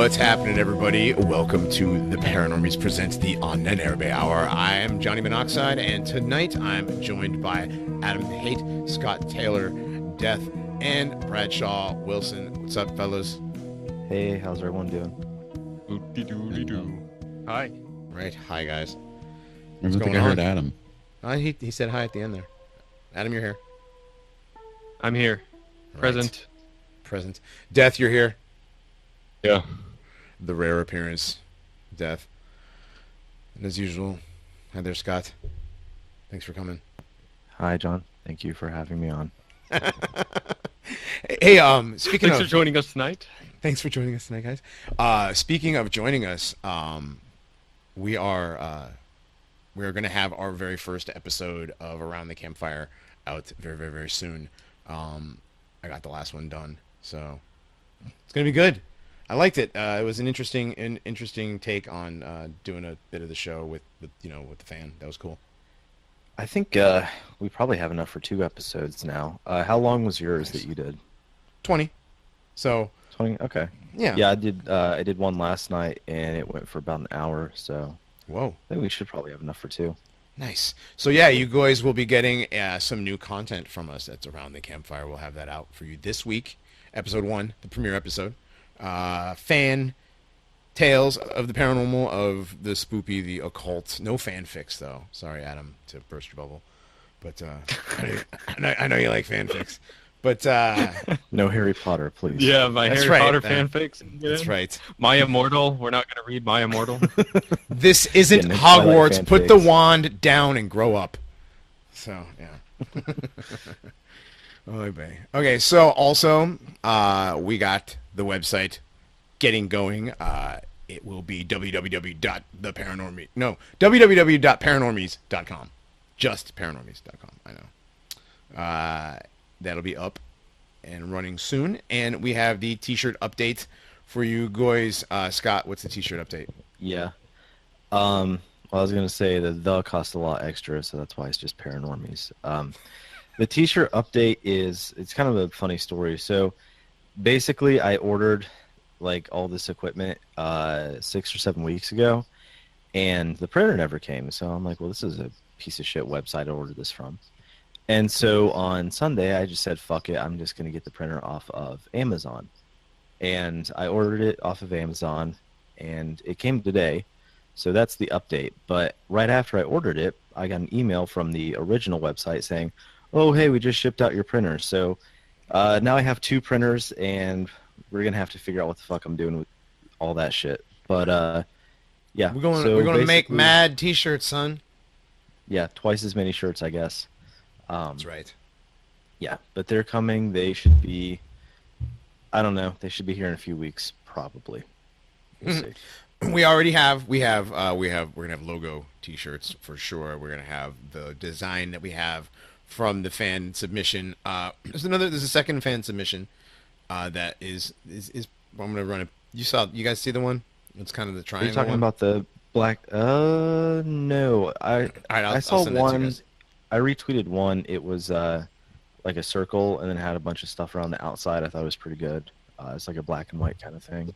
What's happening, everybody? Welcome to the Paranormies presents the Ahnenerbe Hour. I am Johnny Monoxide, and tonight I'm joined by Adam Haidt, Scott Taylor, Death, and Bradshaw Wilson. What's up, fellas? Hey, how's everyone doing? Hi. Right, hi, guys. I don't think I heard Adam. He said hi at the end there. Adam, you're here. I'm here. Present. Present. Death, you're here. Yeah. The rare appearance, Death. And as usual, hi there, Scott. Thanks for coming. Hi, John. Thank you for having me on. Hey, speaking Thanks of... for joining us tonight. Thanks for joining us tonight, guys. Speaking of joining us, we are going to have our very first episode of Around the Campfire out very, very, very soon. I got the last one done, so it's gonna be good. I liked it. It was an interesting take on doing a bit of the show with the fan. That was cool. I think we probably have enough for 2 episodes now. How long was yours that you did? 20. So 20. Okay. yeah. Yeah, I did one last night, and it went for about an hour. So Whoa. I think we should probably have enough for 2. Nice. So yeah, you guys will be getting some new content from us. That's Around the Campfire. We'll have that out for you this week. Episode 1, the premiere episode. Fan tales of the paranormal, of the spoopy, the occult. No fanfics, though. Sorry, Adam, to burst your bubble. But I know you like fanfics. But No Harry Potter, please. Yeah, my That's Harry right. Potter fanfics. That's right. My Immortal. We're not going to read My Immortal. This isn't Yeah, no Twilight Hogwarts. Put the fanfics. wand down and grow up. So yeah. Oh, baby. Okay, so also we got the website getting going. It will be www.paranormies.com. Just paranormies.com. I know. That'll be up and running soon, and we have the t-shirt update for you guys. Scott, what's the t-shirt update? Yeah. Well, I was gonna say the cost a lot extra, so that's why it's just Paranormies. The t-shirt update it's kind of a funny story. So basically, I ordered like all this equipment 6 or 7 weeks ago, and the printer never came. So I'm like, well, this is a piece of shit website I ordered this from. And so on Sunday, I just said, fuck it, I'm just going to get the printer off of Amazon. And I ordered it off of Amazon, and it came today. So that's the update. But right after I ordered it, I got an email from the original website saying, oh, hey, we just shipped out your printer. So now I have 2 printers, and we're going to have to figure out what the fuck I'm doing with all that shit. But, yeah. We're going so to make basically- mad t-shirts, son. Yeah, twice as many shirts, I guess. That's right. Yeah, but they're coming. They should be, I don't know, they should be here in a few weeks, probably. We'll see. We already have, we're going to have logo t-shirts for sure. We're going to have the design that we have from the fan submission. There's a second fan submission that is I'm going to run it. You guys see the one? It's kind of the Are triangle you talking one? about the black, no, All right, I I'll saw send that to you one, guys. I retweeted one, it was like a circle and then had a bunch of stuff around the outside. I thought it was pretty good. It's like a black and white kind of thing.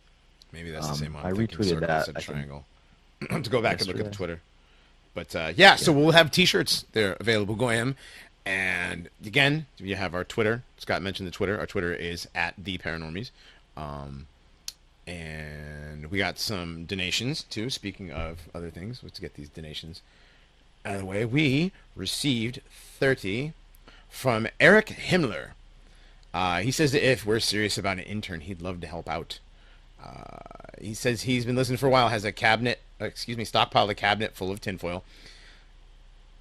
Maybe that's the same one. I I'm thinking retweeted circle that, instead of I think, triangle. To go back and look at the yesterday. Twitter. But yeah, so we'll have t-shirts there available. Go ahead. And again, we have our Twitter. Scott mentioned the Twitter. Our Twitter is @theparanormies. And we got some donations too. Speaking of other things, let's get these donations out of the way. We received 30 from Eric Himmler. He says that if we're serious about an intern, he'd love to help out. He says he's been listening for a while, has a stockpile of cabinet full of tinfoil.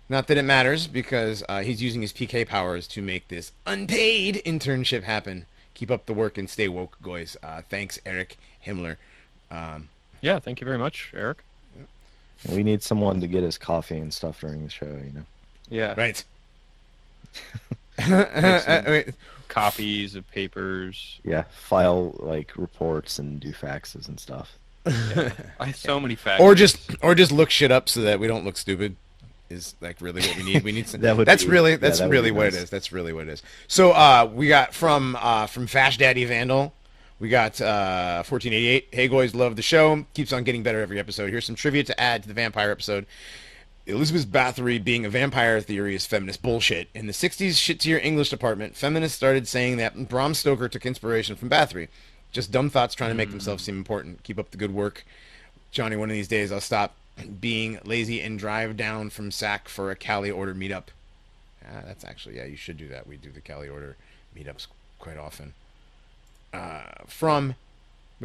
Not that it matters, because he's using his PK powers to make this unpaid internship happen. Keep up the work and stay woke, guys. Thanks, Eric Himmler. Yeah, thank you very much, Eric. We need someone to get us coffee and stuff during the show, you know. Yeah. Right. Copies of papers. Yeah, file like reports and do faxes and stuff. Yeah. I have so many facts. Or just look shit up so that we don't look stupid. Is like really what we need. We need some. That would that's be- really yeah, that's that would really be what nice. it is. That's really what it is. So we got from Fash Daddy Vandal. We got 1488. Hey, boys, love the show. Keeps on getting better every episode. Here's some trivia to add to the vampire episode. Elizabeth Bathory being a vampire theory is feminist bullshit. In the 60s shit-tier English department, feminists started saying that Bram Stoker took inspiration from Bathory. Just dumb thoughts trying to make themselves seem important. Keep up the good work. Johnny, one of these days I'll stop being lazy and drive down from SAC for a Cali order meetup. That's actually, yeah, you should do that. We do the Cali order meetups quite often. We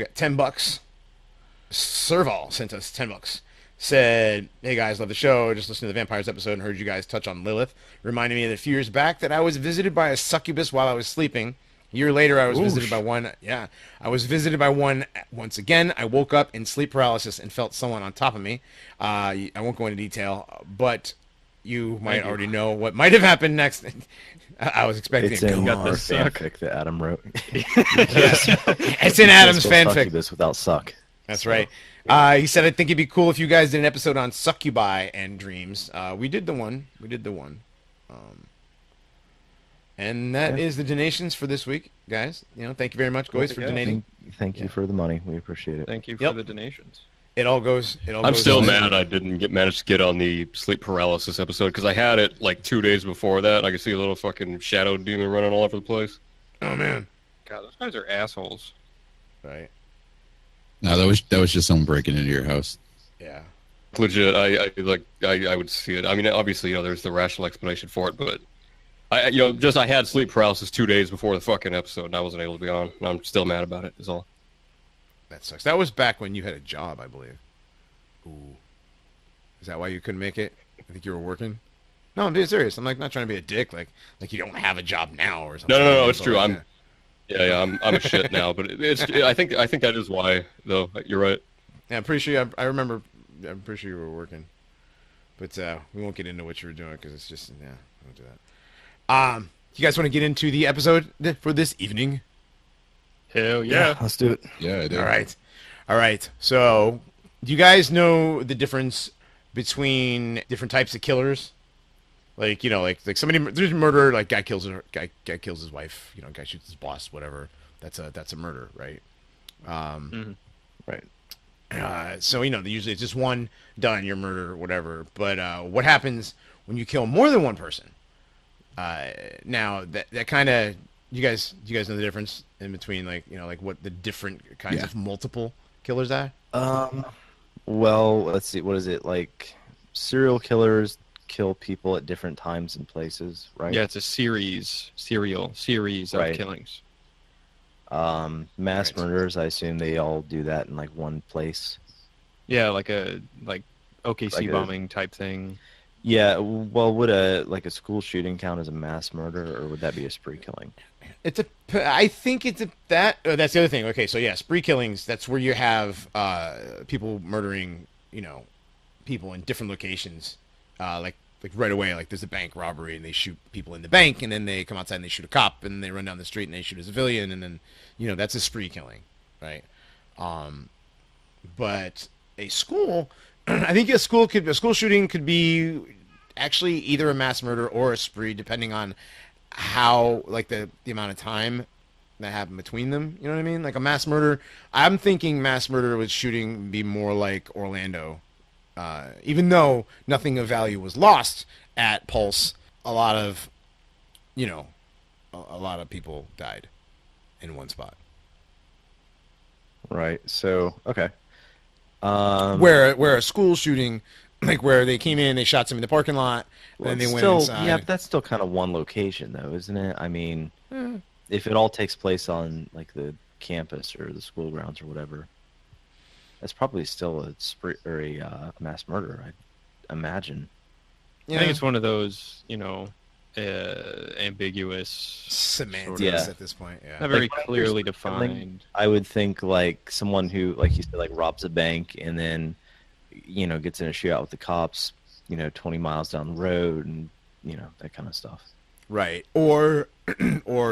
got $10. Serval sent us $10. Said, hey guys, love the show. Just listened to the Vampires episode and heard you guys touch on Lilith. Reminded me that a few years back that I was visited by a succubus while I was sleeping. A year later, I was visited by one. Yeah, I was visited by one once again. I woke up in sleep paralysis and felt someone on top of me. I won't go into detail, but you might already know what might have happened next. I was expecting it's a in ghost. our fanfic that Adam wrote. Yes. It's in Adam's fanfic. Succubus without suck. That's right. He said, I think it'd be cool if you guys did an episode on succubi and dreams. We did the one. And that is the donations for this week, guys. Thank you very much, guys, for donating. Thank you for the money. We appreciate it. Thank you for the donations. It all goes. I'm still mad I didn't manage to get on the sleep paralysis episode because I had it like 2 days before that. I could see a little fucking shadow demon running all over the place. Oh man, God, those guys are assholes. Right. No, that was just someone breaking into your house. Yeah. Legit, I would see it. I mean, obviously, there's the rational explanation for it, but I had sleep paralysis 2 days before the fucking episode, and I wasn't able to be on. And I'm still mad about it. Is all. That sucks. That was back when you had a job, I believe. Ooh. Is that why you couldn't make it? I think you were working. No, I'm being serious. I'm not trying to be a dick. Like you don't have a job now or something. No, it's true. I'm a shit now, but I think that is why though. You're right. Yeah, I'm pretty sure. I'm pretty sure you were working, but we won't get into what you were doing because it's just we won't do that. You guys want to get into the episode for this evening? Hell yeah. Let's do it. Yeah, I do. All right. So, do you guys know the difference between different types of killers? Like somebody, there's a murder, like guy kills his wife, guy shoots his boss, whatever. That's a murder, right? Right. So usually it's just one done, your murder, whatever. But what happens when you kill more than one person? Now that kind of, do you guys know the difference in between what the different kinds of multiple killers are? Well, let's see. What is it like? Serial killers kill people at different times and places, right? Yeah, it's a series of killings. Mass murders, I assume they all do that in one place. Yeah, like OKC bombing type thing. Yeah, well, would a school shooting count as a mass murder, or would that be a spree killing? I think it's that's the other thing. Okay, so yeah, spree killings. That's where you have people murdering, people in different locations, like right away. Like there's a bank robbery and they shoot people in the bank, and then they come outside and they shoot a cop, and they run down the street and they shoot a civilian, and then that's a spree killing, right? But a school, I think a school shooting could be actually either a mass murder or a spree, depending on how the amount of time that happened between them. You know what I mean? Like a mass murder, I'm thinking mass murder with shooting be more like Orlando. Even though nothing of value was lost at Pulse, a lot of people died in one spot. Right. So okay. Where a school shooting, where they came in, they shot some in the parking lot, and then they went inside. Yeah, but that's still kind of one location, though, isn't it? I mean, if it all takes place on the campus or the school grounds or whatever, that's probably still a spree or a mass murder, I imagine. Yeah. I think it's one of those, ambiguous semantics at this point. Yeah, not very clearly defined. I would think someone who, like you said, robs a bank and then, gets in a shootout with the cops, 20 miles down the road, and that kind of stuff. Right. Or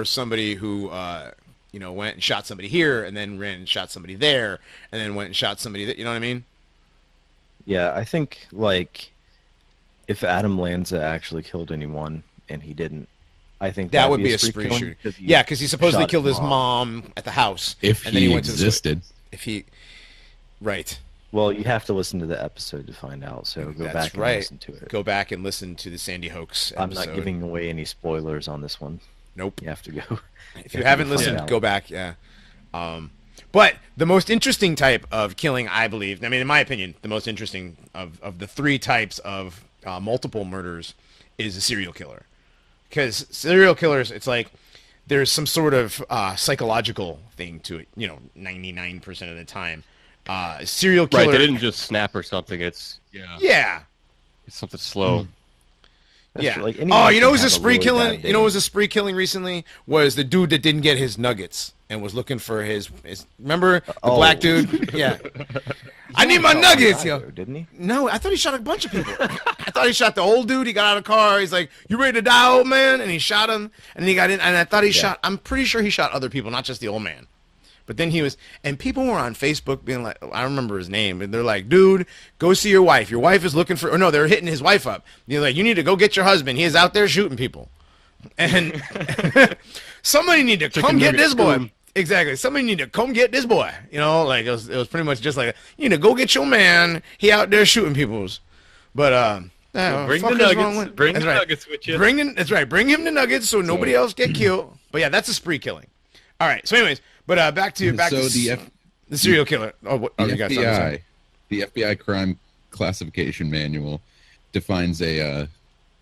somebody who went and shot somebody here and then ran and shot somebody there and then went and shot somebody that, you know what I mean? Yeah, I think if Adam Lanza actually killed anyone and he didn't, I think That that'd would be a spree killing, shooter. 'cause he Yeah, because he supposedly shot killed his mom. mom at the house. If and then he he went to the existed. if he, right. Well, you have to listen to the episode to find out. So go That's back and right. listen to it. Go back and listen to the Sandy Hoax episode. I'm not giving away any spoilers on this one. Nope. You have to go. If you haven't listened, go back. Yeah. But the most interesting type of killing, I believe, I mean, in my opinion, the most interesting of the three types of multiple murders is a serial killer. Because serial killers, it's like there's some sort of psychological thing to it, 99% of the time. Serial killer. Right, they didn't just snap or something. It's Yeah. it's something slow. That's Yeah. true. Like, anyone Oh, can who's a have spree really killing? bad You know, who day. was a spree killing recently was the dude that didn't get his nuggets and was looking for his remember the black dude? Yeah. I need my Shot one nuggets, guy, yo. though, didn't he? No, I thought he shot a bunch of people. I thought he shot the old dude. He got out of the car. He's like, "You ready to die, old man?" And he shot him. And then he got in. And I thought he shot. I'm pretty sure he shot other people, not just the old man. But then he was, and people were on Facebook being like, I don't remember his name, and they're like, "Dude, go see your wife. Your wife is looking for." Or no, they're hitting his wife up. They're like, "You need to go get your husband. He is out there shooting people." And somebody need to come get this boy. Exactly. Somebody need to come get this boy. Like it was pretty much just like, you need to go get your man. He out there shooting people's. But Bring the fuck is wrong nuggets. with- Bring That's the right. nuggets with you. That's right. Bring him the nuggets so nobody else get killed. But yeah, that's a spree killing. All right. So, anyways, but back to the serial killer. You got something to say? The FBI crime classification manual defines a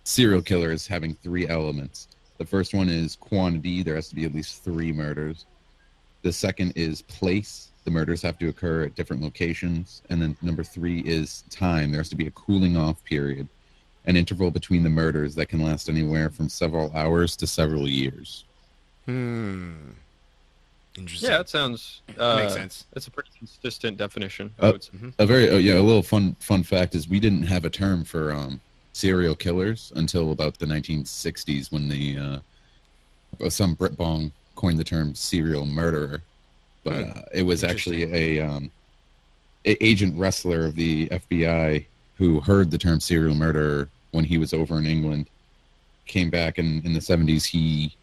serial killer as having 3 elements. The first one is quantity. There has to be at least 3 murders. The second is place. The murders have to occur at different locations. And then number 3 is time. There has to be a cooling off period, an interval between the murders that can last anywhere from several hours to several years. Interesting. Yeah, that sounds Makes sense. That's a pretty consistent definition. Uh, I would say. A little fun fact is we didn't have a term for serial killers until about the 1960s when some Brit Bong coined the term serial murderer. But it was actually a agent wrestler of the FBI who heard the term serial murderer when he was over in England. Came back in the 70s, he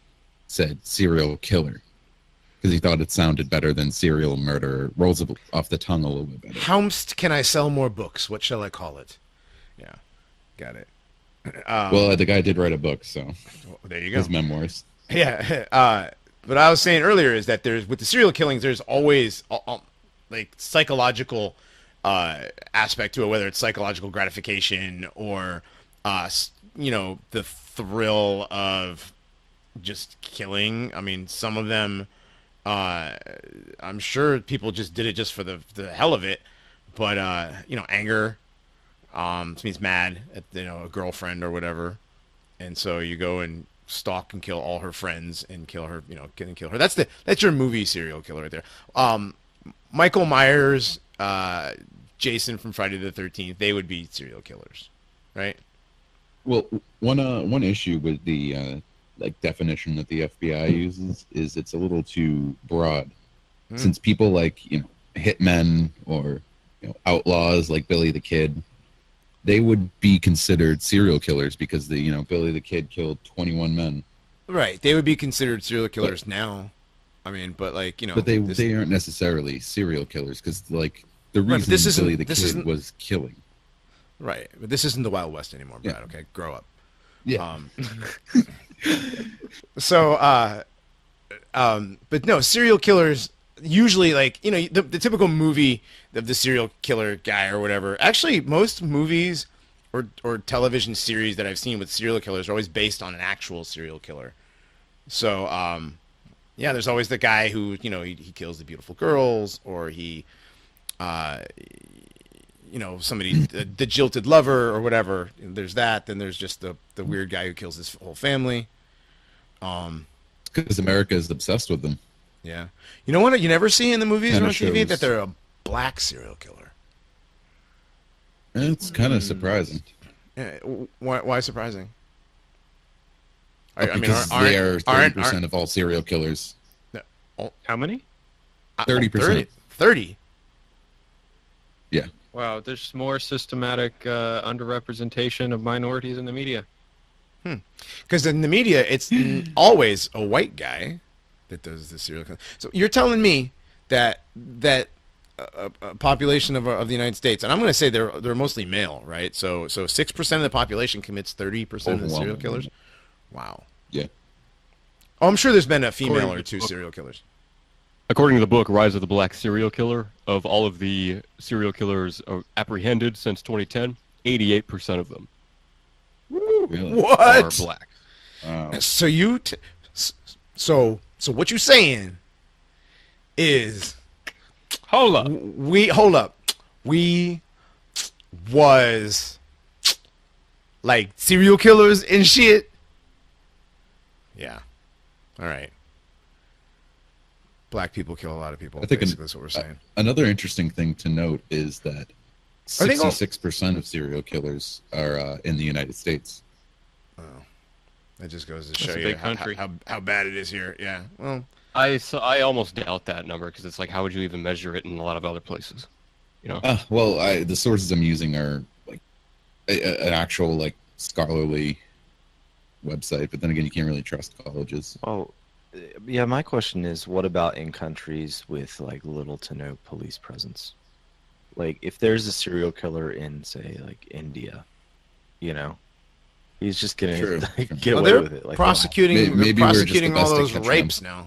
said serial killer because he thought it sounded better than serial murderer. Rolls off the tongue a little bit better. How can I sell more books? What shall I call it? Yeah, got it. Well, the guy did write a book, so There you go. his memoirs. Yeah. What I was saying earlier is that with the serial killings, there's always like psychological aspect to it, whether it's psychological gratification or the thrill of just killing. I mean, some of them, I'm sure people just did it just for the hell of it, but anger, means mad at a girlfriend or whatever, and so you go and stalk and kill all her friends and kill her, kill her. That's your movie serial killer right there. Michael Myers, Jason from Friday the 13th, they would be serial killers, right? Well, one issue with the definition that the FBI uses is it's a little too broad. Since people like hitmen or outlaws like Billy the Kid, they would be considered serial killers because Billy the Kid killed 21 men. Right, they would be considered serial killers now. I mean, but but they aren't necessarily serial killers because the reason Billy the Kid was killing. Right, but this isn't the Wild West anymore, Brad. Yeah. Okay, grow up. Yeah. But no, serial killers usually the typical movie of the serial killer guy or whatever. Actually, most movies or television series that I've seen with serial killers are always based on an actual serial killer. So, there's always the guy who he kills the beautiful girls, or he, somebody the jilted lover or whatever. There's that. Then there's just the weird guy who kills his whole family. Because America is obsessed with them. Yeah. You know what you never see in the movies or Kinda on TV? shows. That they're a black serial killer. It's kind of surprising. Why surprising? Because they are 30% of all serial killers. How many? 30%. 30. Yeah. Wow, there's more systematic underrepresentation of minorities in the media. Because in the media, it's always a white guy that does the serial killer. So you're telling me that a population of the United States, and I'm going to say they're mostly male, right? So 6% of the population commits 30% of the serial killers. Wow. Yeah. Oh, I'm sure there's been a female or two serial killers. According to the book Rise of the Black Serial Killer, of all of the serial killers apprehended since 2010, 88% of them Really? What? are black. Wow. So so what you saying is Hold up. we was like serial killers and shit. Yeah. All right. Black people kill a lot of people. I think basically, that's what we're saying. Another interesting thing to note is that Are they all- 66% of serial killers are in the United States. That just goes to That's show a you big country. how bad it is here. Yeah. Well, I almost doubt that number because it's like, how would you even measure it in a lot of other places? You know? Well, the sources I'm using are like an actual like scholarly website, but then again, you can't really trust colleges. Oh, yeah. My question is, what about in countries with like little to no police presence? Like, if there's a serial killer in, say, like India, you know, he's just gonna Sure. get well, away they're with it. Like, prosecuting, Maybe they're we're just the prosecuting all best at those catching rapes now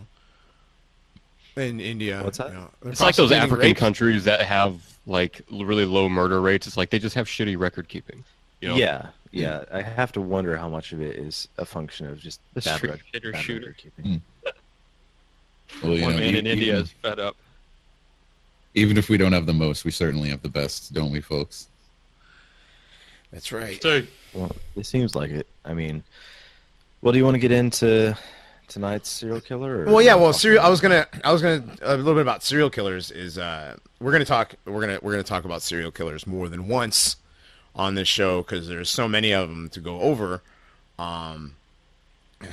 in India. What's that? You know, they're It's like those prosecuting African rapes. countries that have like really low murder rates. It's like they just have shitty record keeping. You know? Yeah. I have to wonder how much of it is a function of just The bad street rec- hitter bad shooter. record keeping. Well, you One know, man in India even, is fed up. even if we don't have the most, we certainly have the best, don't we, folks? That's right. So, Well, it seems like it. I mean, what do you want to get into tonight's serial killer? Or Well, yeah. Well, serial. I was gonna a little bit about serial killers. Is we're gonna talk about serial killers more than once on this show because there's so many of them to go over.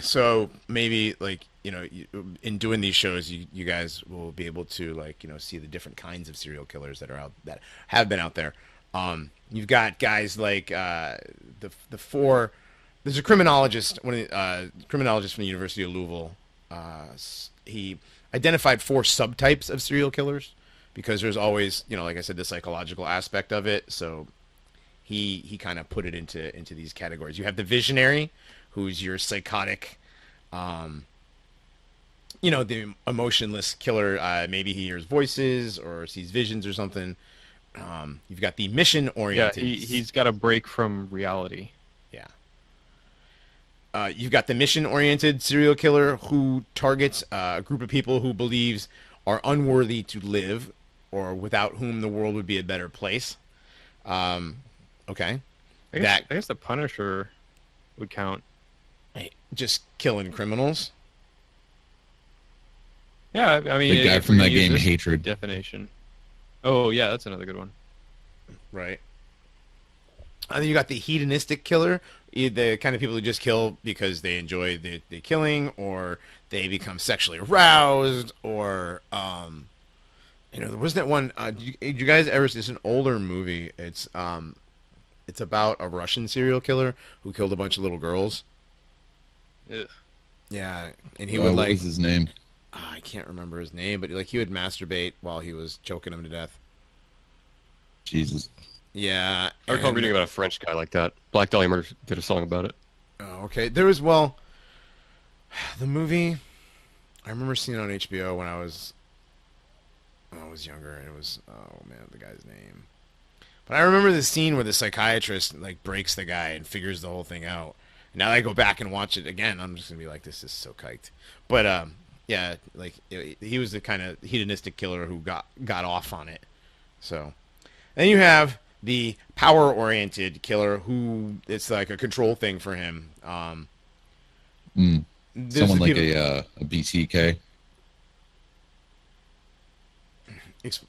So maybe like in doing these shows, you guys will be able to like see the different kinds of serial killers that have been out there. You've got guys like the four. There's a criminologist, criminologist from the University of Louisville. He identified 4 subtypes of serial killers because there's always, like I said, the psychological aspect of it. So he kind of put it into these categories. You have the visionary, who's your psychotic, the emotionless killer. Maybe he hears voices or sees visions or something. You've got the mission yeah, oriented. he's got a break from reality. Yeah. You've got the mission-oriented serial killer who targets a group of people who believes are unworthy to live or without whom the world would be a better place. Okay. I guess the Punisher would count. Just killing criminals. Yeah, I mean, The guy if from we're that gonna use game, this Hatred. definition. Oh yeah, that's another good one. Right. And then you got the hedonistic killer, the kind of people who just kill because they enjoy the killing, or they become sexually aroused, or there was that one. Did you guys ever see? It's an older movie. It's about a Russian serial killer who killed a bunch of little girls. Ugh. Yeah, and he What would was his name? I can't remember his name, but he would masturbate while he was choking them to death. Jesus. Yeah, I recall and- reading about a French guy like that. Black Dahlia Murder did a song about it. Oh, okay. There was the movie. I remember seeing it on HBO when I was younger. And it was the guy's name. But I remember the scene where the psychiatrist like breaks the guy and figures the whole thing out. And now I go back and watch it again. I'm just gonna be like, this is so kiked. But yeah, like he was the kind of hedonistic killer who got off on it. So then you have the power-oriented killer who it's like a control thing for him. There's Someone the like people- a BTK.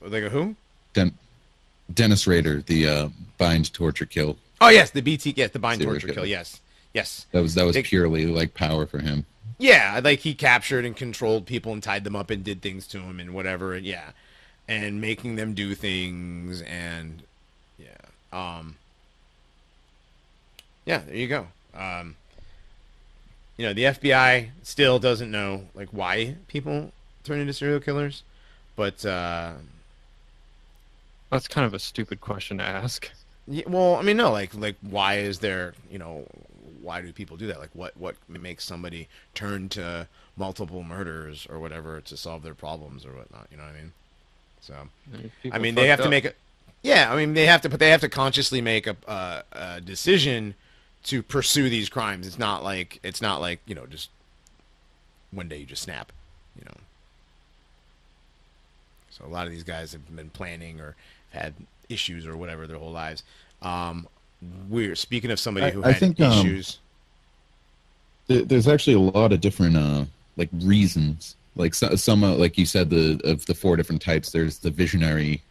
like a who? Dennis Rader, the bind, torture, kill. Oh yes, the BT. Yes, the bind, Serial torture, kill. killer. Yes. That was They- purely like power for him. Yeah, like he captured and controlled people and tied them up and did things to them and whatever. Yeah, and making them do things and yeah. Yeah, there you go. the FBI still doesn't know like why people turn into serial killers, but That's kind of a stupid question to ask. well, I mean, no, like why is there, why do people do that? Like what makes somebody turn to multiple murders or whatever to solve their problems or whatnot? You know what I mean? So, I mean, they have to make a, yeah, I mean, they have to consciously make a decision to pursue these crimes. It's not like just one day you just snap, you know. So a lot of these guys have been planning or had issues or whatever their whole lives. We're speaking of somebody who I had think, issues. There's actually a lot of different like reasons. Like some like you said, of the 4 different types. There's the visionary,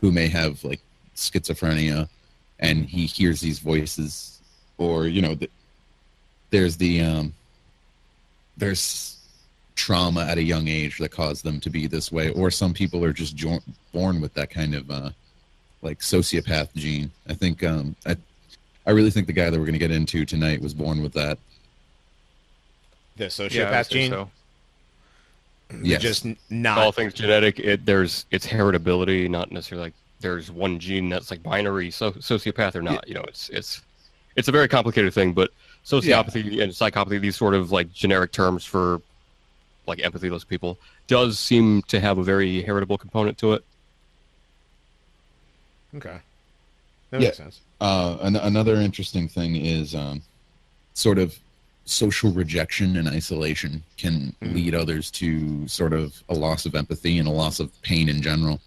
who may have like schizophrenia, and he hears these voices, or there's trauma at a young age that caused them to be this way, or some people are just born with that kind of like sociopath gene. I think I really think the guy that we're going to get into tonight was born with that. The Yeah, I would sociopath say gene. so. Yes. Just not. All things genetic. It's heritability, not necessarily like there's one gene that's like binary, sociopath or not. It's a very complicated thing. But sociopathy and psychopathy, these sort of like generic terms for like empathyless people, does seem to have a very heritable component to it. Okay. That makes sense. Another interesting thing is sort of social rejection and isolation can lead others to sort of a loss of empathy and a loss of pain in general.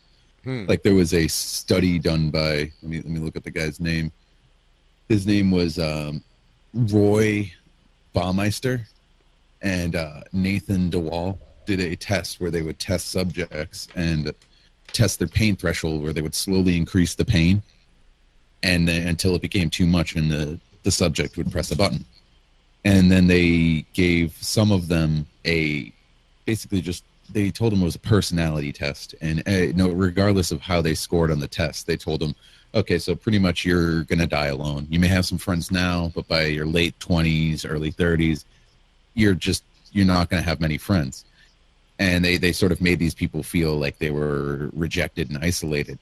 Like there was a study done by, let me look at the guy's name. His name was Roy Baumeister, and Nathan DeWall did a test where they would test subjects and test their pain threshold, where they would slowly increase the pain, and then until it became too much, and the subject would press a button. And then they gave some of them they told them it was a personality test, and regardless of how they scored on the test, they told them, okay, so pretty much you're gonna die alone. You may have some friends now, but by your late 20s, early 30s, you're not gonna have many friends. And they sort of made these people feel like they were rejected and isolated.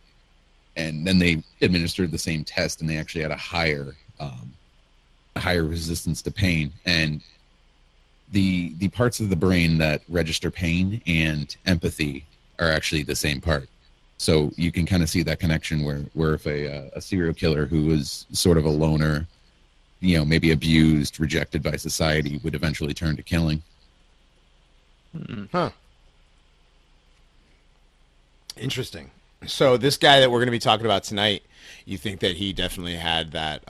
And then they administered the same test, and they actually had a higher resistance to pain. And the parts of the brain that register pain and empathy are actually the same part. So you can kind of see that connection where if a serial killer who was sort of a loner, maybe abused, rejected by society, would eventually turn to killing. Huh. Interesting. So this guy that we're going to be talking about tonight, you think that he definitely had that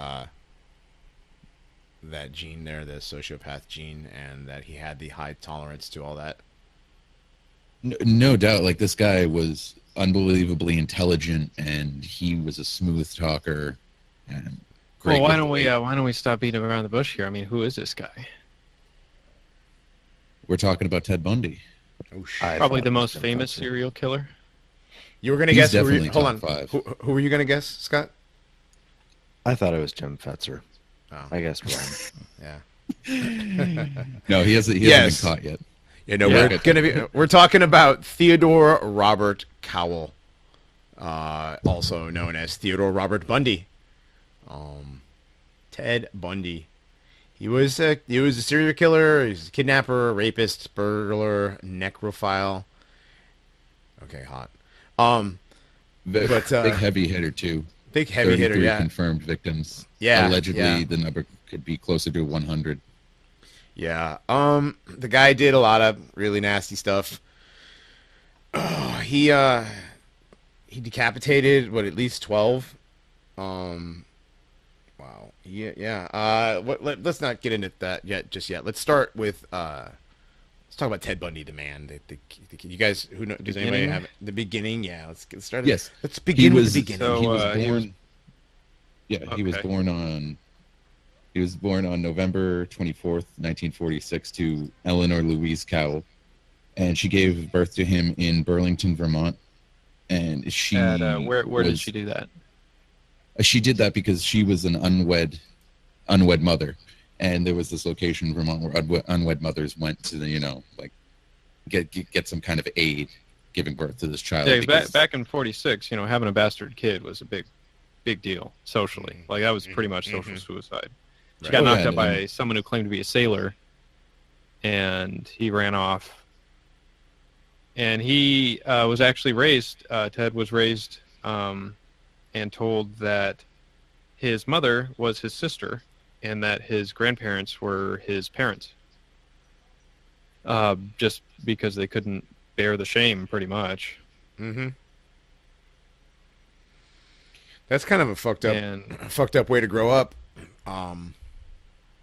gene there, the sociopath gene, and that he had the high tolerance to all that? No doubt. Like, this guy was unbelievably intelligent, and he was a smooth talker. And great. Well, why don't we stop beating around the bush here? I mean, who is this guy? We're talking about Ted Bundy. Oh, shit. Probably the most famous serial killer. You were going to He's guess? definitely Hold on. top 5. Who were you going to guess, Scott? I thought it was Jim Fetzer. Oh. I guess wrong. Yeah. No, he hasn't been caught yet. We're talking about Theodore Robert Cowell, also known as Theodore Robert Bundy. Ted Bundy. He was a serial killer. He was a kidnapper, rapist, burglar, necrophile. Okay, hot. Big heavy hitter too. Big heavy hitter, yeah. Confirmed victims. Yeah, Allegedly, yeah. the number could be closer to 100. Yeah. The guy did a lot of really nasty stuff. He decapitated at least 12. Wow. Yeah. Let's not get into that just yet. Let's start with let's talk about Ted Bundy, the man. You guys who know? Does anybody have the beginning? Yeah. Let's get started. Yes. Let's begin with the beginning. He was born. Okay. He was born on November 24th, 1946, to Eleanor Louise Cowell, and she gave birth to him in Burlington, Vermont. And she where did she do that? She did that because she was an unwed mother, and there was this location in Vermont where unwed mothers went to the, like get some kind of aid giving birth to this child. Yeah, back in '46, having a bastard kid was a big deal socially. Like that was pretty much social suicide. She got knocked up by someone who claimed to be a sailor, and he ran off. And he was actually raised. Ted was raised and told that his mother was his sister, and that his grandparents were his parents. Just because they couldn't bear the shame, pretty much. Mm-hmm. That's kind of a fucked up way to grow up.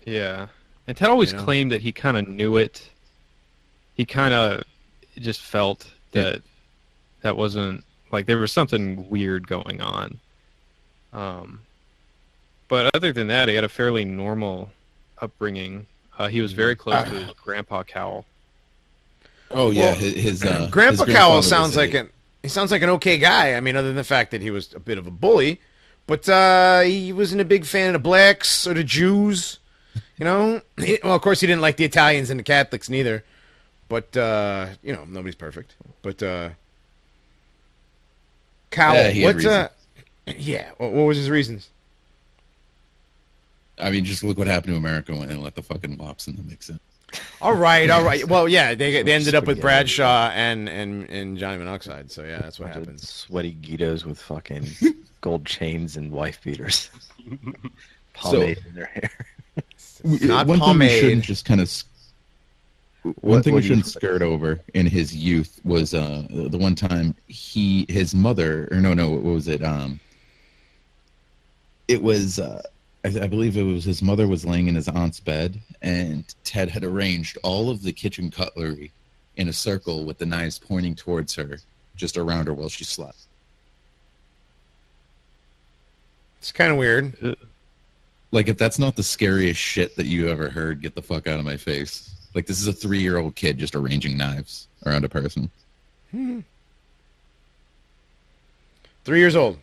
Yeah, and Ted always claimed that he kind of knew it. He kind of just felt that that wasn't, like, there was something weird going on. But other than that, he had a fairly normal upbringing. He was very close to his Grandpa Cowell. Oh yeah, Well, his Grandpa his Cowell grandfather sounds was like he sounds like an okay guy. I mean, other than the fact that he was a bit of a bully, but he wasn't a big fan of the blacks or the Jews. Well, of course, he didn't like the Italians and the Catholics neither. But nobody's perfect. But Cowell, Yeah, he had reasons. What was his reasons? I mean, just look what happened to America when they let the fucking wops in the mix in. All right. Well, yeah, they ended up with Bradshaw and Johnny Monoxide. So yeah, that's what happens. Sweaty Guidos with fucking gold chains and wife beaters, pomade in their hair. Not one pomade. thing we shouldn't just kind of. One thing we shouldn't skirt over in his youth was the one time his mother, or no, what was it? It was I believe it was his mother was laying in his aunt's bed, and Ted had arranged all of the kitchen cutlery in a circle with the knives pointing towards her, just around her while she slept. It's kind of weird. Like, if that's not the scariest shit that you ever heard, get the fuck out of my face. Like, this is a 3-year-old kid just arranging knives around a person. 3 years old.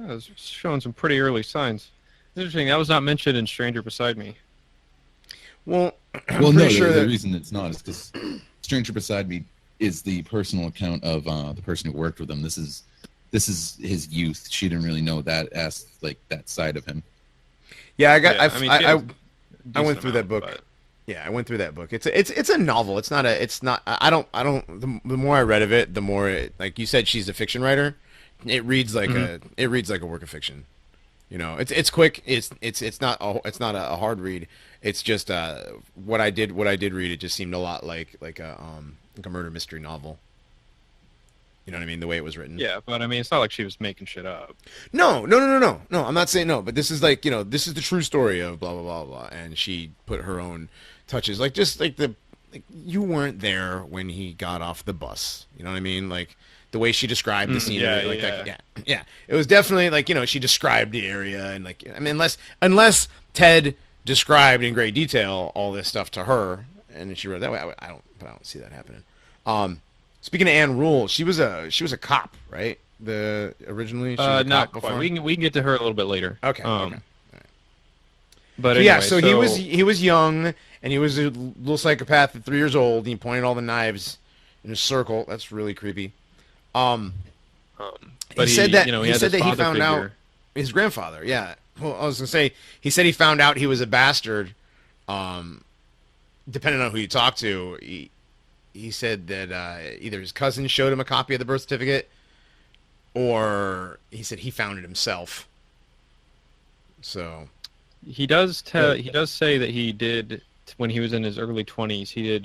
I was showing some pretty early signs. Interesting. That was not mentioned in Stranger Beside Me. Well, the reason it's not is because Stranger Beside Me is the personal account of the person who worked with him. This is his youth. She didn't really know that that side of him. Yeah, I I went through that book. Yeah, I went through that book. It's a novel. It's not. The more I read of it, the more like you said, she's a fiction writer. It reads like a work of fiction. It's quick. It's not a hard read. It's just what I did read. It just seemed a lot like a murder mystery novel. You know what I mean? The way it was written. Yeah, but I mean, it's not like she was making shit up. No. I'm not saying no, but this is this is the true story of blah blah blah blah, and she put her own touches, you weren't there when he got off the bus. You know what I mean? Like the way she described the scene. Yeah. It was definitely she described the area and unless Ted described in great detail all this stuff to her and she wrote that way, I don't see that happening. Speaking of Anne Rule, she was a cop, right? Originally, she was a not cop quite. before? We can get to her a little bit later. Okay. All right. But Yeah, anyway, so he was young and he was a little psychopath at 3 years old. And he pointed all the knives in a circle. That's really creepy. But he said that he said his that he father found out figure. his grandfather. Yeah. Well, I was gonna say he said he found out he was a bastard. Depending on who you talk to, he said that either his cousin showed him a copy of the birth certificate, or he said he found it himself. So He does say that he did, when he was in his early 20s, he did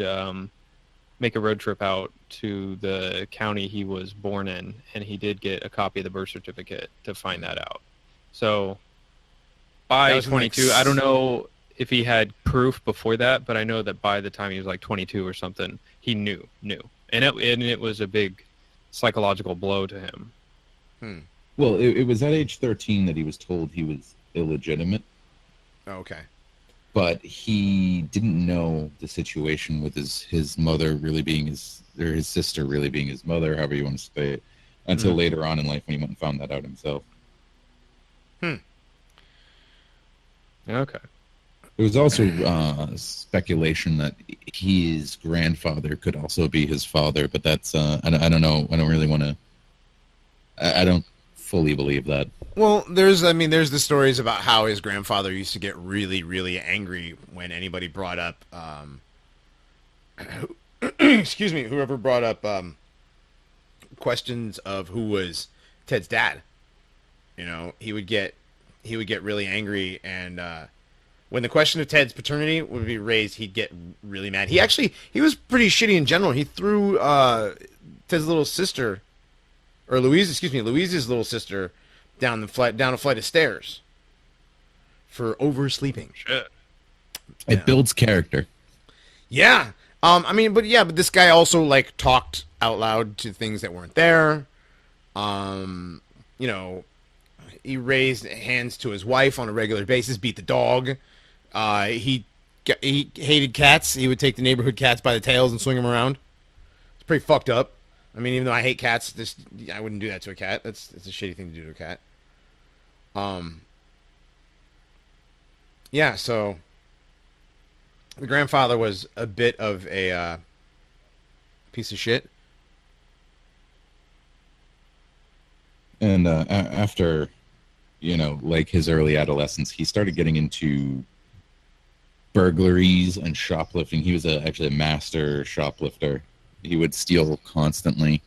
make a road trip out to the county he was born in, and he did get a copy of the birth certificate to find that out. So by 22, I don't know if he had proof before that, but I know that by the time he was like 22 or something, he knew. And it was a big psychological blow to him. Well, it was at age 13 that he was told he was illegitimate. okay. But he didn't know the situation with his mother really being his sister really being his mother, however you want to say it, until later on in life when he went and found that out himself. Okay. There was also speculation that his grandfather could also be his father, but that's I don't know. I don't really want to. I don't fully believe that. Well, there's the stories about how his grandfather used to get really, really angry when anybody brought up, excuse me, whoever brought up questions of who was Ted's dad. You know, he would get really angry, and when the question of Ted's paternity would be raised, he'd get really mad. He was pretty shitty in general. He threw Ted's little sister, or Louise's little sister, down a flight of stairs for oversleeping. Shit. It builds character. Yeah. But this guy also like talked out loud to things that weren't there. He raised hands to his wife on a regular basis, beat the dog. He hated cats. He would take the neighborhood cats by the tails and swing them around. It's pretty fucked up. I mean, even though I hate cats, I wouldn't do that to a cat. It's a shitty thing to do to a cat. Yeah, so the grandfather was a bit of a piece of shit. And after, like his early adolescence, he started getting into burglaries and shoplifting. He was actually a master shoplifter. He would steal constantly,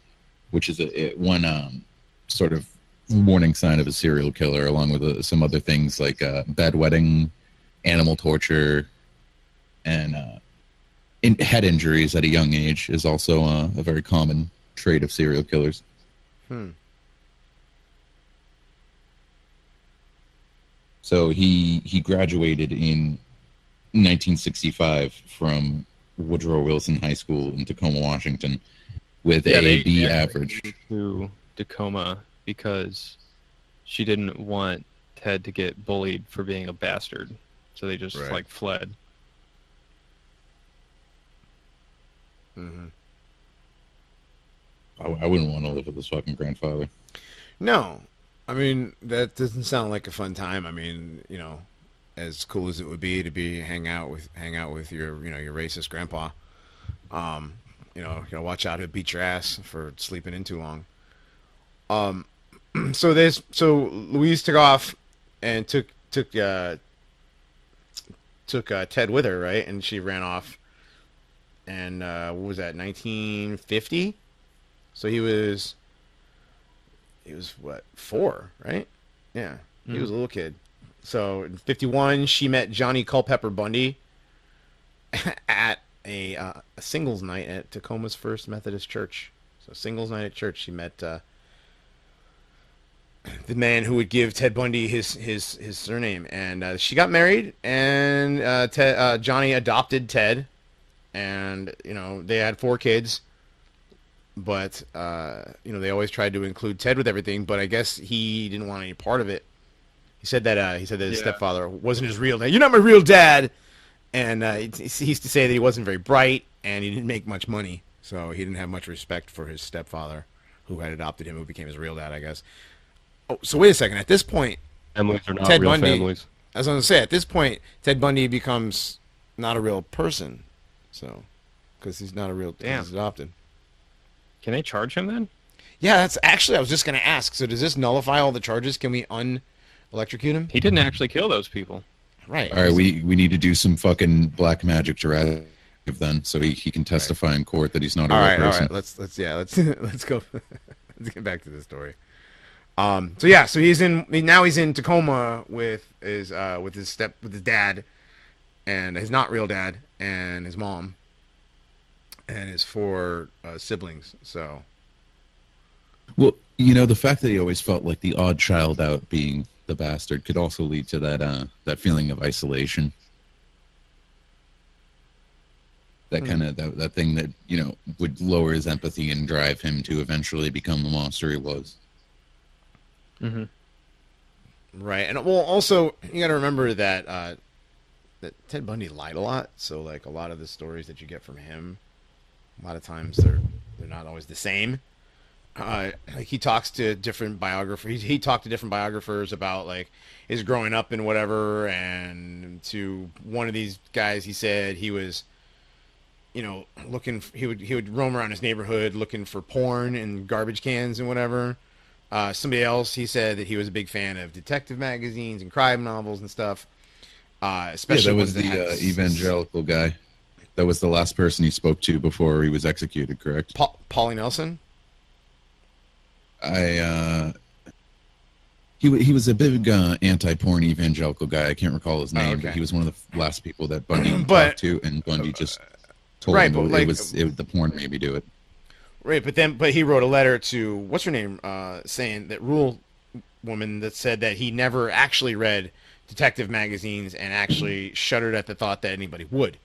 which is one sort of warning sign of a serial killer, along with some other things like bedwetting, animal torture, and head injuries at a young age is also a very common trait of serial killers. So he graduated in 1965 from Woodrow Wilson High School in Tacoma, Washington, with a B average. To Tacoma because she didn't want Ted to get bullied for being a bastard, so they just fled. Mm-hmm. I wouldn't want to live with this fucking grandfather. No, I mean that doesn't sound like a fun time. I mean, as cool as it would be to hang out with your your racist grandpa. Watch out, he'll beat your ass for sleeping in too long. So Louise took off and took Ted with her, right? And she ran off. And what was that? 1950. So he was what, 4, right? Yeah, he was a little kid. So in 51, she met Johnny Culpepper Bundy at a singles night at Tacoma's First Methodist Church. So singles night at church, she met the man who would give Ted Bundy his surname, and she got married, and Johnny adopted Ted, and they had 4 kids. But they always tried to include Ted with everything, but I guess he didn't want any part of it. He said that his stepfather wasn't his real dad. You're not my real dad. And he used to say that he wasn't very bright and he didn't make much money, so he didn't have much respect for his stepfather, who had adopted him, who became his real dad, I guess. Oh, so wait a second. At this point, families are not Ted real Bundy, families. I was going to say, at this point, Ted Bundy becomes not a real person, so because he's not a real, he's adopted. Can they charge him then? Yeah, that's actually, I was just going to ask. So does this nullify all the charges? Can we electrocute him? He didn't actually kill those people. Right. All right, we need to do some fucking black magic to then, so he can testify in court that he's not a real person. All right. Let's go. Let's get back to the story. So he's in Tacoma with his dad, and his not real dad, and his mom, and his 4 siblings. So, well, the fact that he always felt like the odd child out, being the bastard, could also lead to that feeling of isolation. That kind of that thing that would lower his empathy and drive him to eventually become the monster he was. Mm-hmm. Right, and well, also you got to remember that Ted Bundy lied a lot. So like a lot of the stories that you get from him, a lot of times they're not always the same. like he talks to different biographers. He talked to different biographers about like his growing up and whatever. And to one of these guys, he said he was, he would roam around his neighborhood looking for porn and garbage cans and whatever. Somebody else, he said that he was a big fan of detective magazines and crime novels and stuff. Especially that was ones the that had evangelical guy. That was the last person he spoke to before he was executed, correct? Paulie Nelson. He was a big anti-porn evangelical guy. I can't recall his name, okay. but he was one of the last people that Bundy But- talked to, and Bundy just told right, him but it like- was the porn made me do it. Right, but he wrote a letter to what's her name, saying that Rule woman that said that he never actually read detective magazines and actually shuddered at the thought that anybody would.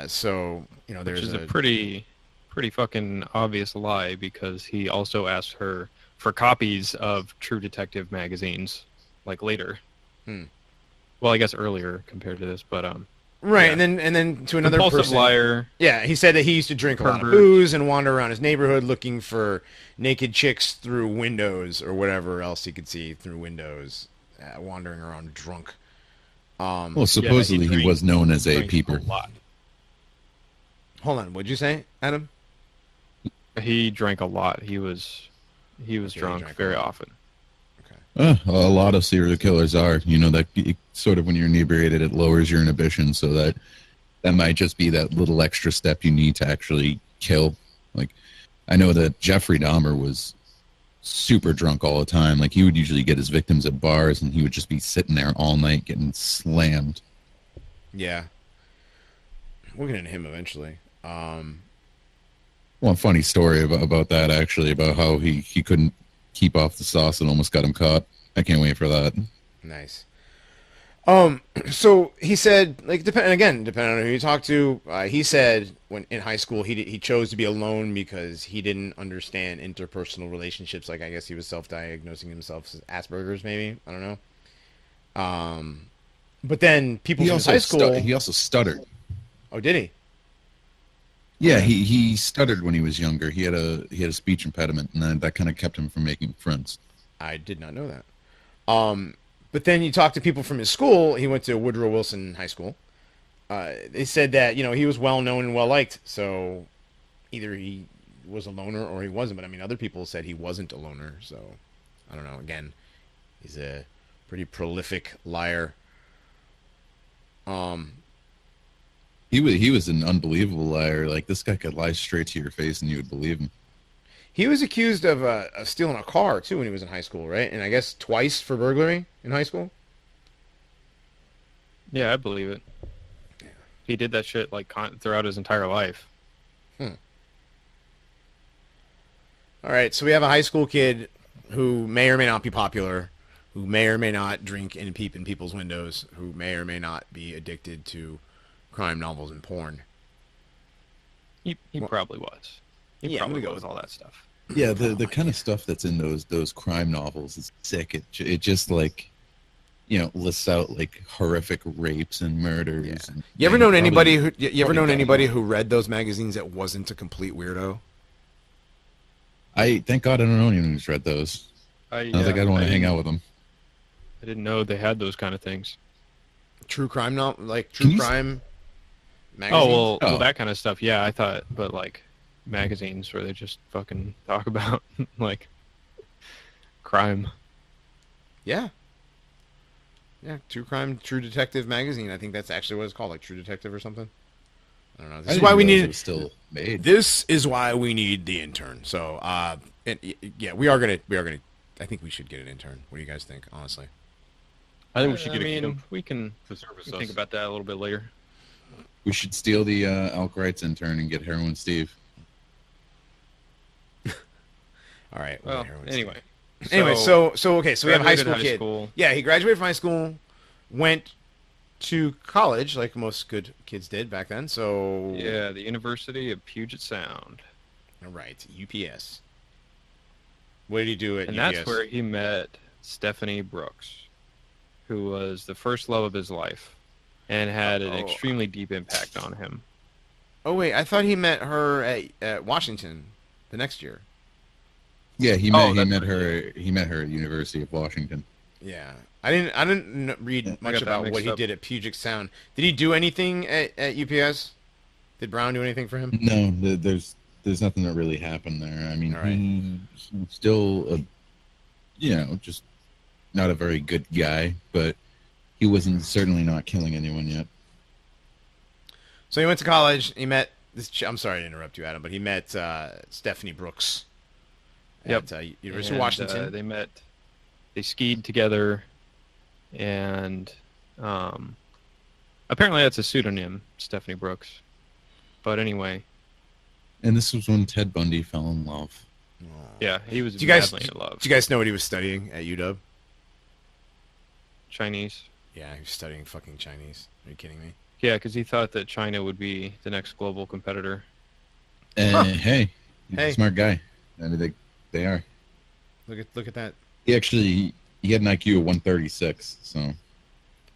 So Which there's is a pretty fucking obvious lie, because he also asked her for copies of True Detective magazines, like later. Well, I guess earlier compared to this, but right, yeah. and then to another compulsive person. liar. Yeah, he said that he used to drink a lot of Pervert. booze and wander around his neighborhood looking for naked chicks through windows or whatever else he could see through windows, wandering around drunk. Well, supposedly he drank- was known as a drank peeper. lot. Hold on, what'd you say, Adam? He drank a lot. He was he drunk drank a very lot. often. A lot of serial killers are. That sort of when you're inebriated, it lowers your inhibition, so that might just be that little extra step you need to actually kill. Like, I know that Jeffrey Dahmer was super drunk all the time. Like, he would usually get his victims at bars, and he would just be sitting there all night getting slammed. Yeah, we'll get into him eventually. One funny story about that, actually, about how he couldn't keep off the sauce and almost got him caught. I can't wait for that. Nice. So he said, like, depending on who you talk to, he said when in high school he chose to be alone because he didn't understand interpersonal relationships. Like, I guess he was self-diagnosing himself as Asperger's, maybe. I don't know. But then people from high school. He also stuttered. Oh, did he? Yeah, he stuttered when he was younger. He had a speech impediment, and that kind of kept him from making friends. I did not know that. But then you talk to people from his school. He went to Woodrow Wilson High School. They said that he was well known and well liked. So either he was a loner or he wasn't. But I mean, other people said he wasn't a loner. So I don't know. Again, he's a pretty prolific liar. He was an unbelievable liar. Like, this guy could lie straight to your face and you would believe him. He was accused of stealing a car too when he was in high school, right? And I guess twice for burglary in high school. Yeah, I believe it. Yeah. He did that shit like throughout his entire life. All right, so we have a high school kid who may or may not be popular, who may or may not drink and peep in people's windows, who may or may not be addicted to crime novels and porn. He probably was. He Yeah, I'm probably gonna go was with all that stuff. Yeah, the kind of stuff that's in those crime novels is sick. It just, like, lists out like horrific rapes and murders. Yeah. And You ever known probably- anybody who you ever known probably anybody who read those magazines that wasn't a complete weirdo? I thank God I don't know anyone who's read those. I don't think I'd want to hang out with them. I didn't know they had those kind of things. True crime Can true you- crime magazines? Well, Oh. that kind of stuff. Yeah, I thought, but like magazines where they just fucking talk about like crime. Yeah. Yeah, True Crime, True Detective magazine. I think that's actually what it's called, like True Detective or something. I don't know. I This is didn't why we realize it need. was still made. This is why we need the intern. So, yeah, we are gonna. I think we should get an intern. What do you guys think? Honestly, I think we should I get a mean, kingdom we can to service think us. about that a little bit later. We should steal the Alk Wright's intern and get Heroin Steve. all right. Well, everyone's- anyway. Anyway, so okay, so we have a high graduated school high kid. school. Yeah, he graduated from high school, went to college like most good kids did back then. So Yeah, the University of Puget Sound. all right, UPS. What did he do at And UPS? that's where he met Stephanie Brooks, who was the first love of his life and had an Oh. extremely deep impact on him. Oh wait, I thought he met her at Washington the next year. Yeah, he Oh, met that's he met her at University of Washington. Yeah, I didn't read Yeah. much that about what mixed he up. did at Puget Sound. Did he do anything at UPS? Did Brown do anything for him? No, there's nothing that really happened there. I mean, All right. he's still just not a very good guy, but he wasn't certainly not killing anyone yet. So he went to college. He met this. I'm sorry to interrupt you, Adam, but he met Stephanie Brooks at University of Washington. They met. They skied together, and apparently that's a pseudonym, Stephanie Brooks. But anyway, And this was when Ted Bundy fell in love. yeah, he was Do you guys madly in love. Do you guys know what he was studying at UW? Chinese. Yeah, he was studying fucking Chinese. Are you kidding me? Yeah, because he thought that China would be the next global competitor. Hey, he's Hey. a smart guy. I mean, they are. Look at that. He actually he had an IQ of 136. So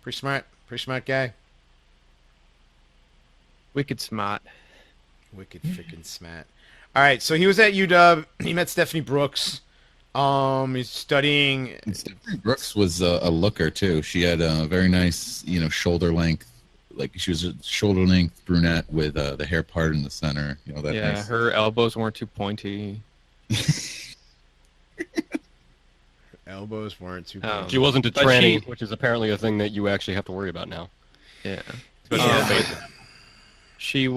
Pretty smart guy. Wicked smart. Wicked freaking smart. All right, so he was at UW. He met Stephanie Brooks. He's studying. and Stephanie Brooks was a looker too. She had a very nice, shoulder length. Like she was a shoulder length brunette with the hair part in the center. That Yeah, nice. her elbows weren't too pointy. Elbows weren't too. Oh. She wasn't a But tranny, she- which is apparently a thing that you actually have to worry about now. Yeah. Especially Yeah. on basic. She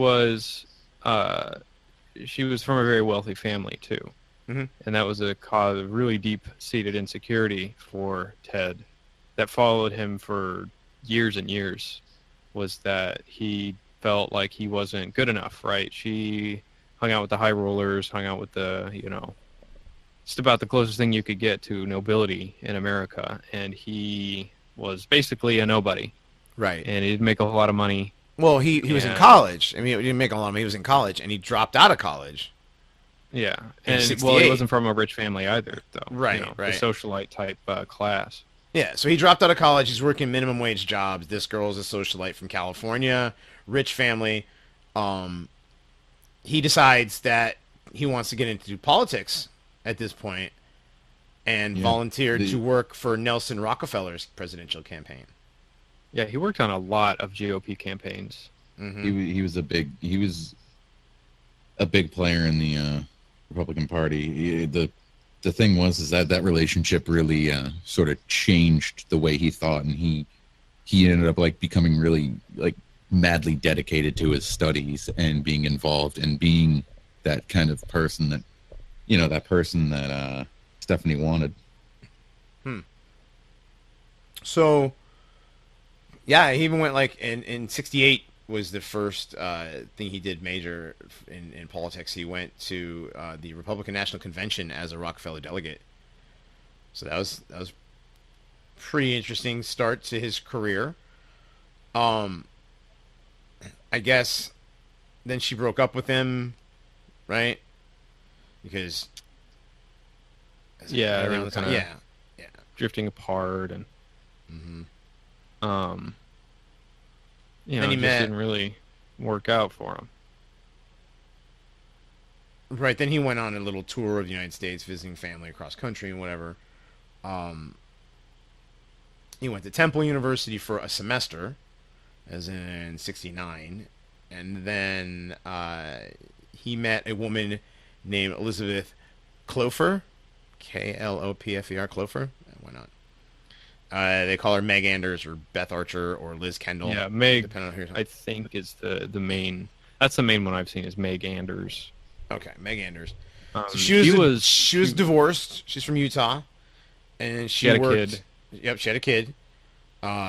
was from a very wealthy family too, Mhm. and that was a cause of really deep-seated insecurity for Ted that followed him for years and years. Was that he felt like he wasn't good enough, right? She hung out with the high rollers, hung out with the, just about the closest thing you could get to nobility in America, and he was basically a nobody, Right. and he didn't make a lot of money. Well, he was in Yeah. college. I mean, he didn't make a lot of money. He was in college, and he dropped out of college. Yeah, In and well, 68. he wasn't from a rich family either, though. Right, right. The socialite type class. Yeah, so he dropped out of college. He's working minimum wage jobs. This girl's a socialite from California, rich family. He decides that he wants to get into politics at this point and Yeah, volunteered the- to work for Nelson Rockefeller's presidential campaign. Yeah, he worked on a lot of GOP campaigns. Mm-hmm. He was a big player in the Republican Party. The thing was that relationship really sort of changed the way he thought, and he ended up becoming really madly dedicated to his studies and being involved and being that kind of person that Stephanie wanted. So, yeah, he even went in 68 was the first thing he did major in politics. He went to the Republican National Convention as a Rockefeller delegate. So that was pretty interesting start to his career. I guess then she broke up with him, right? Because Yeah, they around were the time, kinda- yeah. Drifting apart, and Mm-hmm. Then Then he it just met- didn't really work out for him. Right, then he went on a little tour of the United States, visiting family across country and whatever. He went to Temple University for a semester, as in 69, and then he met a woman named Elizabeth Clofer, Klopfer, Clofer. Why not? They call her Meg Anders or Beth Archer or Liz Kendall. Yeah, Meg, depending on who you're I think, is the main. That's the main one I've seen is Meg Anders. Okay, Meg Anders. So She she was divorced. She's from Utah, and she had a worked. kid. Yep, she had a kid.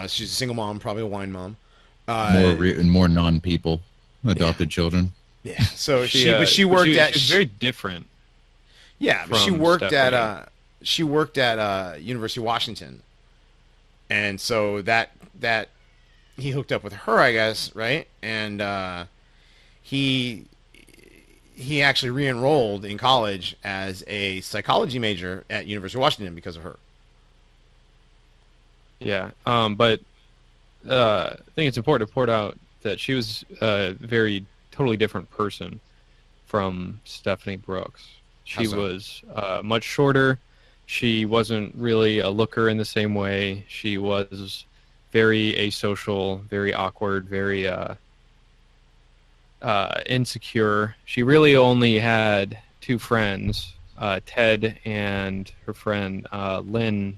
She's a single mom, probably a wine mom. More non-people adopted children. Yeah. So she but worked she at was very different. yeah, but she from worked Stephanie. at University of Washington, and so that he hooked up with her, I guess, right? And he actually re-enrolled in college as a psychology major at University of Washington because of her. Yeah, but I think it's important to point out that she was a very totally different person from Stephanie Brooks. She How so? was much shorter. She wasn't really a looker in the same way. She was very asocial, very awkward, very insecure. She really only had two friends, Ted and her friend Lynn.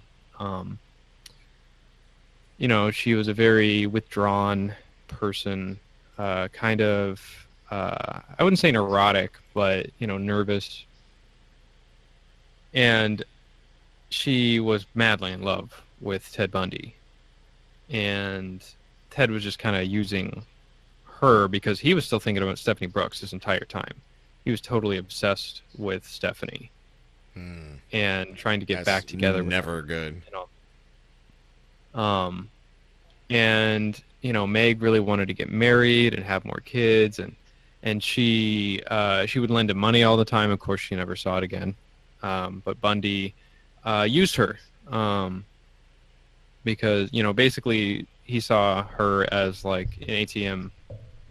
She was a very withdrawn person, kind of, I wouldn't say neurotic, but, nervous. And she was madly in love with Ted Bundy. And Ted was just kind of using her because he was still thinking about Stephanie Brooks this entire time. He was totally obsessed with Stephanie and trying to get back together with never her, good. And Meg really wanted to get married and have more kids, and she would lend him money all the time. Of course, she never saw it again. But Bundy used her because basically he saw her as like an ATM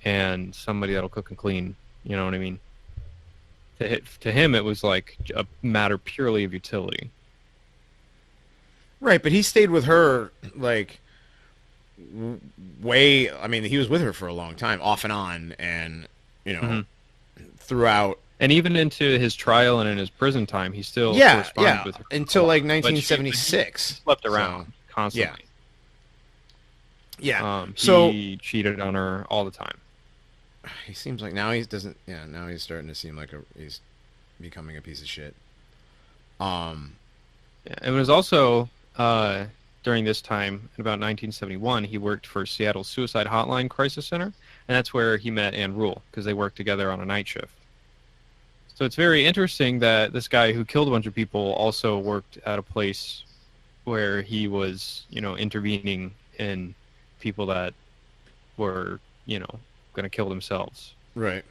and somebody that'll cook and clean. You know what I mean? To him, it was like a matter purely of utility. Right, but he stayed with her like way. I mean, he was with her for a long time, off and on, and throughout. And even into his trial and in his prison time, he still Yeah, corresponded with her until like but she 1976. slept around constantly. Yeah. He cheated on her all the time. He seems like now he doesn't. Yeah, now he's starting to seem like he's becoming a piece of shit. Yeah, it was also during this time in about 1971 he worked for Seattle's Suicide Hotline Crisis Center, and that's where he met Ann Rule because they worked together on a night shift. So it's very interesting that this guy who killed a bunch of people also worked at a place where he was, intervening in people that were, going to kill themselves. Right.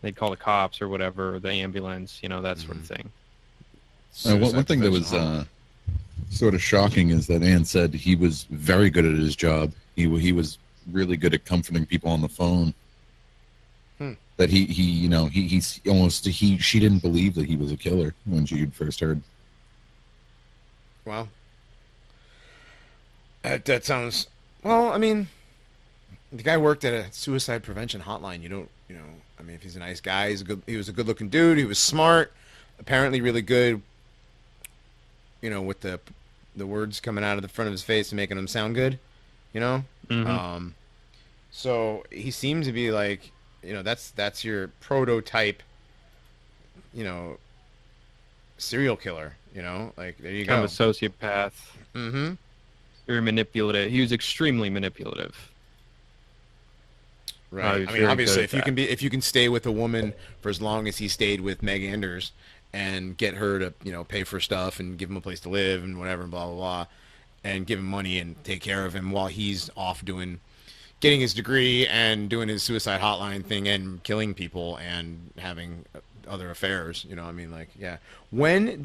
They'd call the cops or whatever, the ambulance, that sort of thing. One thing that was sort of shocking is that Ann said he was very good at his job. He was really good at comforting people on the phone. That she didn't believe that he was a killer when she first heard. Well, that sounds. Well, I mean, the guy worked at a suicide prevention hotline. I mean, if he's a nice guy, he was a good-looking dude. He was smart, apparently really good. With the words coming out of the front of his face and making him sound good. So he seemed to be like. That's your prototype, serial killer, like there you go. Kind of a sociopath. Mm-hmm. Very manipulative. He was extremely manipulative. Right. I mean, obviously, if you can stay with a woman for as long as he stayed with Meg Anders and get her to, pay for stuff and give him a place to live and whatever, and blah, blah, blah, and give him money and take care of him while he's off getting his degree and doing his suicide hotline thing and killing people and having other affairs, I mean, like, yeah. When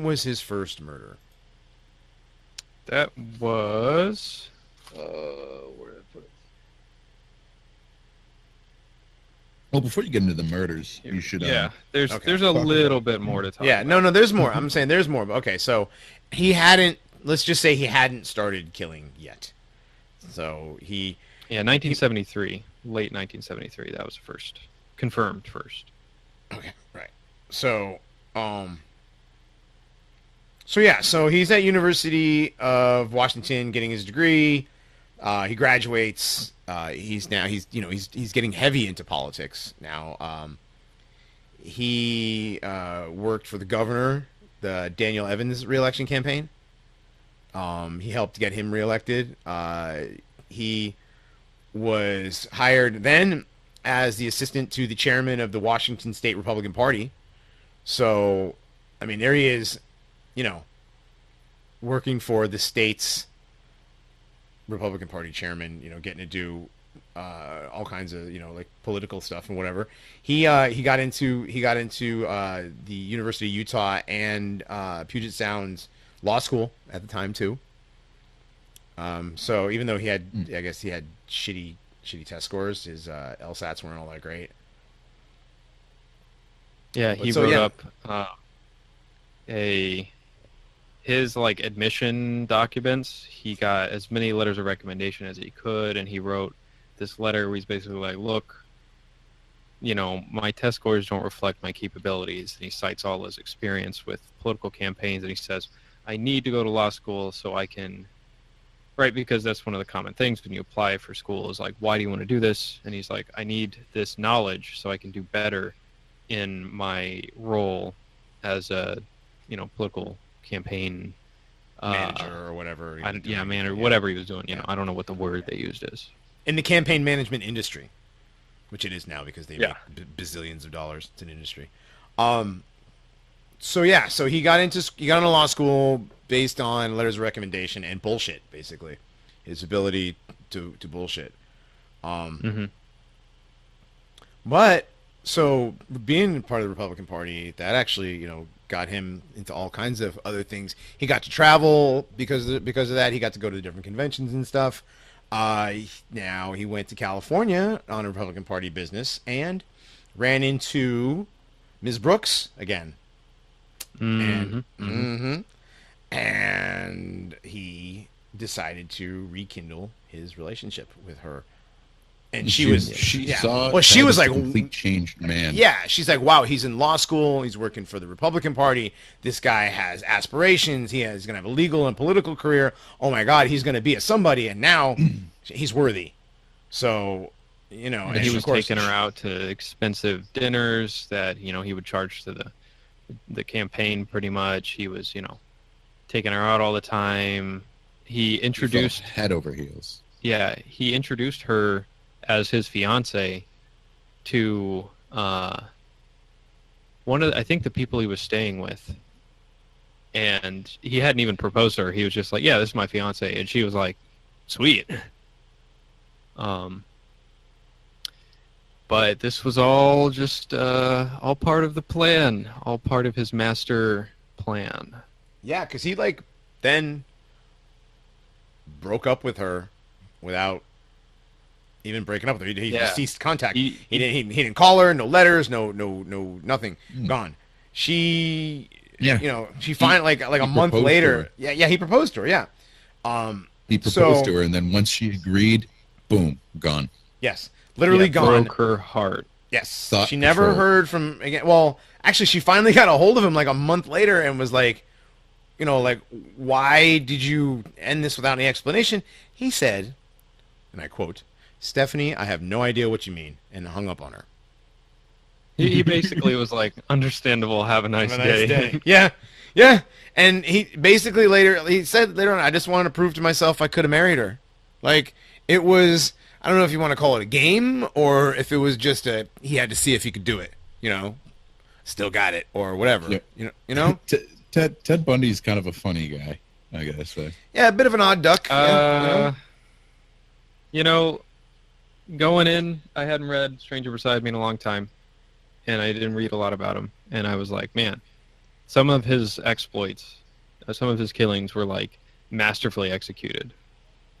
was his first murder? That was, where did I put it? Well, before you get into the murders, you should. There's a little bit more to talk about. No, there's more. I'm saying there's more. Okay, so let's just say he hadn't started killing yet. So 1973, late 1973. That was first confirmed first. Okay, right. So, so he's at University of Washington getting his degree. He graduates. He's getting heavy into politics now. He worked for the governor, the Daniel Evans reelection campaign. He helped get him reelected. He was hired then as the assistant to the chairman of the Washington State Republican Party. So, I mean, there he is, working for the state's Republican Party chairman, getting to do all kinds of, like political stuff and whatever. He got into the University of Utah and Puget Sound's law school at the time too. So even though he had, I guess he had shitty test scores, his LSATs weren't all that great. Yeah, But he so, wrote yeah. up his like admission documents. He got as many letters of recommendation as he could, and he wrote this letter where he's basically like, "Look, my test scores don't reflect my capabilities." And he cites all his experience with political campaigns, and he says, "I need to go to law school so I can." Right, because that's one of the common things when you apply for school is like, why do you want to do this? And he's like, I need this knowledge so I can do better in my role as a, political campaign Manager or whatever. he was doing. manager, Yeah. whatever he was doing. Yeah. I don't know what the word they used is. In the campaign management industry, which it is now because they Yeah. make bazillions of dollars. It's an industry. So yeah, so he got into law school based on letters of recommendation and bullshit, basically, his ability to bullshit. But so being part of the Republican Party, that actually got him into all kinds of other things. He got to travel because of that. He got to go to different conventions and stuff. Now he went to California on a Republican Party business and ran into Ms. Brooks again. And he decided to rekindle his relationship with her. And she saw well, she Ted was as like, a complete changed man. yeah, she's like, wow, he's in law school, he's working for the Republican Party, this guy has aspirations, he's gonna have a legal and political career, oh my god, he's gonna be a somebody, and now he's worthy. So and he was of course, taking her out to expensive dinners that he would charge to the campaign. Pretty much, he was taking her out all the time. He introduced head over heels. Yeah, he introduced her as his fiance to one of I think the people he was staying with, and he hadn't even proposed to her. He was just like, "Yeah, this is my fiance," and she was like, "Sweet." But this was all just all part of the plan, all part of his master plan. yeah, because he then broke up with her without even breaking up with her. He ceased contact. He didn't call her. No letters. No nothing. Gone. She she finally like a month later. Yeah, he proposed to her. Yeah. He proposed to her, and then once she agreed, boom, gone. Yes, literally gone. Broke her heart. Yes, Thought she never control. heard from again. Well, actually, she finally got a hold of him like a month later and was like, why did you end this without any explanation? He said, and I quote, "Stephanie, I have no idea what you mean," and hung up on her. He basically was like, "Understandable. Have a nice day." Yeah. And he basically said later on, I just wanted to prove to myself I could have married her. Like, it was, I don't know if you want to call it a game or if it was just he had to see if he could do it, still got it or whatever, Ted Bundy's kind of a funny guy, I gotta say. Yeah, a bit of an odd duck. Going in, I hadn't read Stranger Beside Me in a long time, and I didn't read a lot about him. And I was like, man, some of his exploits, some of his killings were like masterfully executed.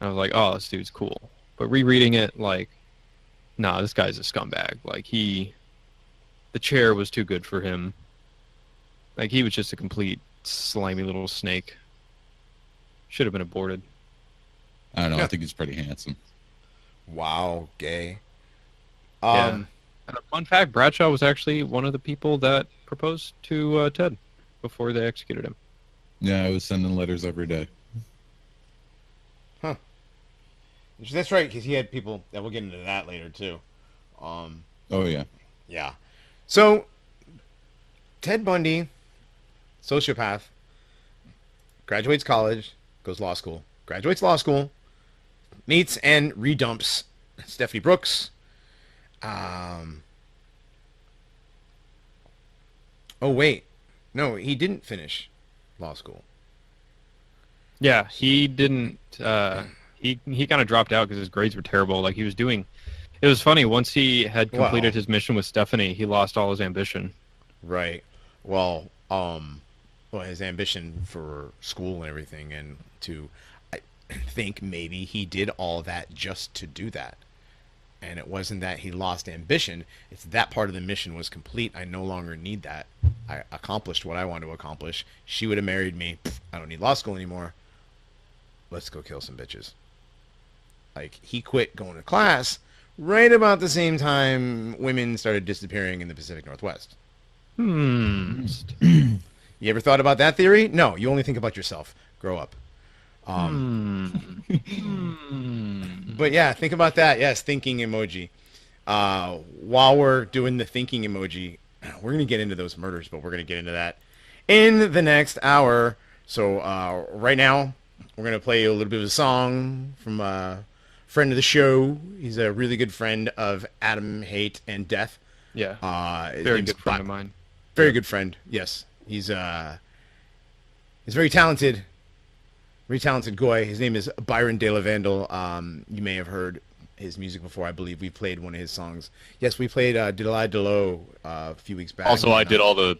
I was like, oh, this dude's cool. But rereading it, like, nah, this guy's a scumbag. Like, the chair was too good for him. Like, he was just a complete slimy little snake. Should have been aborted. I don't know. I think he's pretty handsome. Wow, gay. Yeah. Fun fact, Bradshaw was actually one of the people that proposed to Ted before they executed him. Yeah, I was sending letters every day. Huh. That's right, because he had people, that we'll get into that later, too. Oh, yeah. Yeah. So, Ted Bundy, sociopath, graduates college, goes law school, graduates law school, meets and redumps Stephanie Brooks. Oh, wait. No, he didn't finish law school. Yeah, he didn't. He kind of dropped out because his grades were terrible. Like, he was doing. It was funny. Once he had completed his mission with Stephanie, he lost all his ambition. Right. Well, his ambition for school and everything, and I think maybe he did all that just to do that. And it wasn't that he lost ambition. It's that part of the mission was complete. I no longer need that. I accomplished what I wanted to accomplish. She would have married me. I don't need law school anymore. Let's go kill some bitches. Like, he quit going to class right about the same time women started disappearing in the Pacific Northwest. You ever thought about that theory? No, you only think about yourself. Grow up. But yeah, think about that. Yes, thinking emoji. While we're doing the thinking emoji, we're going to get into those murders, but we're going to get into that in the next hour. So right now, we're going to play a little bit of a song from a friend of the show. He's a really good friend of Adam, Haidt, and Death. Yeah. His Very name's good friend of mine. Very good friend. Yes. He's very talented. Very talented guy. His name is Byron De La Vandal. You may have heard his music before. I believe we played one of his songs. Yes, we played Diddle-I Dillo a few weeks back. Also, I did all the...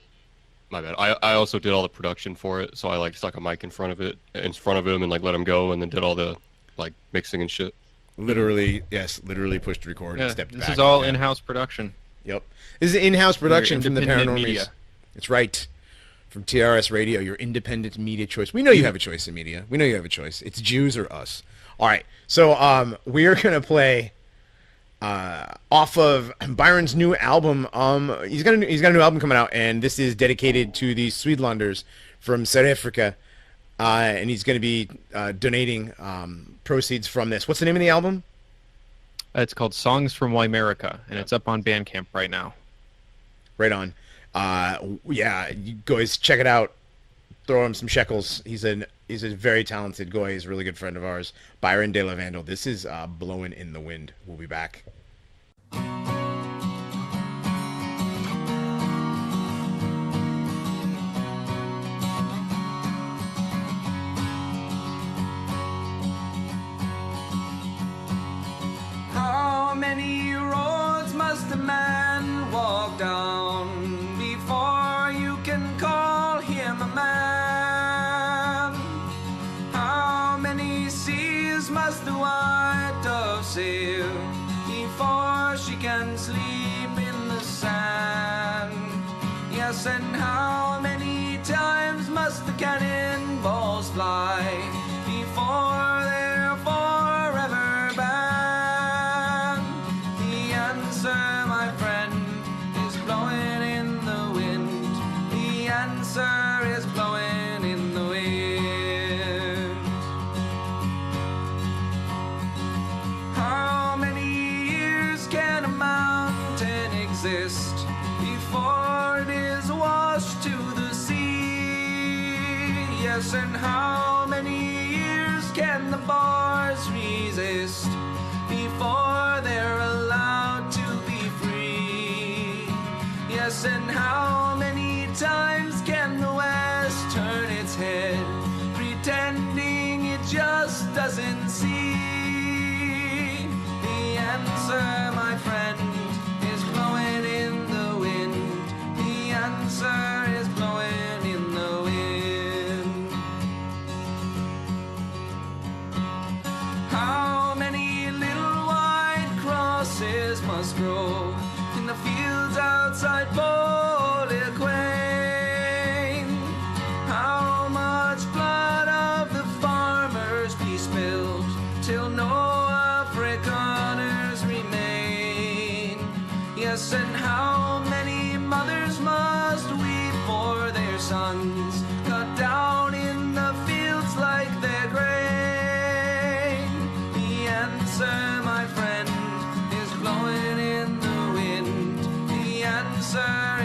My bad. I also did all the production for it, so I like stuck a mic in front of him and like let him go, and then did all the like mixing and shit. Literally, yes, literally pushed record and stepped back. This is all in-house production. Yep. This is in-house production from the independent Paranormies. media. That's right. From TRS Radio, your independent media choice. We know you have a choice in media. We know you have a choice. It's Jews or us. All right. So we are going to play off of Byron's new album. He's got a new album coming out, and this is dedicated to the Swedlanders from South Africa. And he's going to be donating proceeds from this. What's the name of the album? It's called Songs from Wymerica, and it's up on Bandcamp right now. Right on. Yeah, you guys check it out. Throw him some shekels. He's a very talented guy. He's a really good friend of ours. Byron De La Vandal. This is Blowing in the Wind. We'll be back. How many roads must a man walk down before you can call him a man? How many seas must the white dove sail before she can sleep in the sand? Yes, and how many times must the cannonballs fly before they're forever banned? The answer, my friend, is blowing in the wind. The answer is blowing in the wind. How many years can a mountain exist before it is washed to the sea? Yes, and how many years can the bars resist before they're allowed to be free? Yes, and how many times can the West turn its head, pretending it just doesn't see? The answer, my friend, is blowing in the wind. The answer is blowing in the wind. How many little white crosses must grow in the fields outside Poliquane? How much blood of the farmers be spilled till no Afrikaners remain? Yes, and how many mothers must weep for their sons cut down in the fields like their grain? The answer, my friend, is blowing in the wind. The answer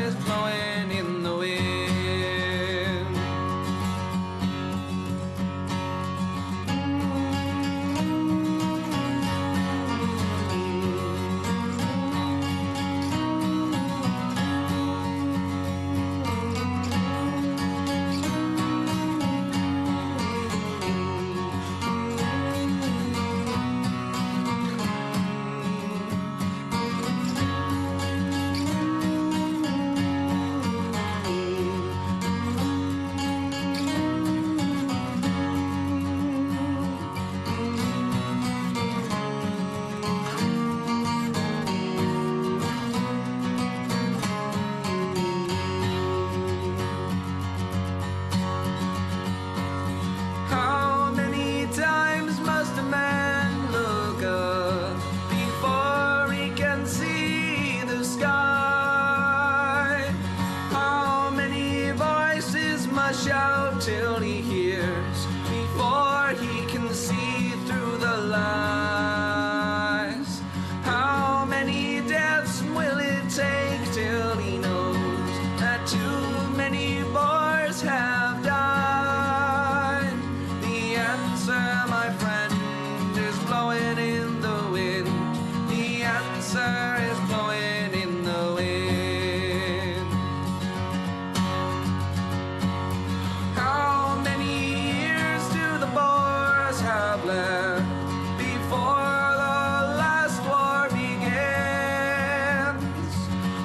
left before the last war begins.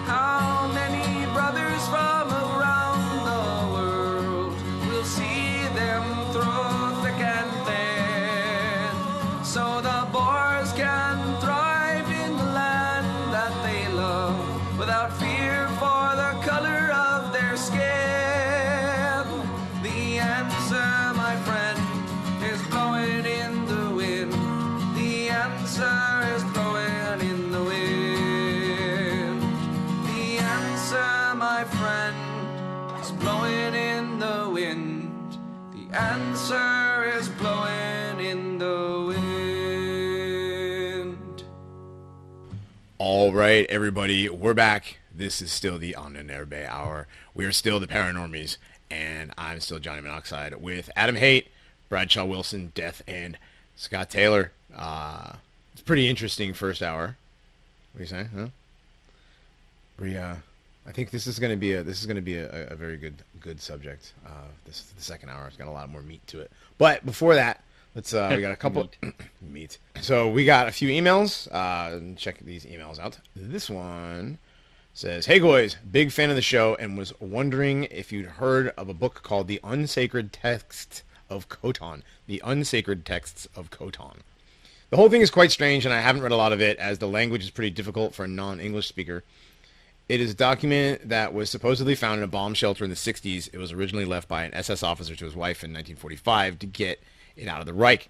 How many brothers from around the world will see them through thick and thin, so the Boers can thrive in the land that they love without fear for the color of their skin. The answer, my friend, is blowing in the wind. The answer is blowing in the wind. The answer, my friend, is blowing in the wind. The answer is blowing in the wind. All right, everybody, we're back. This is still the Ahnenerbe Hour. We are still the Paranormies, and I'm still Johnny Monoxide with Adam Haidt, Bradshaw Wilson, Death, and Scott Taylor. It's a pretty interesting first hour. What do you say? Huh? I think this is going to be a very good subject. This is the second hour. It's got a lot more meat to it. But before that, let's we got a couple meat. So we got a few emails. Check these emails out. This one says, "Hey guys, big fan of the show and was wondering if you'd heard of a book called The Unsacred Texts of Khotan." The Unsacred Texts of Khotan. The whole thing is quite strange, and I haven't read a lot of it, as the language is pretty difficult for a non-English speaker. It is a document that was supposedly found in a bomb shelter in the 60s. It was originally left by an SS officer to his wife in 1945 to get it out of the Reich.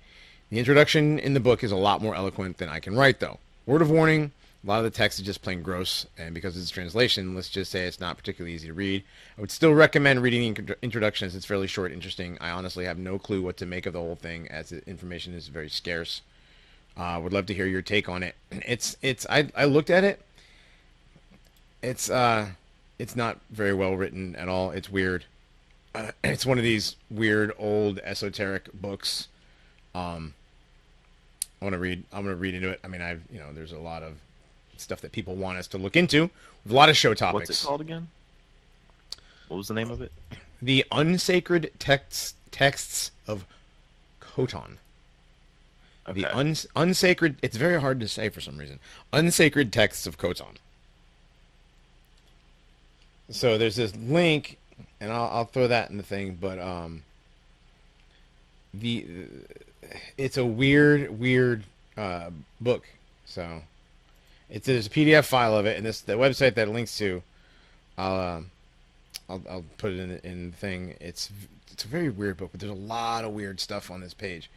The introduction in the book is a lot more eloquent than I can write, though. Word of warning, a lot of the text is just plain gross, and because it's a translation, let's just say it's not particularly easy to read. I would still recommend reading the introduction, as it's fairly short and interesting. I honestly have no clue what to make of the whole thing, as the information is very scarce. Would love to hear your take on it. I looked at it. It's not very well written at all. It's weird. It's one of these weird old esoteric books. I'm gonna read into it. I mean, there's a lot of stuff that people want us to look into. With a lot of show topics. What's it called again? What was the name of it? The Unsacred Texts of Khotan. Okay. The unsacred. It's very hard to say for some reason. Unsacred Texts of Khotan. So there's this link, and I'll throw that in the thing. But it's a weird book. So there's a PDF file of it, and the website that it links to, I'll put it in the thing. It's a very weird book, but there's a lot of weird stuff on this page.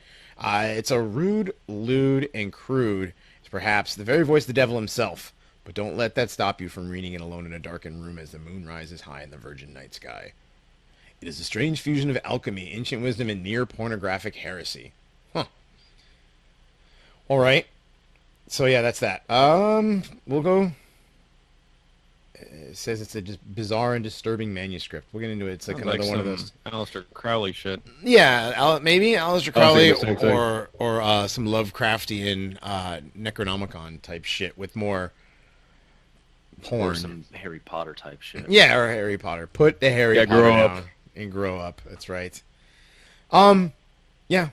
It's a rude, lewd, and crude. It's perhaps the very voice of the devil himself. But don't let that stop you from reading it alone in a darkened room as the moon rises high in the virgin night sky. It is a strange fusion of alchemy, ancient wisdom, and near pornographic heresy. Huh. All right. So yeah, that's that. We'll go. It says it's a just bizarre and disturbing manuscript. We'll get into it. It's like another one of those Aleister Crowley shit. Yeah, maybe Aleister Crowley the same thing. or some Lovecraftian Necronomicon type shit with more porn. Or some Harry Potter type shit. Yeah, or Harry Potter. Put the Harry Potter grow down up. and grow up. That's right. Yeah.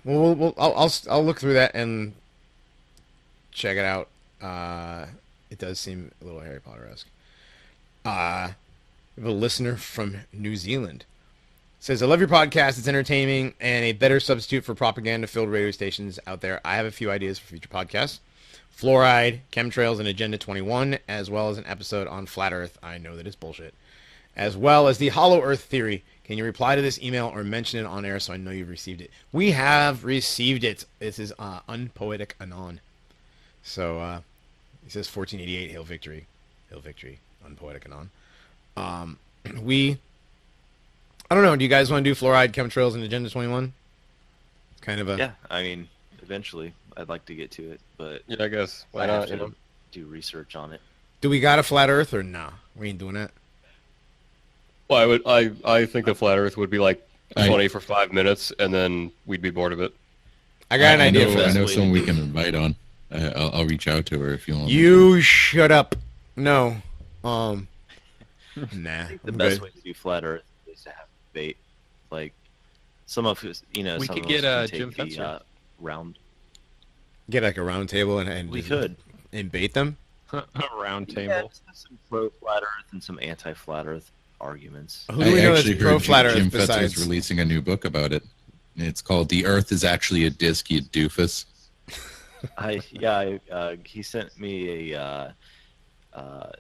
Well, I'll look through that and check it out. It does seem a little Harry Potter-esque. We have a listener from New Zealand. Says, "I love your podcast. It's entertaining and a better substitute for propaganda-filled radio stations out there. I have a few ideas for future podcasts. Fluoride, chemtrails, and Agenda 21, as well as an episode on Flat Earth. I know that it's bullshit. As well as the Hollow Earth theory. Can you reply to this email or mention it on air so I know you've received it?" We have received it. This is Unpoetic Anon. So, he says 1488, Hail Victory. Hail Victory. Unpoetic Anon. I don't know. Do you guys want to do Fluoride, chemtrails, and Agenda 21? Kind of a... Yeah, I mean, eventually I'd like to get to it, but Yeah, I guess. Why I not? have to do research on it. Do we got a Flat Earth or nah? We ain't doing that. Well, I think the flat Earth would be like I- funny for 5 minutes, and then we'd be bored of it. I got an idea for I that. know someone we can invite on. I'll reach out to her if you want. You shut up. No. Nah. I think the I'm best good. way to do flat Earth is to have debate. Like some of us, We some could of get, us can Jim take the Fetzer. round. Get like a round table and We just could. and bait them. A round Yeah, table. just some pro flat Earth and some anti flat Earth arguments. Who do we I know actually that's pro heard flat Earth Jim Fetzer's besides? releasing a new book about it. It's called "The Earth is Actually a Disc, You Doofus." He sent me a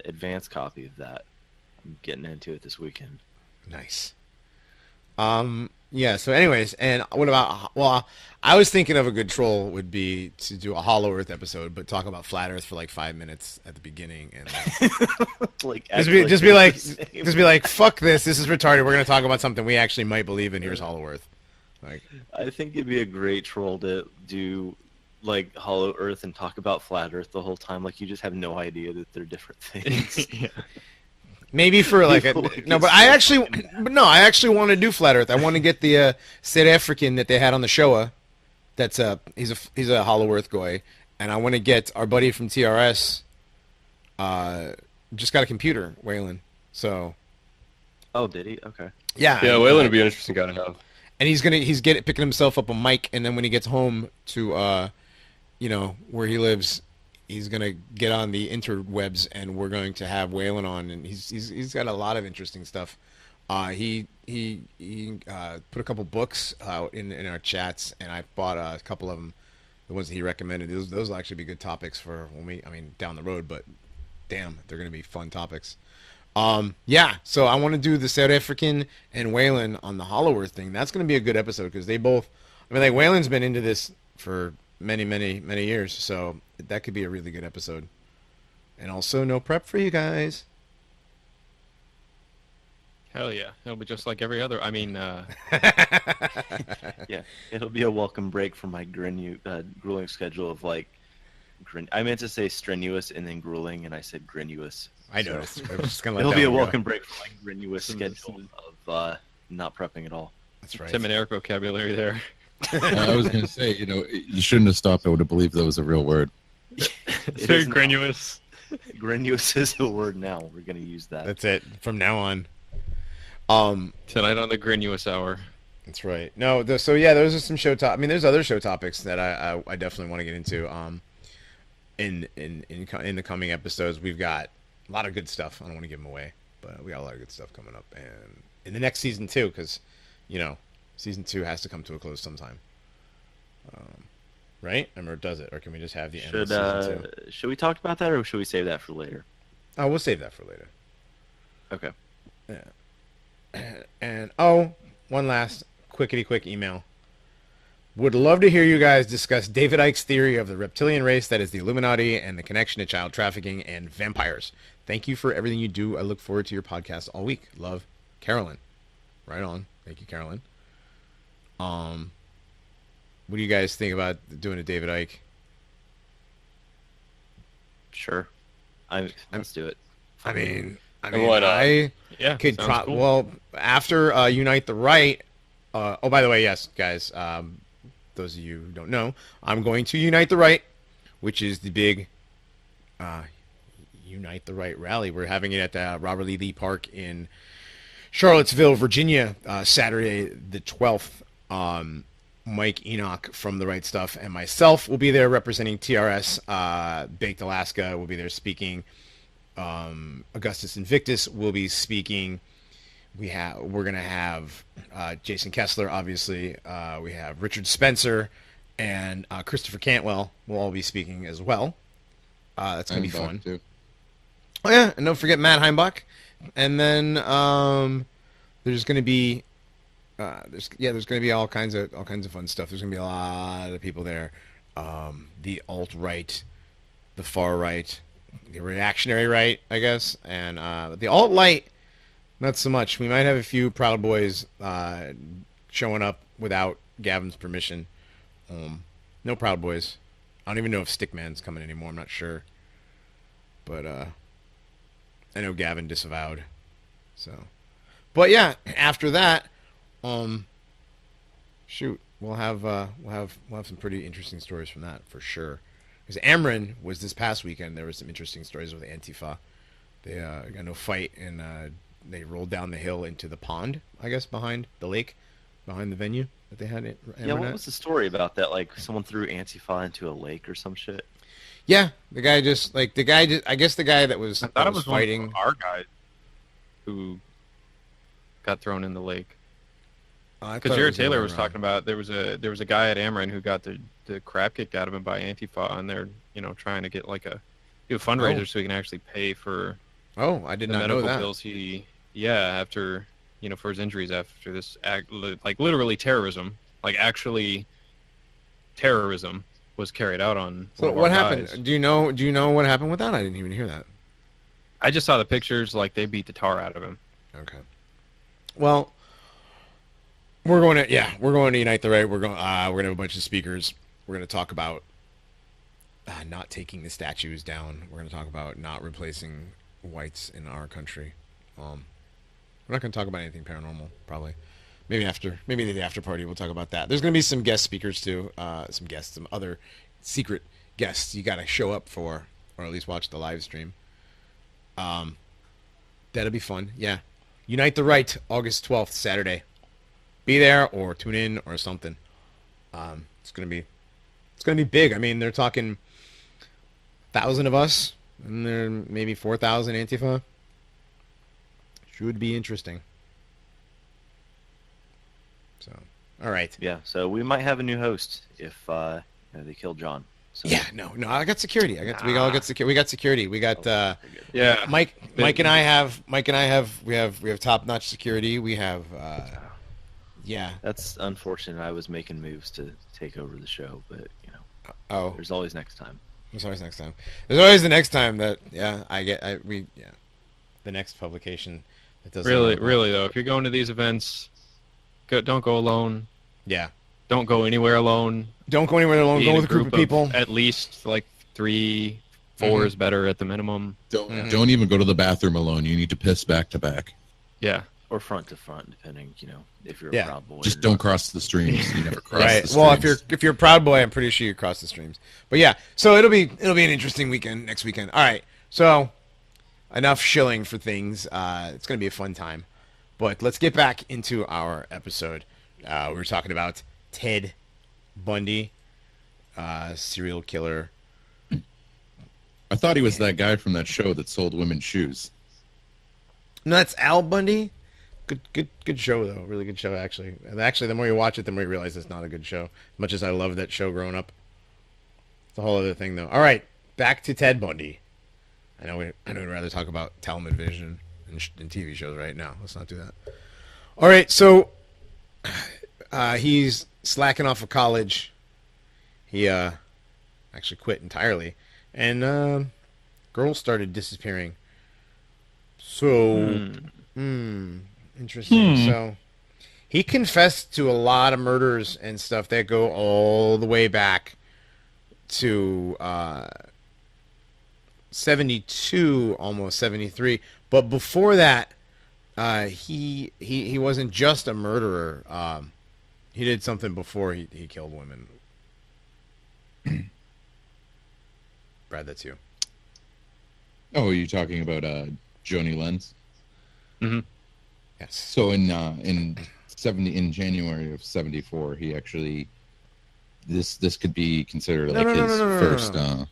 advanced copy of that. I'm getting into it this weekend. Nice. Yeah. So, anyways, and what about? Well, I was thinking of a good troll would be to do a Hollow Earth episode, but talk about flat Earth for like 5 minutes at the beginning, and Like just be like, fuck this. This is retarded. We're gonna talk about something we actually might believe in. Here's Hollow Earth. Like, I think it'd be a great troll to do like Hollow Earth and talk about flat Earth the whole time. Like you just have no idea that they're different things. Yeah. maybe for like a People no, get but I stuck actually, in that. but no, I actually want to do flat Earth. I want to get the South African that they had on the Showa. That's he's a Hollow Earth guy, and I want to get our buddy from TRS. Just got a computer, Waylon. So Oh, did he? Okay. yeah, Yeah, Waylon would be an interesting guy to have. and he's picking himself up a mic, and then when he gets home to where he lives, he's gonna get on the interwebs, and we're going to have Waylon on, and he's got a lot of interesting stuff. He put a couple books out in our chats, and I bought a couple of them, the ones that he recommended. Those will actually be good topics for down the road, but damn, they're gonna be fun topics. Yeah, so I want to do the South African and Waylon on the Hollow Earth thing. That's going to be a good episode because they both, like Waylon's been into this for many, many, many years, so that could be a really good episode. And also, no prep for you guys. Hell yeah. It'll be just like every other. I mean, Yeah, it'll be a welcome break from my grueling schedule of like. I meant to say strenuous and then grueling, and I said grenuous. I So, noticed. I was just gonna let It'll that be a one go. welcome break from my grenuous schedule of not prepping at all. That's right. Tim and Eric vocabulary there. I was going to say, you shouldn't have stopped. I would have believed that was a real word. It's It very is now. granuous. Grenuous is the word now. We're going to use that. That's it from now on. Tonight on the Granuous Hour. That's right. No, so yeah, those are some show top. I mean, there's other show topics that I definitely want to get into. In the coming episodes, we've got a lot of good stuff. I don't want to give them away, but we got a lot of good stuff coming up, and in the next season too, because season 2 has to come to a close sometime. Right? Or does it? Or can we just have the end of season 2? Should we talk about that, or should we save that for later? Oh, we'll save that for later. Okay. And one last quick email. Would love to hear you guys discuss David Icke's theory of the reptilian race that is the Illuminati and the connection to child trafficking and vampires. Thank you for everything you do. I look forward to your podcast all week. Love, Carolyn. Right on. Thank you, Carolyn. What do you guys think about doing a David Icke? Sure. Let's do it. I mean, why not? I Yeah. could sounds cool. well after Unite the Right. Oh, by the way, yes, guys. Those of you who don't know, I'm going to Unite the Right, which is the big Unite the Right rally. We're having it at the Robert E. Lee Park in Charlottesville, Virginia, Saturday the 12th. Mike Enoch from The Right Stuff and myself will be there representing TRS. Baked Alaska will be there speaking. Augustus Invictus will be speaking. We're gonna have Jason Kessler, obviously. We have Richard Spencer and Christopher Cantwell will all be speaking as well. That's gonna be fun. Too. Oh yeah, and don't forget Matt Heimbach. And then there's gonna be there's gonna be all kinds of fun stuff. There's gonna be a lot of people there. The alt right, the far right, the reactionary right, I guess, and the alt right. Not so much. We might have a few Proud Boys showing up without Gavin's permission. No Proud Boys. I don't even know if Stickman's coming anymore. I'm not sure. But I know Gavin disavowed. So, but yeah, after that, shoot, we'll have some pretty interesting stories from that for sure. Because Ameren was this past weekend. There was some interesting stories with Antifa. They got no fight and. They rolled down the hill into the pond, I guess, behind the lake, behind the venue. that they had it. Yeah, what was the story about that? Like someone threw Antifa into a lake or some shit. Yeah, the guy just I guess the guy that was I thought it was fighting. one of our guys who got thrown in the lake. Because Jared Taylor was talking about there was a guy at Ameren who got the crap kicked out of him by Antifa, and they're trying to get do a fundraiser so he can actually pay for I did not know medical that. bills after for his injuries after this act, like literally terrorism, like actually terrorism was carried out on. So what happened? Do you know what happened with that? I didn't even hear that. I just saw the pictures. Like they beat the tar out of him. Okay. Well, we're going to Unite the Right. We're going to have a bunch of speakers. We're going to talk about not taking the statues down. We're going to talk about not replacing whites in our country. We're not going to talk about anything paranormal, probably. Maybe the after party we'll talk about that. There's going to be some guest speakers too. Some other secret guests you got to show up for, or at least watch the live stream. That'll be fun. Yeah. Unite the Right, August 12th, Saturday. Be there or tune in or something. It's gonna be big. I mean, they're talking 1,000 of us, and there maybe 4,000 Antifa. Should be interesting. So, all right. Yeah, so we might have a new host if they kill John. So. Yeah, no, I got security. We all got security. We got security. We got Mike and I have we have top-notch security. We have yeah. That's unfortunate. I was making moves to take over the show, but there's always next time. There's always next time. There's always the next time that the next publication that doesn't really though. If you're going to these events, don't go alone. Yeah. Don't go anywhere alone. Don't go anywhere alone. Go with a group of people. At least like 3, 4 is better at the minimum. Don't even go to the bathroom alone. You need to piss back to back. Yeah. Or front to front, depending, if you're a Proud Boy. Just don't cross the streams. You never cross right. the streams. Well, if you're a Proud Boy, I'm pretty sure you cross the streams. But yeah, so it'll be an interesting weekend next weekend. All right. So enough shilling for things. It's gonna be a fun time. But let's get back into our episode. We were talking about Ted Bundy, serial killer. I thought he was that guy from that show that sold women's shoes. No, that's Al Bundy. Good show though. Really good show actually. And actually, the more you watch it, the more you realize it's not a good show. As much as I loved that show growing up, it's a whole other thing though. All right, back to Ted Bundy. I know we'd rather talk about television and TV shows right now. Let's not do that. All right, so he's slacking off of college. He actually quit entirely, and girls started disappearing. So, interesting. So, he confessed to a lot of murders and stuff that go all the way back to 72, almost 73. But before that, he wasn't just a murderer. He did something before he killed women. Brad, that's you. Oh, are you talking about Joni Lenz? Mm-hmm. Yes. So in January of 74, he actually this could be considered like his first. You're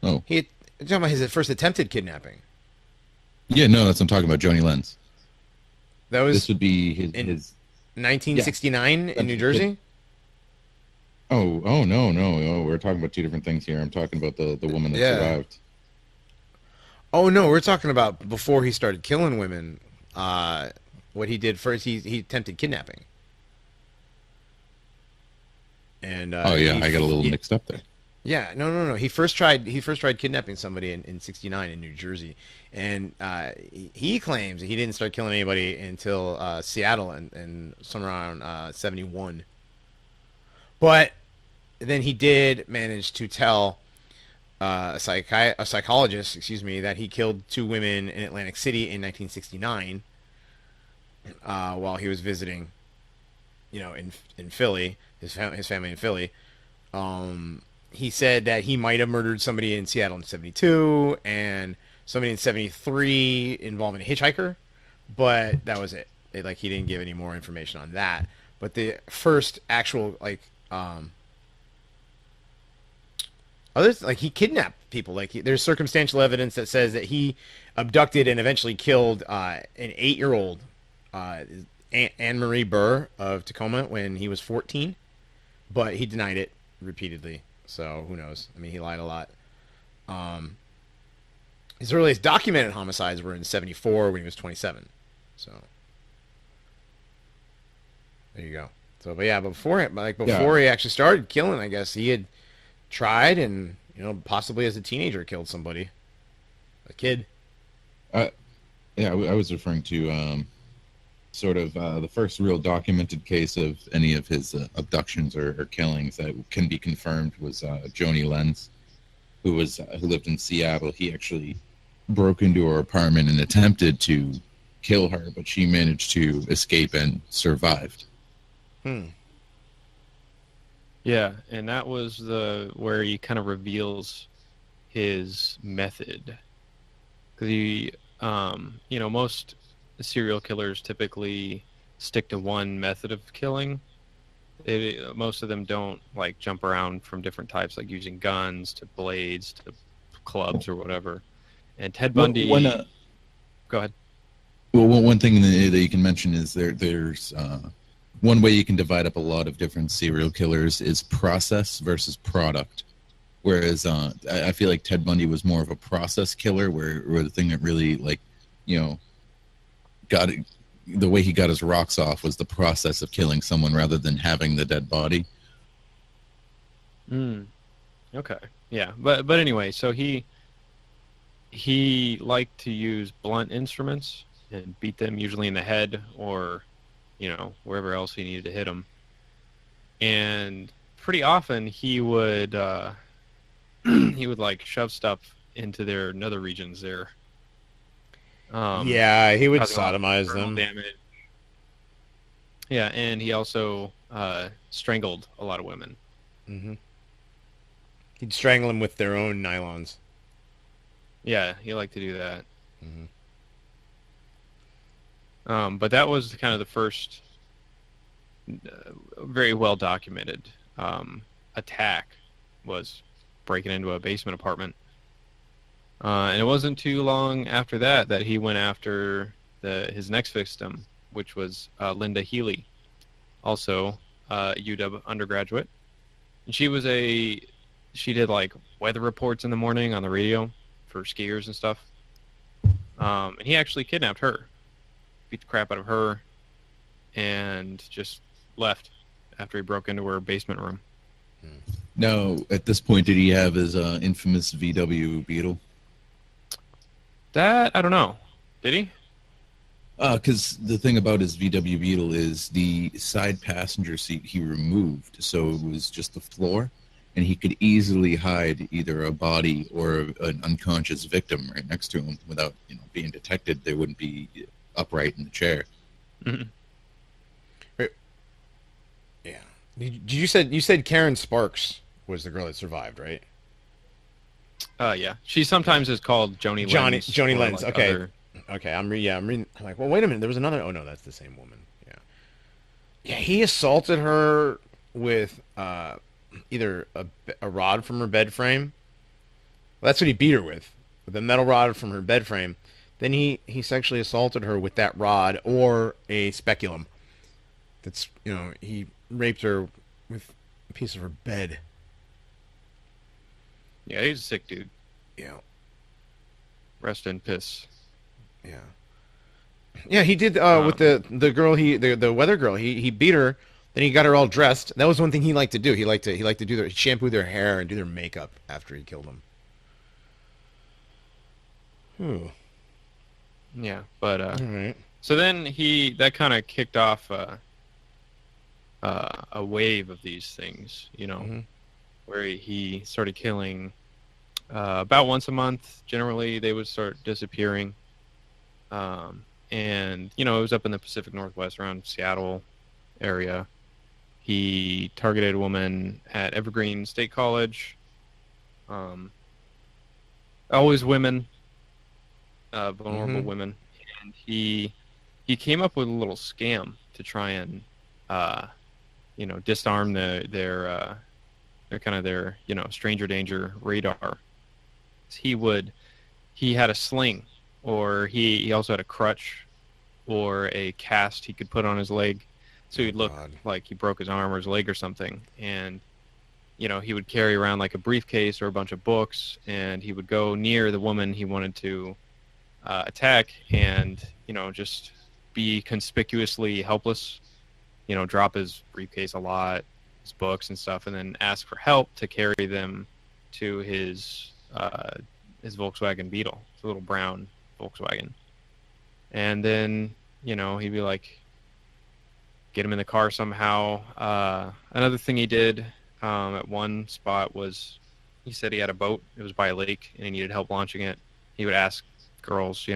talking about his first attempted kidnapping. Yeah, no, that's what I'm talking about. Joni Lenz. That was this would be his 1969 in New Jersey. Oh no! We're talking about two different things here. I'm talking about the woman that survived. Oh no, we're talking about before he started killing women. What he did first, he attempted kidnapping. And I got a little mixed up there. Yeah, no. He first tried kidnapping somebody in '69 in New Jersey, and he claims he didn't start killing anybody until Seattle and somewhere around '71. But then he did manage to tell a psychologist, that he killed 2 women in Atlantic City in 1969 while he was visiting, in Philly, his family in Philly. He said that he might have murdered somebody in Seattle in 72 and somebody in 73 involving a hitchhiker, but that was it. He didn't give any more information on that. but the first actual others, like, he kidnapped people. Like, there's circumstantial evidence that says that he abducted and eventually killed an 8-year-old Anne Marie Burr of Tacoma when he was 14, but he denied it repeatedly. So who knows? I mean, he lied a lot. His earliest documented homicides were in '74 when he was 27. So there you go. So, but yeah, before he actually started killing, I guess he had tried and, possibly as a teenager killed somebody, a kid. Yeah, I was referring to sort of the first real documented case of any of his abductions or killings that can be confirmed was Joni Lenz, who lived in Seattle. He actually broke into her apartment and attempted to kill her, but she managed to escape and survived. Yeah, and that was where he kind of reveals his method, because he, most serial killers typically stick to one method of killing. Most of them don't like jump around from different types, like using guns to blades to clubs or whatever. And Ted Bundy. Go ahead. Well, one thing that you can mention is there's one way you can divide up a lot of different serial killers is process versus product. Whereas I feel like Ted Bundy was more of a process killer, where the thing that really got it, the way he got his rocks off was the process of killing someone rather than having the dead body. Okay. Yeah, but anyway, so he liked to use blunt instruments and beat them usually in the head or wherever else he needed to hit them. And pretty often he would like shove stuff into their nether regions there. He would sodomize them. Damage. Yeah, and he also strangled a lot of women. Mm-hmm. He'd strangle them with their own nylons. Yeah, he liked to do that. Mm-hmm. But that was kind of the first very well documented attack, was breaking into a basement apartment. And it wasn't too long after that he went after his next victim, which was Linda Healy, also UW undergraduate. And she did like weather reports in the morning on the radio for skiers and stuff. And he actually kidnapped her, beat the crap out of her, and just left after he broke into her basement room. Now, at this point, did he have his infamous VW Beetle? That I don't know. Did he? Because the thing about his VW Beetle is the side passenger seat he removed, so it was just the floor, and he could easily hide either a body or an unconscious victim right next to him without being detected. They wouldn't be upright in the chair. Mm-hmm. Yeah. You said Karen Sparks was the girl that survived, right? Yeah. She sometimes is called Joni Lenz. Joni Lenz. Like Okay. other... Okay. I'm reading. I'm like, well, wait a minute. There was another. Oh no, that's the same woman. Yeah. Yeah. He assaulted her with either a rod from her bed frame. Well, that's what he beat her with a metal rod from her bed frame. Then he sexually assaulted her with that rod or a speculum. That's he raped her with a piece of her bed. Yeah, he's a sick dude. Yeah. Rest in piss. Yeah. Yeah, he did with the girl the weather girl. He beat her, then he got her all dressed. That was one thing he liked to do. He liked to do shampoo their hair and do their makeup after he killed them. Yeah, but all right. So then that kind of kicked off a wave of these things, Mm-hmm. where he started killing about once a month. Generally, they would start disappearing. And, it was up in the Pacific Northwest around Seattle area. He targeted a woman at Evergreen State College. Always women, vulnerable women. And he came up with a little scam to try and disarm their kind of their stranger danger radar. He had a sling, or he also had a crutch or a cast he could put on his leg, so he'd look like he broke his arm or his leg or something. And he would carry around like a briefcase or a bunch of books, and he would go near the woman he wanted to attack, and just be conspicuously helpless. Drop his briefcase a lot, his books and stuff, and then ask for help to carry them to his Volkswagen Beetle, it's a little brown Volkswagen. And then he'd be like, get him in the car somehow. Another thing he did at one spot was, he said he had a boat. It was by a lake, and he needed help launching it. He would ask girls,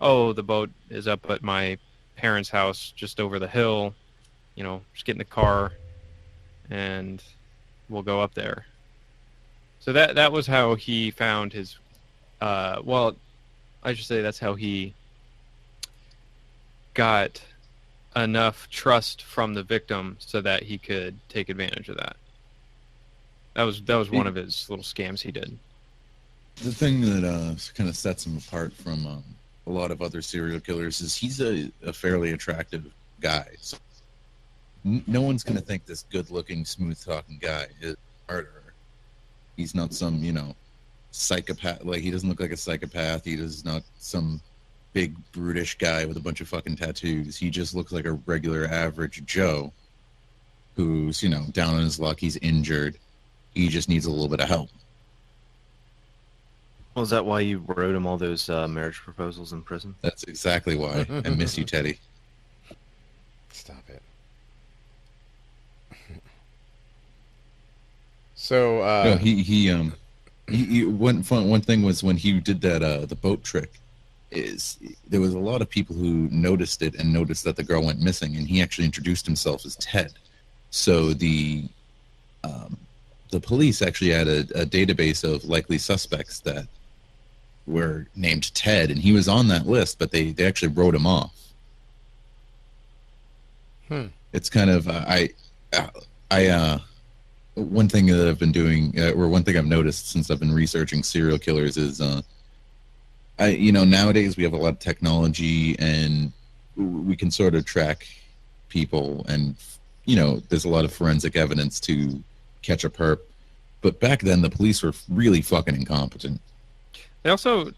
oh, the boat is up at my parents' house just over the hill. Just get in the car, and we'll go up there. So that was how he found his. Well, I should say that's how he got enough trust from the victim so that he could take advantage of that. That was one of his little scams he did. The thing that kind of sets him apart from a lot of other serial killers is he's a fairly attractive guy. So no one's going to think this good-looking, smooth-talking guy is a murderer. He's not some, psychopath. Like, he doesn't look like a psychopath. He does not some big, brutish guy with a bunch of fucking tattoos. He just looks like a regular, average Joe who's, down on his luck. He's injured. He just needs a little bit of help. Well, is that why you wrote him all those marriage proposals in prison? That's exactly why. I miss you, Teddy. Stop it. So no, he one thing was when he did that the boat trick, is there was a lot of people who noticed it and noticed that the girl went missing, and he actually introduced himself as Ted. So the police actually had a database of likely suspects that were named Ted, and he was on that list, but they actually wrote him off. It's kind of one thing that I've been doing, or one thing I've noticed since I've been researching serial killers is, nowadays we have a lot of technology and we can sort of track people, and there's a lot of forensic evidence to catch a perp. But back then, the police were really fucking incompetent. They also,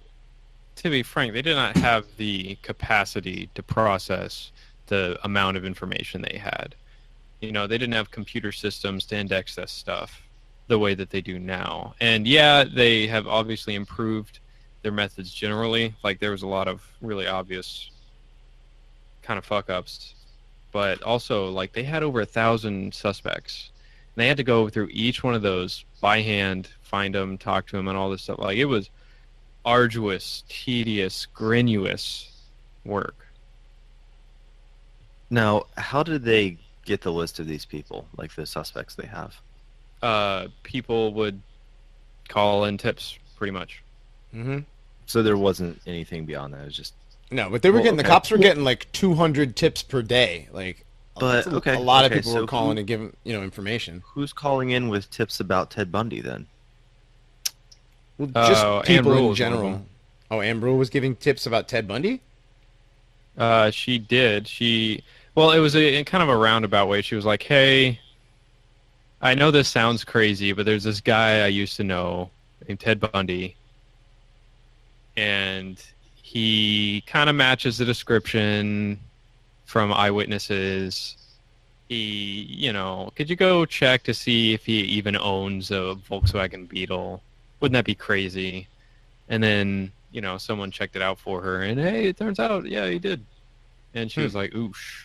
to be frank, they did not have the capacity to process the amount of information they had. They didn't have computer systems to index this stuff the way that they do now. And yeah, they have obviously improved their methods generally. Like, there was a lot of really obvious kind of fuck-ups. But also, like, they had over 1,000 suspects. And they had to go through each one of those by hand, find them, talk to them, and all this stuff. Like, it was arduous, tedious, strenuous work. Now, how did they get the list of these people, like the suspects they have? People would call in tips, pretty much. Mm-hmm. So there wasn't anything beyond that. It was just No, but they were getting the cops were getting like 200 tips per day. Like, But a lot of people so were calling and giving information. who's calling in with tips about Ted Bundy then? Well, just Ann people Rule in was one of general. them. Oh, Ann Rule was giving tips about Ted Bundy? She did. Well, it was in kind of a roundabout way. She was like, hey, I know this sounds crazy, but there's this guy I used to know named Ted Bundy, and he kind of matches the description from eyewitnesses. He, could you go check to see if he even owns a Volkswagen Beetle? Wouldn't that be crazy? And then, someone checked it out for her, and hey, it turns out, yeah, he did. And she was like, oosh.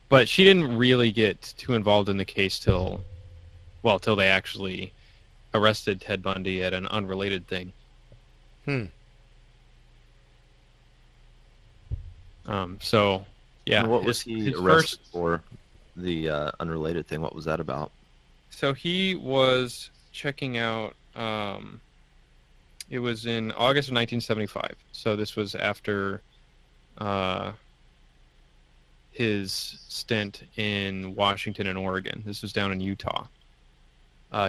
But she didn't really get too involved in the case till they actually arrested Ted Bundy at an unrelated thing. So, yeah. And what was he arrested for? The unrelated thing. What was that about? So he was checking out It was in August of 1975. So this was after his stint in Washington and Oregon. This was down in Utah.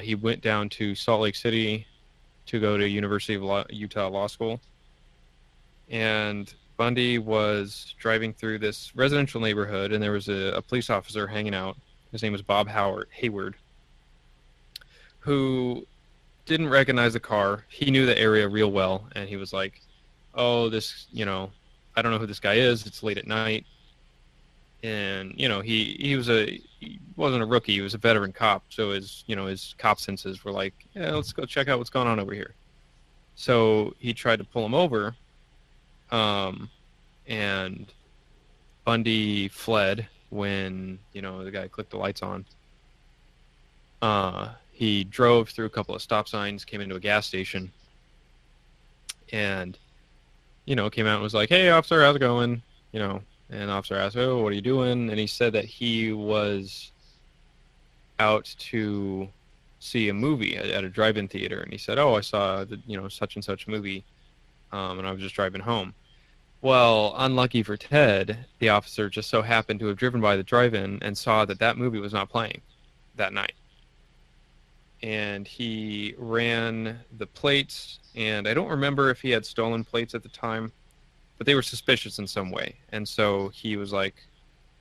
He went down to Salt Lake City to go to University of Utah Law School. And Bundy was driving through this residential neighborhood, and there was a police officer hanging out. His name was Bob Hayward, who didn't recognize the car. He knew the area real well, and he was like, oh, this, I don't know who this guy is. It's late at night. And, he wasn't a rookie. He was a veteran cop. So his cop senses were like, yeah, let's go check out what's going on over here. So he tried to pull him over. And Bundy fled when, the guy clicked the lights on. He drove through a couple of stop signs, came into a gas station, and, came out and was like, hey, officer, how's it going? And the officer asked, oh, what are you doing? And he said that he was out to see a movie at a drive-in theater. And he said, oh, I saw such and such movie, and I was just driving home. Well, unlucky for Ted, the officer just so happened to have driven by the drive-in and saw that movie was not playing that night. And he ran the plates, and I don't remember if he had stolen plates at the time, but they were suspicious in some way. And so he was like,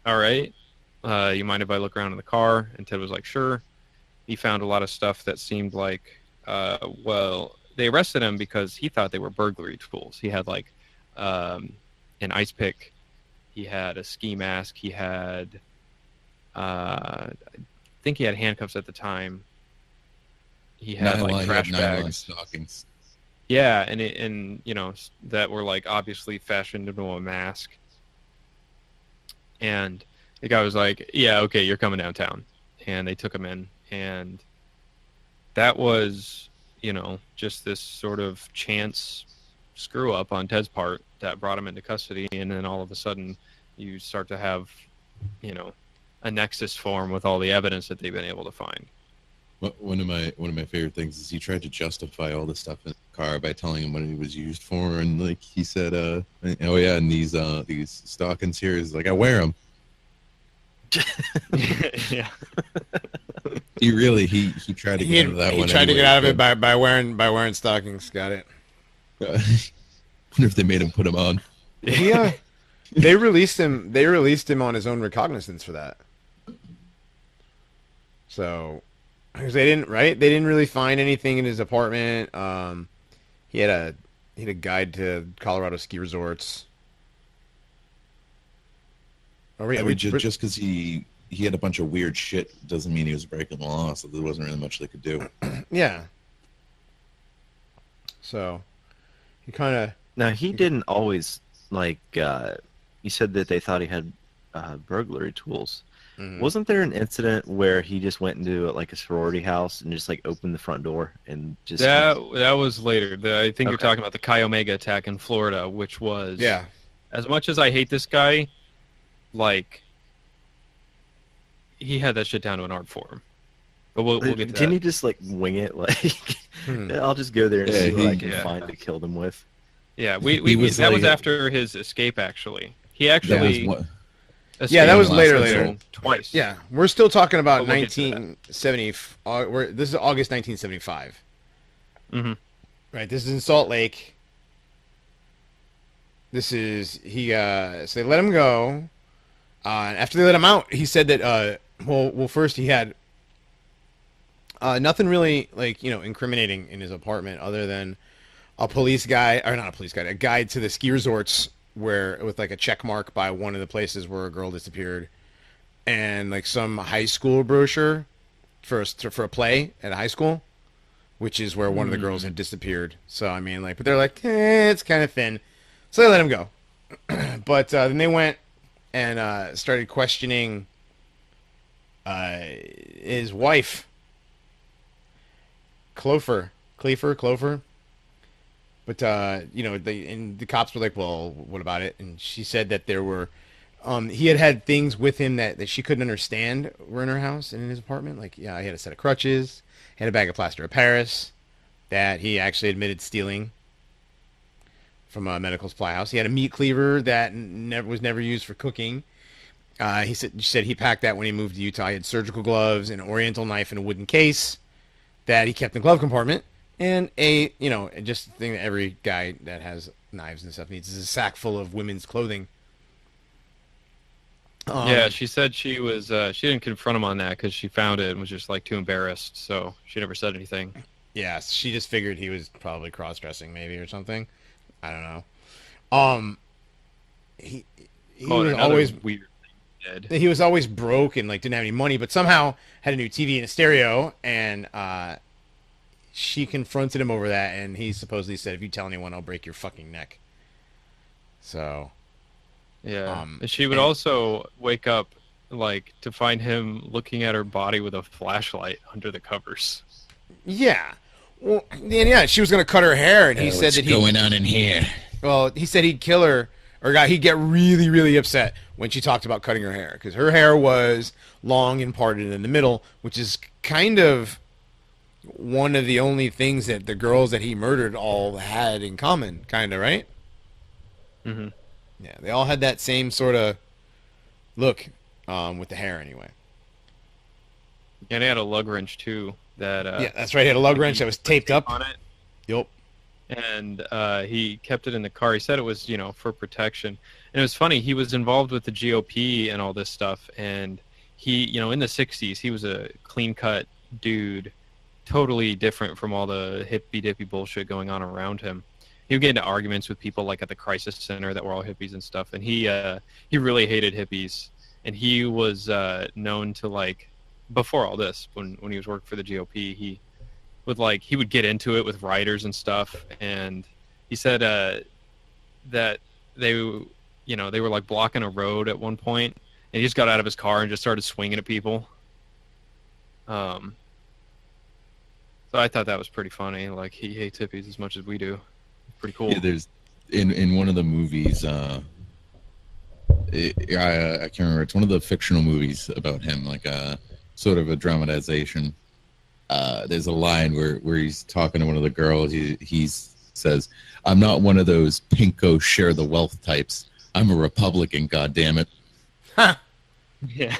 all right, you mind if I look around in the car? And Ted was like, sure. He found a lot of stuff that seemed like, they arrested him because he thought they were burglary tools. He had like an ice pick. He had a ski mask. He had, I think he had handcuffs at the time. He had like trash bags. Stockings. Yeah, and that were like obviously fashioned into a mask. And the guy was like, yeah, okay, you're coming downtown. And they took him in, and that was, just this sort of chance screw up on Ted's part that brought him into custody. And then all of a sudden you start to have, a nexus form with all the evidence that they've been able to find. One of my favorite things is he tried to justify all this stuff in the car by telling him what it was used for, and like he said, oh yeah, and these stockings here is like I wear them. Yeah. He tried to get out of that one. He tried to get out of it by wearing stockings. Got it. Wonder if they made him put them on. Yeah. They released him on his own recognizance for that. So, because they didn't really find anything in his apartment. He had a guide to Colorado ski resorts. Just because he had a bunch of weird shit doesn't mean he was breaking the law, so there wasn't really much they could do. Yeah. So, he kind of... Now, he didn't always, like, you said that they thought he had burglary tools. Mm-hmm. Wasn't there an incident where he just went into, like, a sorority house and just, like, opened the front door and just... That was later. I think you're talking about the Chi Omega attack in Florida, which was... Yeah. As much as I hate this guy, like, he had that shit down to an art form. But we'll get to that. Didn't he just, like, wing it? Like, I'll just go there and see what I can find to kill them with. Yeah, that was after his escape, actually. He actually... that was later. Twice. Yeah, we're still talking about 1970. This is August 1975. Mm-hmm. Right, this is in Salt Lake. This is... so they let him go. And after they let him out, he said that... Well, first he had... nothing really, like, incriminating in his apartment other than a guide to the ski resorts with like a check mark by one of the places where a girl disappeared, and like some high school brochure for a play at a high school, which is where one of the girls had disappeared. So, I mean, like, but they're like, it's kind of thin. So they let him go. But then they went and started questioning his wife, Clover. But the cops were like, well, what about it? And she said that there were he had things with him that she couldn't understand were in her house and in his apartment. Like, yeah, he had a set of crutches, he had a bag of plaster of Paris, that he actually admitted stealing from a medical supply house. He had a meat cleaver that was never used for cooking. He said he packed that when he moved to Utah. He had surgical gloves, an oriental knife in a wooden case that he kept in the glove compartment, and just the thing that every guy that has knives and stuff needs is a sack full of women's clothing. Yeah, she said she didn't confront him on that because she found it and was just like too embarrassed, so she never said anything. Yeah, she just figured he was probably cross-dressing maybe or something. I don't know. He was always weird thing he did. He was always broke and like didn't have any money, but somehow had a new TV and a stereo, and she confronted him over that, and he supposedly said, "If you tell anyone, I'll break your fucking neck." So. Yeah, she would also wake up like to find him looking at her body with a flashlight under the covers. Yeah, well, yeah, she was gonna cut her hair, and he said that going on in here. Well, he said he'd kill her, or he'd get really, really upset when she talked about cutting her hair because her hair was long and parted in the middle, which is kind of one of the only things that the girls that he murdered all had in common, kind of, right? Mm-hmm. Yeah, they all had that same sort of look with the hair anyway. And he had a lug wrench too. Yeah, that's right. He had a lug wrench that was taped up on it. Yep. And he kept it in the car. He said it was, for protection. And it was funny. He was involved with the GOP and all this stuff. And he, in the 60s, he was a clean-cut dude, totally different from all the hippy-dippy bullshit going on around him. He would get into arguments with people like at the crisis center that were all hippies and stuff, and he really hated hippies, and he was known to, like, before all this, when he was working for the GOP, he would get into it with writers and stuff, and he said that they were like blocking a road at one point, and he just got out of his car and just started swinging at people. So I thought that was pretty funny. Like, he hates hippies as much as we do. Pretty cool. Yeah, there's in one of the movies. I can't remember. It's one of the fictional movies about him, like a sort of a dramatization. There's a line where he's talking to one of the girls. He says, "I'm not one of those pinko share the wealth types. I'm a Republican. God damn it." Huh. Yeah,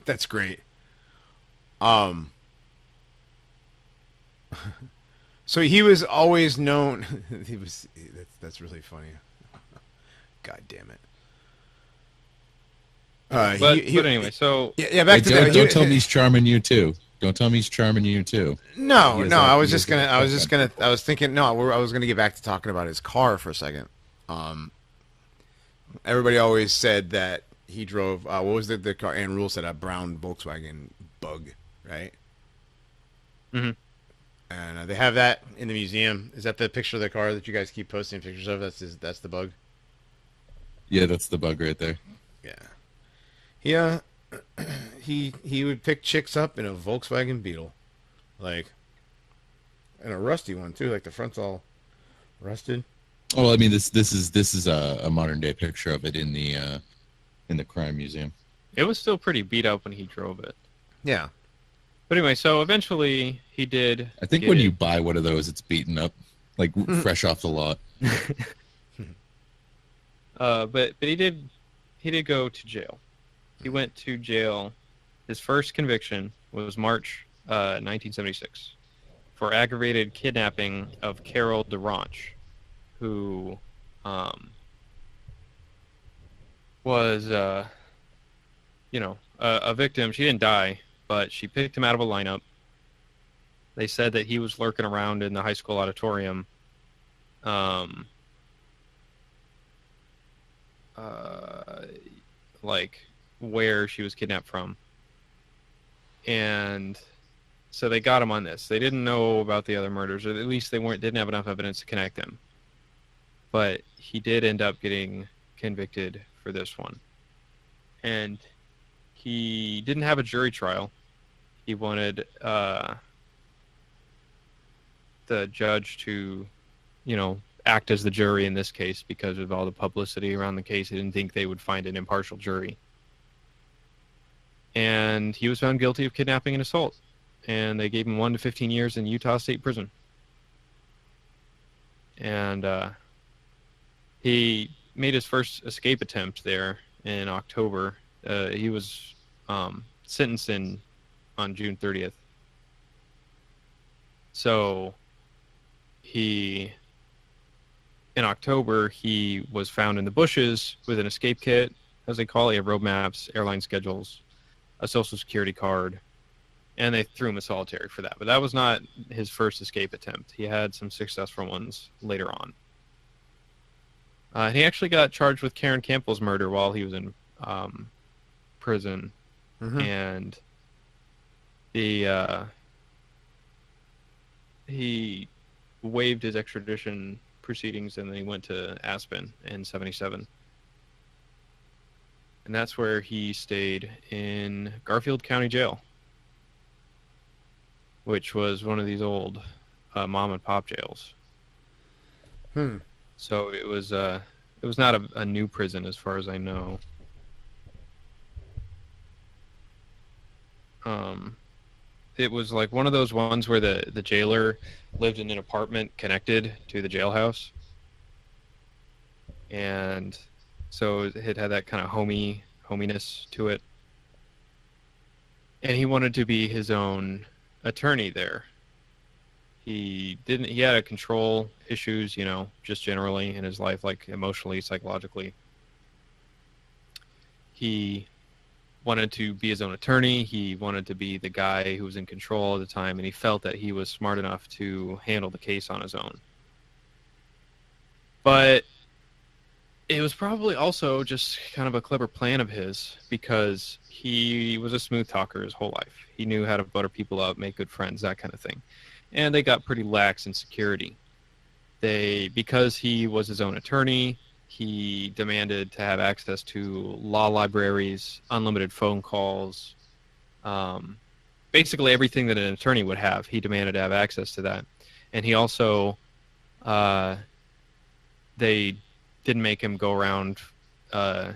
that's great. So he was always known. That's really funny. God damn it. But anyway, so yeah, back to that. Don't tell me he's charming you too. Don't tell me he's charming you too. No. I was thinking. No, I was gonna get back to talking about his car for a second. Everybody always said that he drove. What was the car? Ann Rule said a brown Volkswagen Bug, right? Mm-hmm. And they have that in the museum. Is that the picture of the car that you guys keep posting pictures of? That's the Bug? Yeah, that's the Bug right there. Yeah. He would pick chicks up in a Volkswagen Beetle. Like, and a rusty one too, like the front's all rusted. Oh, I mean this is a modern day picture of it in the crime museum. It was still pretty beat up when he drove it. Yeah. But anyway, so eventually he did. I think when you buy one of those, it's beaten up, like fresh off the lot. But he did go to jail. He went to jail. His first conviction was March 1976 for aggravated kidnapping of Carol DeRanch, who was a victim. She didn't die, but she picked him out of a lineup. They said that he was lurking around in the high school auditorium, like where she was kidnapped from. And so they got him on this. They didn't know about the other murders, or at least they didn't have enough evidence to connect them. But he did end up getting convicted for this one. And he didn't have a jury trial. He wanted the judge to, act as the jury in this case because of all the publicity around the case. He didn't think they would find an impartial jury. And he was found guilty of kidnapping and assault. And they gave him 1 to 15 years in Utah State Prison. and he made his first escape attempt there in October. He was sentenced on June 30th. So in October, he was found in the bushes with an escape kit, as they call it. He had road maps, airline schedules, a social security card, and they threw him in solitary for that. But that was not his first escape attempt. He had some successful ones later on. He actually got charged with Karen Campbell's murder while he was in prison, and he waived his extradition proceedings, and then he went to Aspen in '77, and that's where he stayed in Garfield County Jail, which was one of these old mom and pop jails. So it was not a new prison as far as I know. It was like one of those ones where the jailer lived in an apartment connected to the jailhouse. And so it had that kind of hominess to it. And he wanted to be his own attorney there. He had control issues, just generally in his life, like emotionally, psychologically. He wanted to be his own attorney. He wanted to be the guy who was in control all the time, and he felt that he was smart enough to handle the case on his own. But it was probably also just kind of a clever plan of his, because he was a smooth talker his whole life. He knew how to butter people up, make good friends, that kind of thing. And they got pretty lax in security. Because he was his own attorney, he demanded to have access to law libraries, unlimited phone calls, basically everything that an attorney would have. He demanded to have access to that. And he also, they didn't make him go around to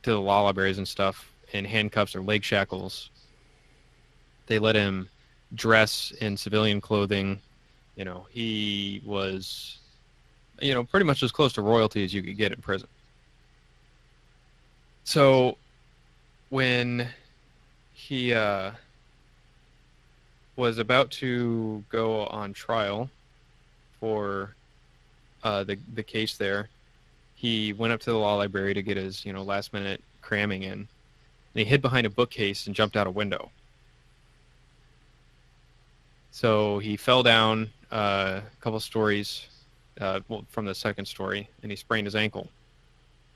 the law libraries and stuff in handcuffs or leg shackles. They let him dress in civilian clothing. He was, pretty much as close to royalty as you could get in prison. So when he was about to go on trial for the case there, he went up to the law library to get his, last minute cramming in. And he hid behind a bookcase and jumped out a window. So he fell down a couple stories from the second story, and he sprained his ankle.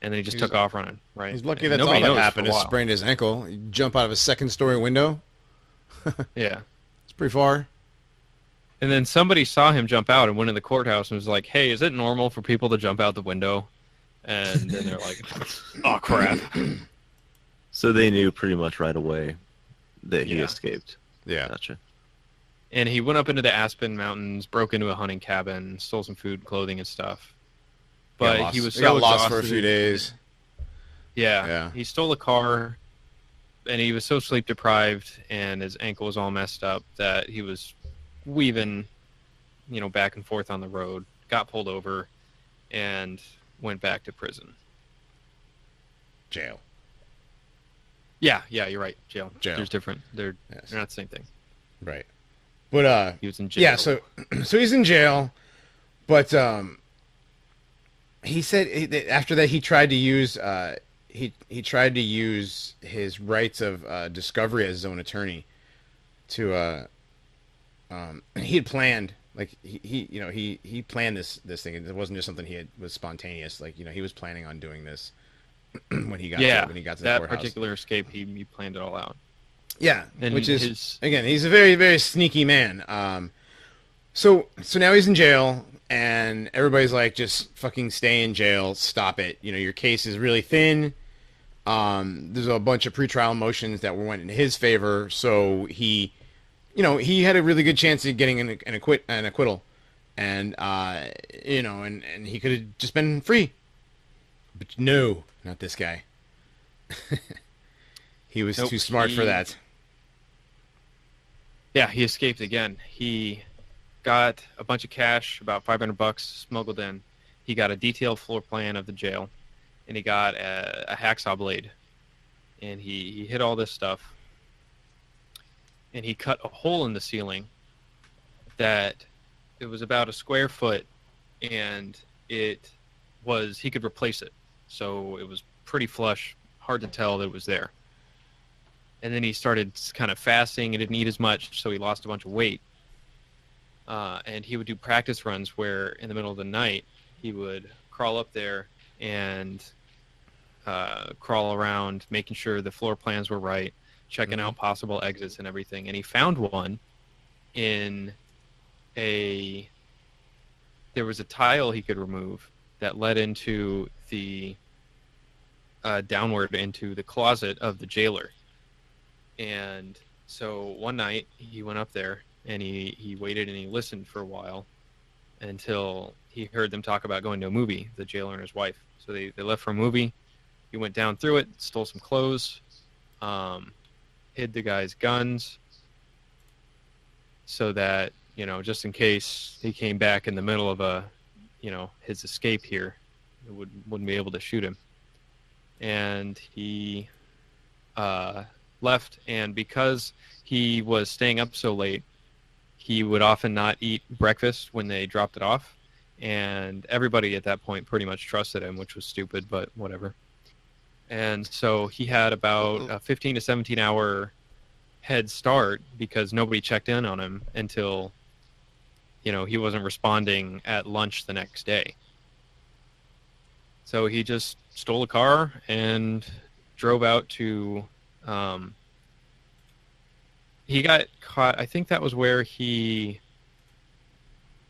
And then he just took off running, right? He's lucky that's all that happened is sprained his ankle. You jump out of a second-story window? Yeah. It's pretty far. And then somebody saw him jump out and went in the courthouse and was like, hey, is it normal for people to jump out the window? And then they're like, oh, crap. So they knew pretty much right away that he escaped. Yeah. Gotcha. And he went up into the Aspen Mountains, broke into a hunting cabin, stole some food, clothing, and stuff. But he was so got lost exhausted for a few days. Yeah. He stole a car, and he was so sleep deprived, and his ankle was all messed up that he was weaving, back and forth on the road, got pulled over, and went back to prison. Jail. Yeah, you're right. Jail. Jail. There's different. They're not the same thing. Right. But he was in jail. Yeah, so he's in jail, but he said that after that he tried to use he tried to use his rights of discovery as his own attorney to he had planned, like he planned this thing. It wasn't just something was spontaneous. Like he was planning on doing this when he got to the that courthouse. particular escape, he planned it all out. Yeah, and which is again, he's a very, very sneaky man. So now he's in jail, and everybody's like, just fucking stay in jail, stop it. Your case is really thin. There's a bunch of pretrial motions that went in his favor, so he had a really good chance of getting an acquittal, and and he could have just been free. But no, not this guy. He was too smart for that. Yeah, he escaped again. He got a bunch of cash, about $500 smuggled in. He got a detailed floor plan of the jail, and he got a hacksaw blade, and he hid all this stuff, and he cut a hole in the ceiling that it was about a square foot, and he could replace it, so it was pretty flush, hard to tell that it was there. And then he started kind of fasting and didn't eat as much, so he lost a bunch of weight. And he would do practice runs where in the middle of the night he would crawl up there and crawl around, making sure the floor plans were right, checking out possible exits and everything. And he found one there was a tile he could remove that led into the downward into the closet of the jailer. And so one night he went up there and he waited and he listened for a while until he heard them talk about going to a movie, the jailer and his wife. So they left for a movie. He went down through it, stole some clothes, hid the guy's guns so that, just in case he came back in the middle of his escape here, it wouldn't be able to shoot him. And he left, and because he was staying up so late, he would often not eat breakfast when they dropped it off, and everybody at that point pretty much trusted him, which was stupid, but whatever. And so he had about a 15 to 17 hour head start because nobody checked in on him until he wasn't responding at lunch the next day. So he just stole a car and drove out to he got caught. I think that was where he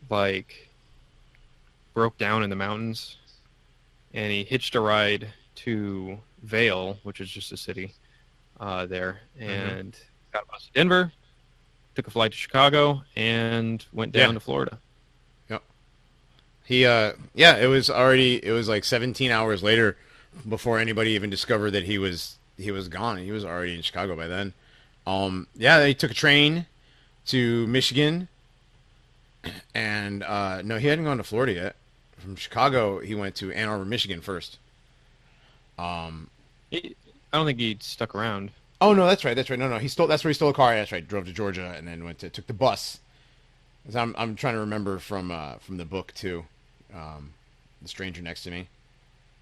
broke down in the mountains, and he hitched a ride to Vail, which is just a city there, and got a bus to Denver, took a flight to Chicago, and went down to Florida. Yep. It was like 17 hours later before anybody even discovered that he was gone. He was already in Chicago by then. They took a train to Michigan, and no, he hadn't gone to Florida yet. From Chicago, he went to Ann Arbor, Michigan first. I don't think he stuck around. Oh no, that's right. No, that's where he stole a car. That's right. Drove to Georgia and then took the bus. I'm trying to remember from the book too, The Stranger Next to Me,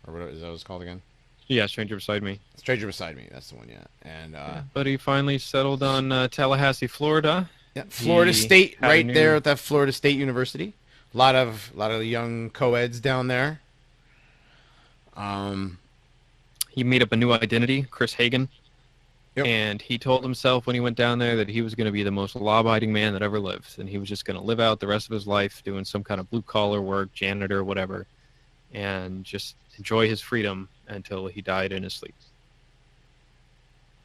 or what is that what it's called again? Yeah, Stranger Beside Me. Stranger Beside Me, that's the one, yeah. And but he finally settled on Tallahassee, Florida. Yeah, Florida State, right there at that Florida State University. A lot of young co-eds down there. He made up a new identity, Chris Hagen. Yep. And he told himself when he went down there that he was going to be the most law-abiding man that ever lived, and he was just going to live out the rest of his life doing some kind of blue-collar work, janitor, whatever, and just enjoy his freedom until he died in his sleep.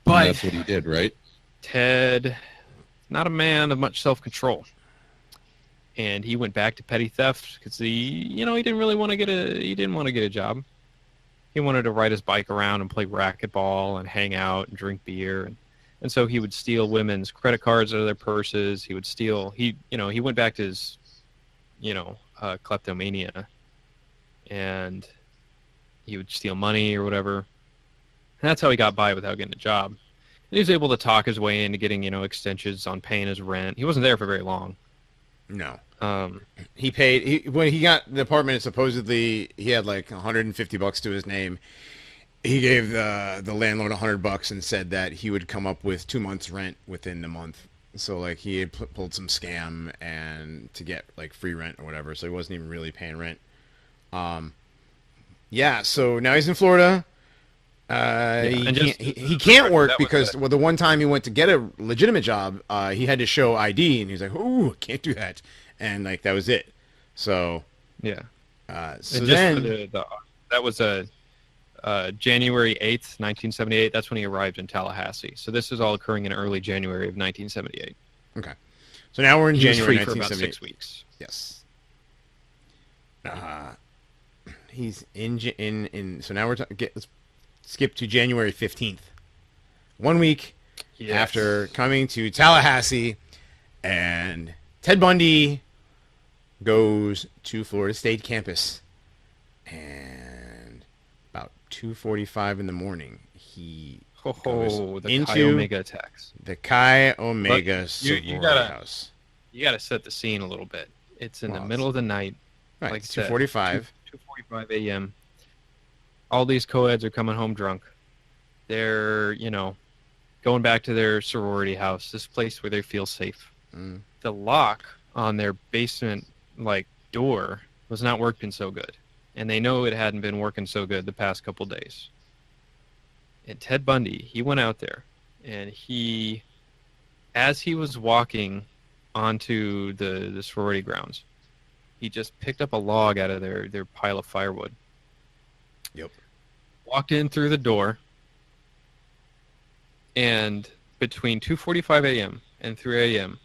But that's what he did, right? Ted, not a man of much self-control, and he went back to petty theft because he didn't really want to get a job. He wanted to ride his bike around and play racquetball and hang out and drink beer, and so he would steal women's credit cards out of their purses. He would steal. He went back to his kleptomania, and he would steal money or whatever. And that's how he got by without getting a job. And he was able to talk his way into getting, extensions on paying his rent. He wasn't there for very long. No. He paid when he got the apartment. Supposedly he had like $150 to his name. He gave the landlord $100 and said that he would come up with 2 months' rent within the month. So like he had pulled some scam and to get like free rent or whatever. So he wasn't even really paying rent. So now he's in Florida. He can't work because the one time he went to get a legitimate job, he had to show ID, and he was like, "Ooh, can't do that," and like that was it. So yeah. So then that was January 8th, 1978. That's when he arrived in Tallahassee. So this is all occurring in early January of 1978. Okay. So now we're in January was free 1978. for about 6 weeks. Yes. He's in. So now let's skip to January 15th. 1 week after coming to Tallahassee, and Ted Bundy goes to Florida State campus, and about 2:45 in the morning, he goes The Chi into Omega attacks. the Chi Omega But sorority you gotta- house. You got to set the scene a little bit. It's in Well, the middle of the night, Right, like it's I said, 2:45. 2:45 a.m. All these co-eds are coming home drunk. They're, going back to their sorority house, this place where they feel safe. Mm. The lock on their basement, door was not working so good. And they know it hadn't been working so good the past couple days. And Ted Bundy, he went out there, and as he was walking onto the sorority grounds, he just picked up a log out of their pile of firewood. Yep. Walked in through the door, and between 2:45 a.m. and 3 a.m.,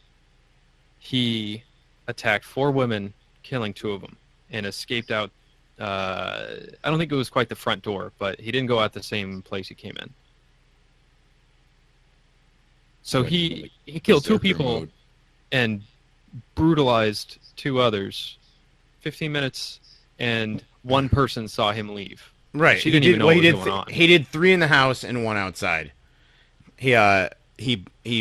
he attacked 4 women, killing 2 of them, and escaped out. I don't think it was quite the front door, but he didn't go out the same place he came in. So Right, he like killed 2 berserker people mode. and brutalized 2 others. 15 minutes, and one person saw him leave. Right. She didn't even know what was going on. He did 3 in the house and 1 outside. He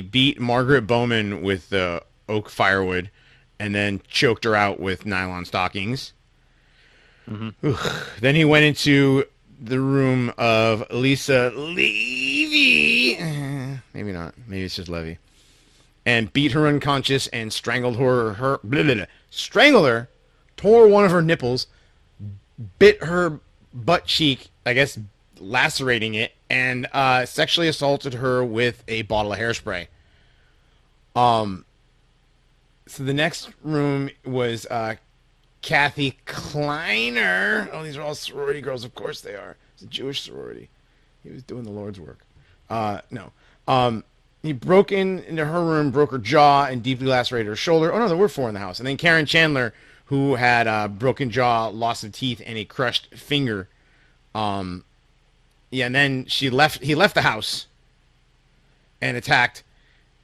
beat Margaret Bowman with the oak firewood, and then choked her out with nylon stockings. Mhm. Then he went into the room of Lisa Levy. Maybe not. Maybe it's just Levy. And beat her unconscious and strangled strangled her, tore one of her nipples, bit her butt cheek, I guess lacerating it, and sexually assaulted her with a bottle of hairspray. So the next room was Kathy Kleiner. Oh, these are all sorority girls. Of course they are. It's a Jewish sorority. He was doing the Lord's work. No. He broke into her room, broke her jaw, and deeply lacerated her shoulder. Oh, no, there were 4 in the house. And then Karen Chandler, who had broken jaw, loss of teeth, and a crushed finger. And then he left the house and attacked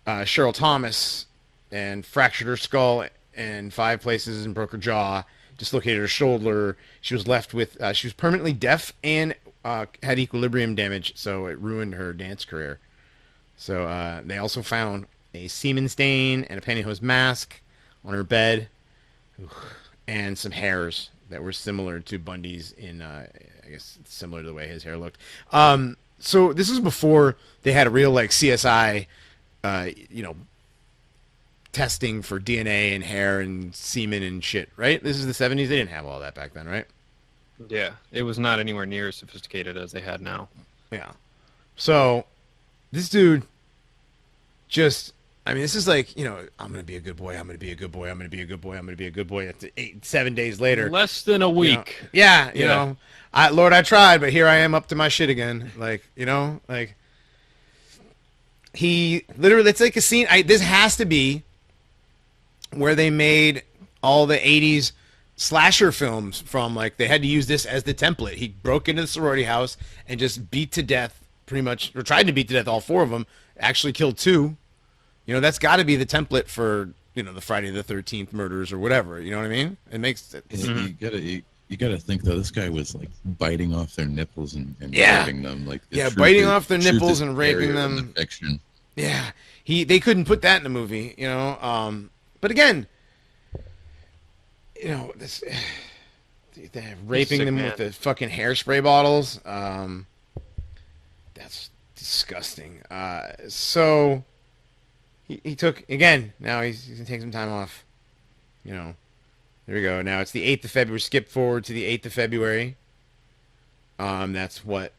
Cheryl Thomas and fractured her skull in 5 places and broke her jaw, dislocated her shoulder. She was left with, she was permanently deaf and had equilibrium damage, so it ruined her dance career. So they also found a semen stain and a pantyhose mask on her bed, and some hairs that were similar to Bundy's in, I guess, similar to the way his hair looked. So this was before they had a real, CSI, testing for DNA and hair and semen and shit, right? This is the 70s. They didn't have all that back then, right? Yeah, it was not anywhere near as sophisticated as they had now. Yeah. So this dude just, this is like, I'm going to be a good boy. I'm going to be a good boy. I'm going to be a good boy. I'm going to be a good boy. 7 days later. Less than a week. Yeah. Lord, I tried, but here I am up to my shit again. He literally, it's like a scene. This has to be where they made all the 80s slasher films from. They had to use this as the template. He broke into the sorority house and just beat to death, pretty much, or tried to beat to death all 4 of them. Actually killed 2. That's got to be the template for, the Friday the 13th murders or whatever. You know what I mean? It makes it. You gotta think though. This guy was biting off their nipples and Yeah. raping them. Biting off their nipples and raping them. The fiction. Yeah, they couldn't put that in the movie, But again, this they're raping sick, them man. with the fucking hairspray bottles. That's disgusting. So he took again. Now he's gonna take some time off. There we go. Now it's the 8th of February. Skip forward to the 8th of February. That's what.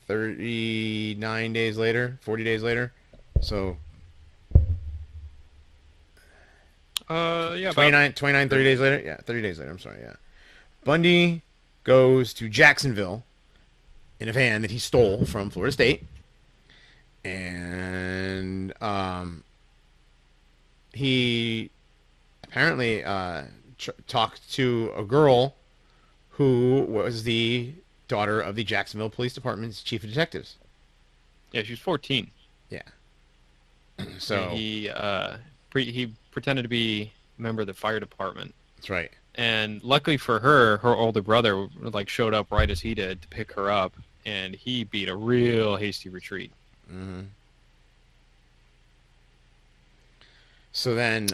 39 days later, 40 days later. So, Yeah, 29, 30 days later. Yeah, 30 days later. I'm sorry. Yeah. Bundy goes to Jacksonville in a van that he stole from Florida State. And he apparently talked to a girl who was the daughter of the Jacksonville Police Department's chief of detectives. Yeah, she was 14. Yeah. So And he he pretended to be a member of the fire department. That's right. And luckily for her, her older brother like showed up right as he did to pick her up, and he beat a real hasty retreat. Mm-hmm. So then,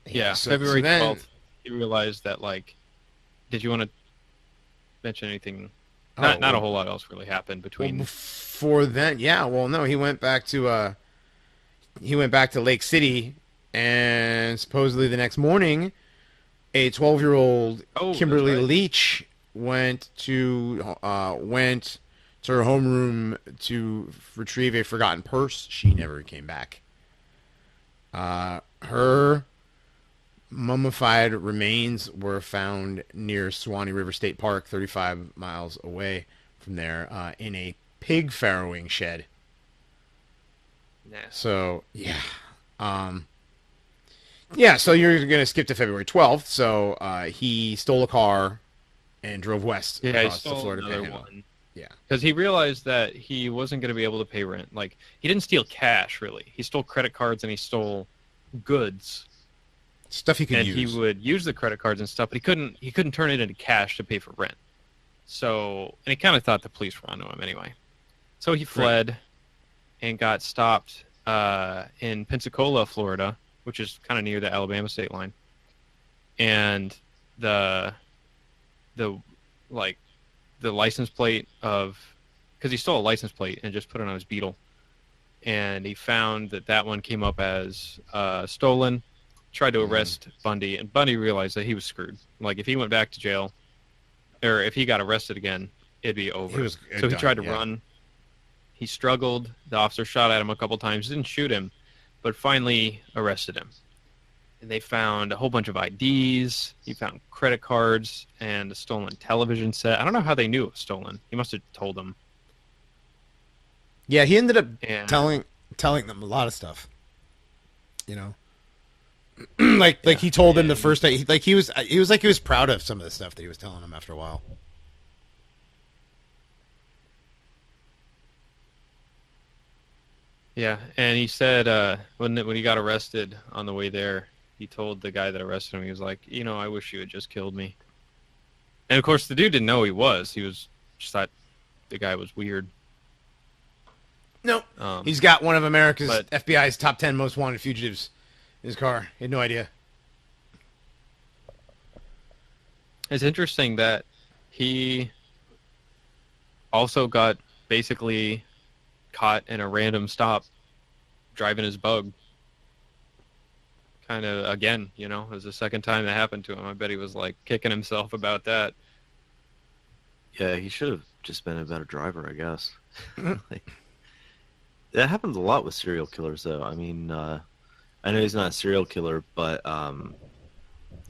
yeah, so February then- 12th, he realized that, like, did you want to mention anything? Not a whole lot else really happened between. Well, before then, yeah. Well, no, he went back to Lake City, and supposedly the next morning, a 12-year-old Kimberly that's right. Leach went to her homeroom to retrieve a forgotten purse. She never came back. Her mummified remains were found near Suwannee River State Park, 35 miles away from there, in a pig farrowing shed. Nah. So, yeah. Yeah, so you're going to skip to February 12th. So, he stole a car and drove west Yeah, he across the stole Florida another Panhandle. one. Yeah. Because he realized that he wasn't going to be able to pay rent. Like, he didn't steal cash, really. He stole credit cards and he stole goods. Stuff he could And use. he would use the credit cards and stuff, but he couldn't turn it into cash to pay for rent. So, and he kind of thought the police were onto him anyway. So he fled and got stopped in Pensacola, Florida, which is kind of near the Alabama state line. And the license plate of, because he stole a license plate and just put it on his Beetle, and he found that one came up as stolen. Tried to arrest Bundy, and Bundy realized that he was screwed. Like, if he went back to jail, or if he got arrested again, it'd be over. So he tried to run. He struggled. The officer shot at him a couple times, didn't shoot him, but finally arrested him. And they found a whole bunch of IDs. He found credit cards and a stolen television set. I don't know how they knew it was stolen. He must have told them. Yeah, he ended up And telling them a lot of stuff. You know, like he told them the first day. He was proud of some of the stuff that he was telling them after a while. yeah, and he said when he got arrested on the way there, he told the guy that arrested him, he was like, I wish you had just killed me. And of course, the dude didn't know who he was. He was just thought the guy was weird. No, he's got one of America's but- FBI's top 10 most wanted fugitives in his car. He had no idea. It's interesting that he also got basically caught in a random stop driving his bug. Kind of, again, it was the second time that happened to him. I bet he was like kicking himself about that. Yeah, he should have just been a better driver, I guess. That happens a lot with serial killers, though. I mean, I know he's not a serial killer, but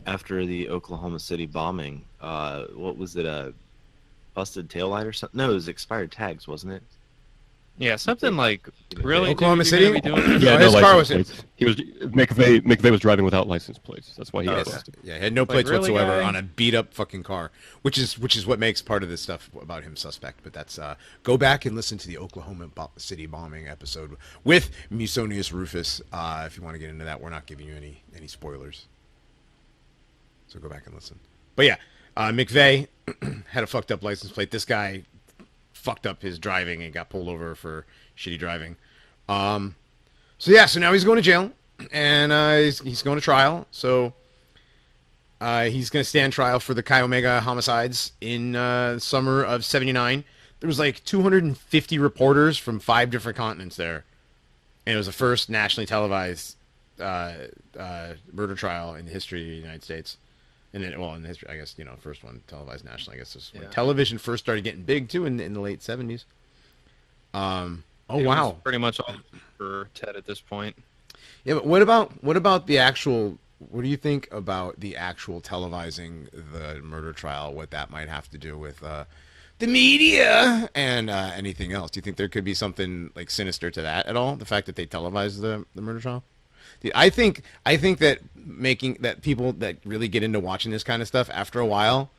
after the Oklahoma City bombing, what was it, a busted taillight or something? No, it was expired tags, wasn't it? Yeah, something like, really? Oklahoma dude, you're City? gonna be doing this? Yeah, his car was license plates. He was McVeigh was driving without license plates. That's why he got busted. Yeah, he had no plates really, whatsoever guy? on a beat up fucking car, which is what makes part of this stuff about him suspect. But that's go back and listen to the Oklahoma City bombing episode with Musonius Rufus if you want to get into that. We're not giving you any spoilers, so go back and listen. But yeah, McVeigh had a fucked up license plate. This guy fucked up his driving and got pulled over for shitty driving. So now he's going to jail, and he's going to trial. So he's going to stand trial for the Chi Omega homicides in summer of '79. There was like 250 reporters from 5 different continents there, and it was the first nationally televised murder trial in the history of the United States. And then, in the history, I guess, first one televised nationally. I guess this when television first started getting big too in the late '70s. It Wow! was pretty much all for Ted at this point. Yeah, but what about the actual? What do you think about the actual televising the murder trial? What that might have to do with the media and anything else? Do you think there could be something like sinister to that at all? The fact that they televised the murder trial. I think that making that people that really get into watching this kind of stuff after a while,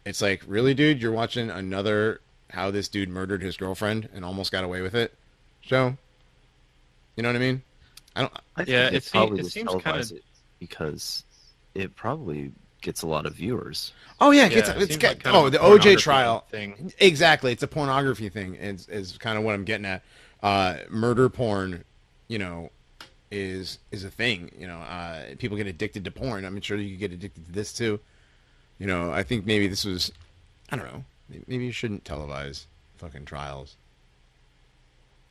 it's like, really, dude, you're watching another how this dude murdered his girlfriend and almost got away with it show. You know what I mean? I don't. I think Yeah, they it probably it just seems kind televise of. it because it probably gets a lot of viewers. Oh yeah, Yeah, it it's seems got, like kind of a the OJ pornography trial thing. Exactly, it's a pornography thing. Is kind of what I'm getting at. Murder porn, you know, is a thing. You know, people get addicted to porn. I'm sure you could get addicted to this too. You know, I think maybe this was, I don't know. Maybe you shouldn't televise fucking trials.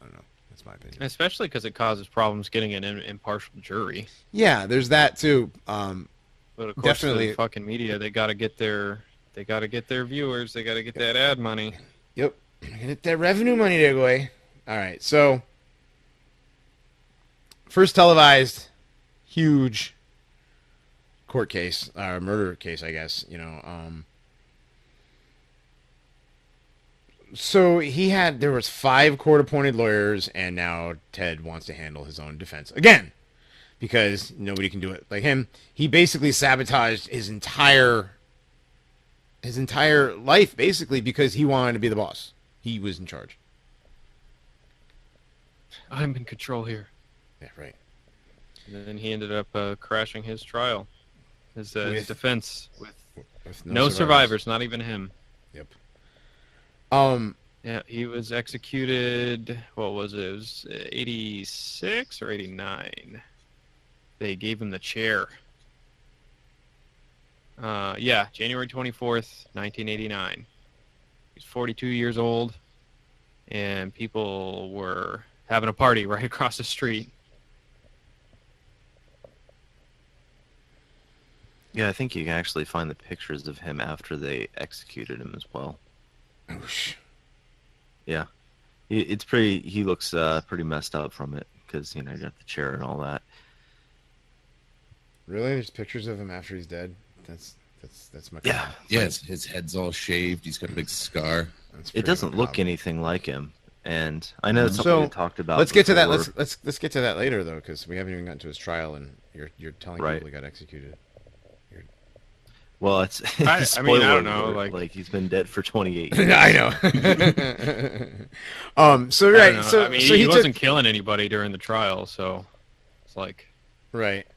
I don't know. That's my opinion. Especially because it causes problems getting an impartial jury. Yeah, there's that too. But of course, Definitely. the fucking media, they gotta get their viewers. They gotta get that ad money. Yep. Get that revenue money there, boy. All right. So, first televised, huge court case, or murder case, I guess. You know. So there was 5 court-appointed lawyers, and now Ted wants to handle his own defense again, because nobody can do it like him. He basically sabotaged his entire life, basically, because he wanted to be the boss. He was in charge. I'm in control here. Yeah, right. And then he ended up crashing his trial, his defense with With no survivors, not even him. Yep. Yeah, he was executed. What was it? It was 86 or 89. They gave him the chair. Yeah, January 24th, 1989. He's 42 years old, and people were having a party right across the street. Yeah, I think you can actually find the pictures of him after they executed him as well. Oosh. Yeah, it's pretty. He looks pretty messed up from it because you know, got the chair and all that. Really? There's pictures of him after he's dead? That's my Yeah, Yeah, his head's all shaved. He's got a big scar. That's it pretty doesn't look macabre. anything like him, and I know it's So, something we talked about. Let's get to that. before. Let's get to that later though, because we haven't even gotten to his trial, and you're telling Right. people he got executed. Well, it's I mean, I spoiler don't know, alert, like- he's been dead for 28 years. I know. So I right. don't know. So I mean, so he took wasn't killing anybody during the trial, so it's like, right.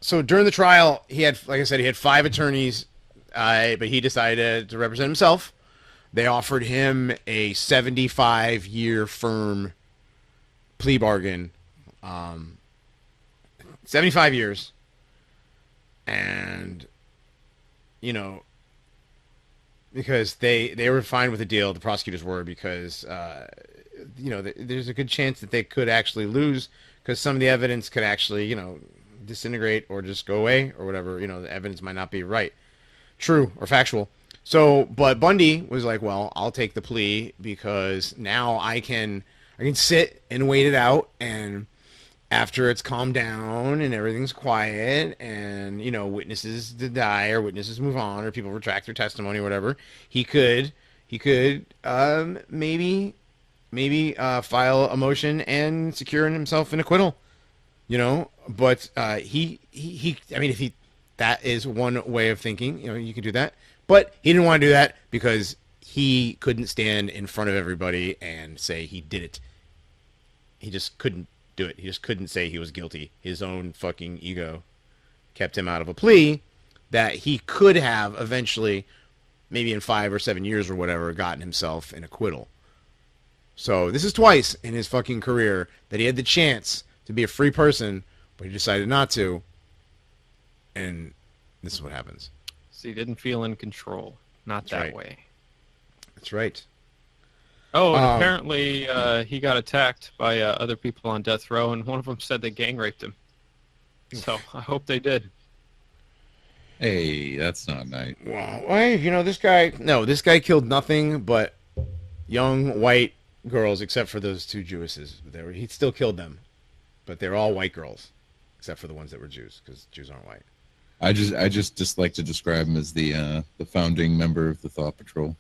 So during the trial, he had, like I said, he had 5 attorneys, but he decided to represent himself. They offered him a 75-year firm plea bargain, 75 years, and you know, because they were fine with the deal, the prosecutors were, because you know, there's a good chance that they could actually lose, because some of the evidence could actually, you know, disintegrate or just go away or whatever. You know, the evidence might not be true or factual. So, but Bundy was like, well, I'll take the plea because now I can sit and wait it out, and after it's calmed down and everything's quiet and, you know, witnesses die or witnesses move on or people retract their testimony or whatever, he could maybe file a motion and secure himself an acquittal, you know. But I mean, that is one way of thinking, you know, you could do that. But he didn't want to do that because he couldn't stand in front of everybody and say he did it. He just couldn't do it. He just couldn't say he was guilty. His own fucking ego kept him out of a plea that he could have eventually, maybe in 5 or 7 years or whatever, gotten himself an acquittal. So this is twice in his fucking career that he had the chance to be a free person, but he decided not to. And this is what happens. so he didn't feel in control. Not that right. way. That's right. Oh, and apparently he got attacked by other people on death row, and one of them said they gang raped him. So I hope they did. Hey, that's not nice. Well, you know, this guy killed nothing but young white girls, except for those 2 Jewesses. He still killed them, but they're all white girls, except for the ones that were Jews, because Jews aren't white. I just like to describe him as the founding member of the Thought Patrol.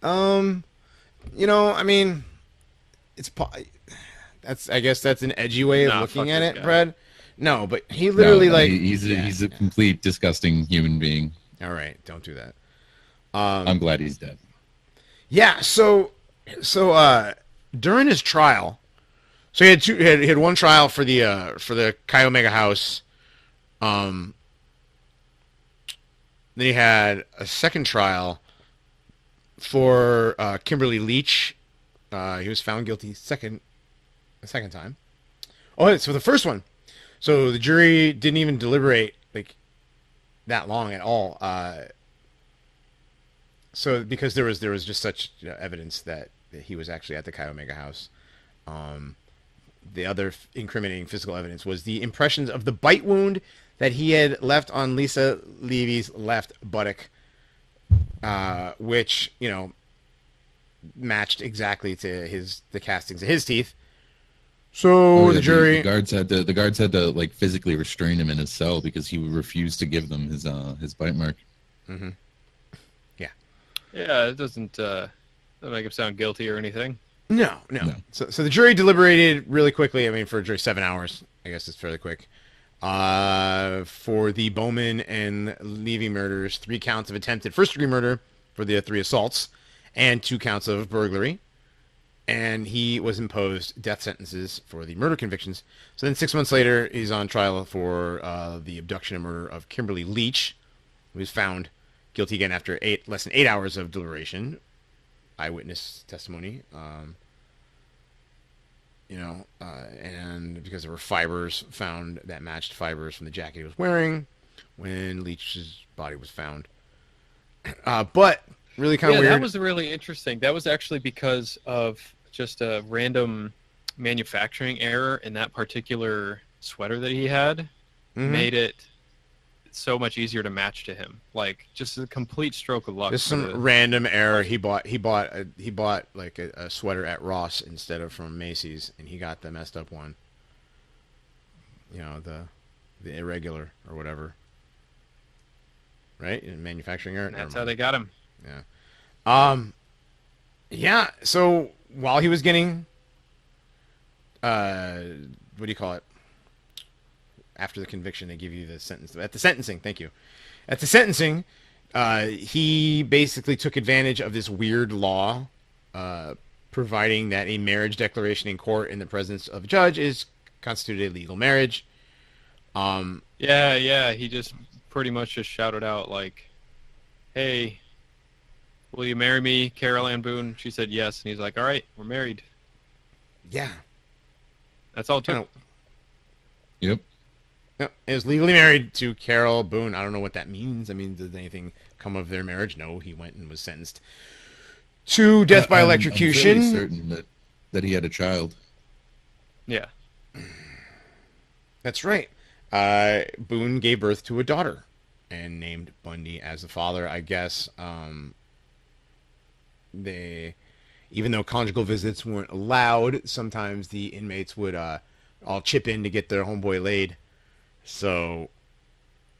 You know, I mean, I guess that's an edgy way of looking at it, guy. Brad. No, but he literally he's a complete disgusting human being. All right, don't do that. I'm glad he's dead. Yeah, so during his trial, So he had one trial for the Chi Omega house. Then he had a second trial for Kimberly Leach. He was found guilty a second time. Oh, so the first one. So the jury didn't even deliberate like that long at all. So because there was just such evidence that he was actually at the Chi Omega house. The other incriminating physical evidence was the impressions of the bite wound that he had left on Lisa Levy's left buttock, which matched exactly to the castings of his teeth. So the jury, the guards had to like physically restrain him in his cell because he refused to give them his bite mark. Mm-hmm. Yeah, it doesn't make him sound guilty or anything. No. So the jury deliberated really quickly. I mean, for a jury, 7 hours. I guess it's fairly quick. For the Bowman and Levy murders, 3 counts of attempted first-degree murder for the 3 assaults, and 2 counts of burglary. And he was imposed death sentences for the murder convictions. So then 6 months later, he's on trial for the abduction and murder of Kimberly Leach, who was found guilty again after less than 8 hours of deliberation. Eyewitness testimony. And because there were fibers found that matched fibers from the jacket he was wearing when Leach's body was found. But really kind of weird. That was really interesting. That was actually because of just a random manufacturing error in that particular sweater that he had. Made it so much easier to match to him. Like just a complete stroke of luck. Just some random error. He bought like a sweater at Ross instead of from Macy's, and he got the messed up one. The irregular or whatever. Right? In manufacturing error. That's how they got him. Yeah. Yeah. So while he was getting, what do you call it? After the conviction, they give you the sentence. At the sentencing, thank you. At the sentencing, he basically took advantage of this weird law, providing that a marriage declaration in court in the presence of a judge is constituted a legal marriage. He just pretty much just shouted out like, "Hey, will you marry me, Carol Ann Boone?" She said yes, and he's like, "All right, we're married." Yeah, that's all it took. Yep. No, he was legally married to Carol Boone. I don't know what that means. I mean, did anything come of their marriage? No, he went and was sentenced to death by electrocution. I'm fairly certain that he had a child. Yeah. That's right. Boone gave birth to a daughter and named Bundy as the father. I guess even though conjugal visits weren't allowed, sometimes the inmates would all chip in to get their homeboy laid. So,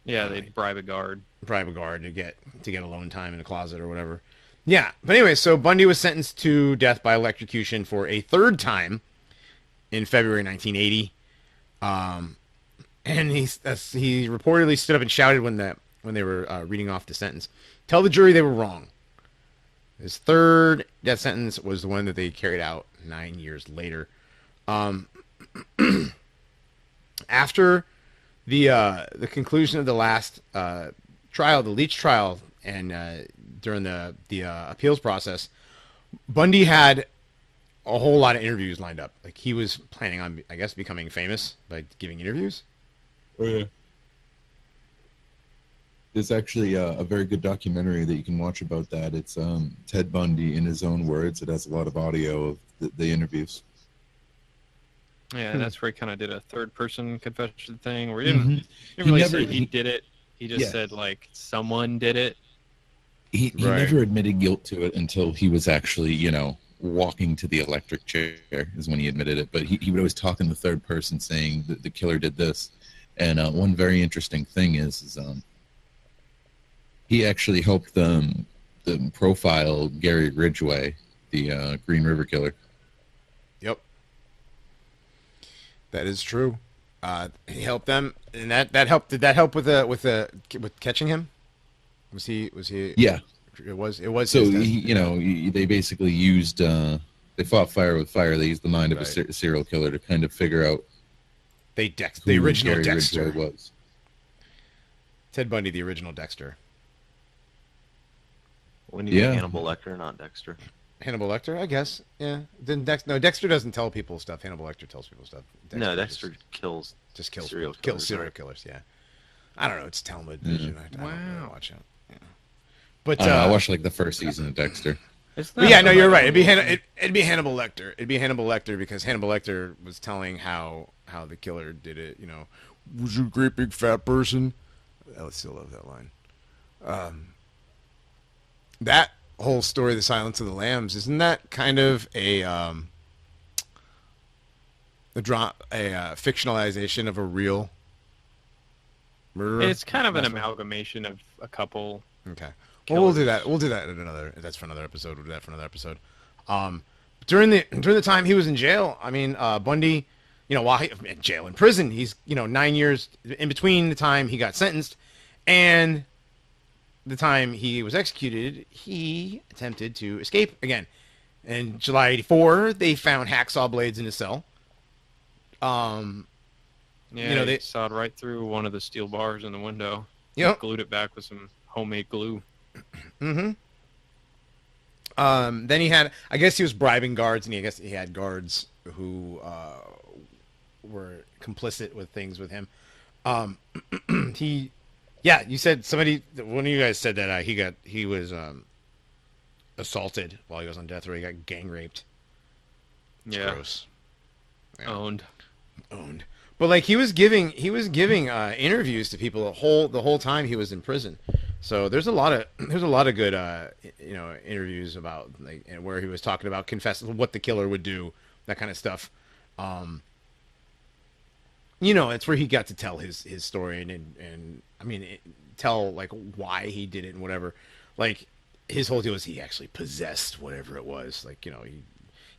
yeah, they'd bribe a guard to get alone time in the closet or whatever. Yeah, but anyway, so Bundy was sentenced to death by electrocution for a 3rd time in February 1980. And he reportedly stood up and shouted when they were reading off the sentence, "Tell the jury they were wrong." His 3rd death sentence was the one that they carried out 9 years later. After the conclusion of the last trial, the Leach trial, and during the appeals process, Bundy had a whole lot of interviews lined up. Like he was planning on, I guess, becoming famous by giving interviews. Oh yeah. There's actually a very good documentary that you can watch about that. It's Ted Bundy in his own words. It has a lot of audio of the interviews. Yeah, that's where he kind of did a 3rd-person confession thing, where he didn't really say he did it. He just said, like, someone did it. He never admitted guilt to it until he was actually, walking to the electric chair is when he admitted it. But he would always talk in the 3rd person saying that the killer did this. And one very interesting thing is he actually helped them profile Gary Ridgway, the Green River Killer. Yep. That is true. He helped them, and that helped. Did that help with catching him? Was he? Yeah, it was. So they basically used They fought fire with fire. They used the mind of a Right. serial killer to kind of figure out The who original Gary Dexter. Ridgway was. Ted Bundy, the original Dexter. When you Yeah. get Hannibal Lecter, not Dexter. Hannibal Lecter, I guess. Yeah. Then Dexter doesn't tell people stuff. Hannibal Lecter tells people stuff. No, Dexter kills just kills serial kills killers, serial right? killers. Yeah. I don't know. It's Talmud vision. I don't really Wow. watch it. Yeah. But I watched like the first season of Dexter. It's but yeah, no, you're right. It'd It'd be Hannibal Lecter. It'd be Hannibal Lecter because Hannibal Lecter was telling how the killer did it. You know, was you a great big fat person? I still love that line. That whole story, The Silence of the Lambs, isn't that kind of a fictionalization of a real murderer? It's kind of an amalgamation of a couple. Okay. Well, we'll do killers. that. We'll do that in another. That's for another episode. We'll do that for another episode. During the time he was in jail, I mean, Bundy, you know, while he in jail in prison, he's 9 years in between the time he got sentenced and the time he was executed. He attempted to escape again. In July '84, they found hacksaw blades in his cell. Yeah, they they sawed right through one of the steel bars in the window. Yep. Glued it back with some homemade glue. Then he had, I guess he was bribing guards, and I guess he had guards who were complicit with things with him. You said one of you guys said that he was assaulted while he was on death row. He got gang raped. It's Yeah, gross. Yeah. owned. But like he was giving interviews to people the whole time he was in prison. So there's a lot of good interviews about like and where he was talking about confessing what the killer would do, that kind of stuff. It's where he got to tell his story and I mean tell like why he did it and whatever. Like his whole deal was he actually possessed whatever it was. Like he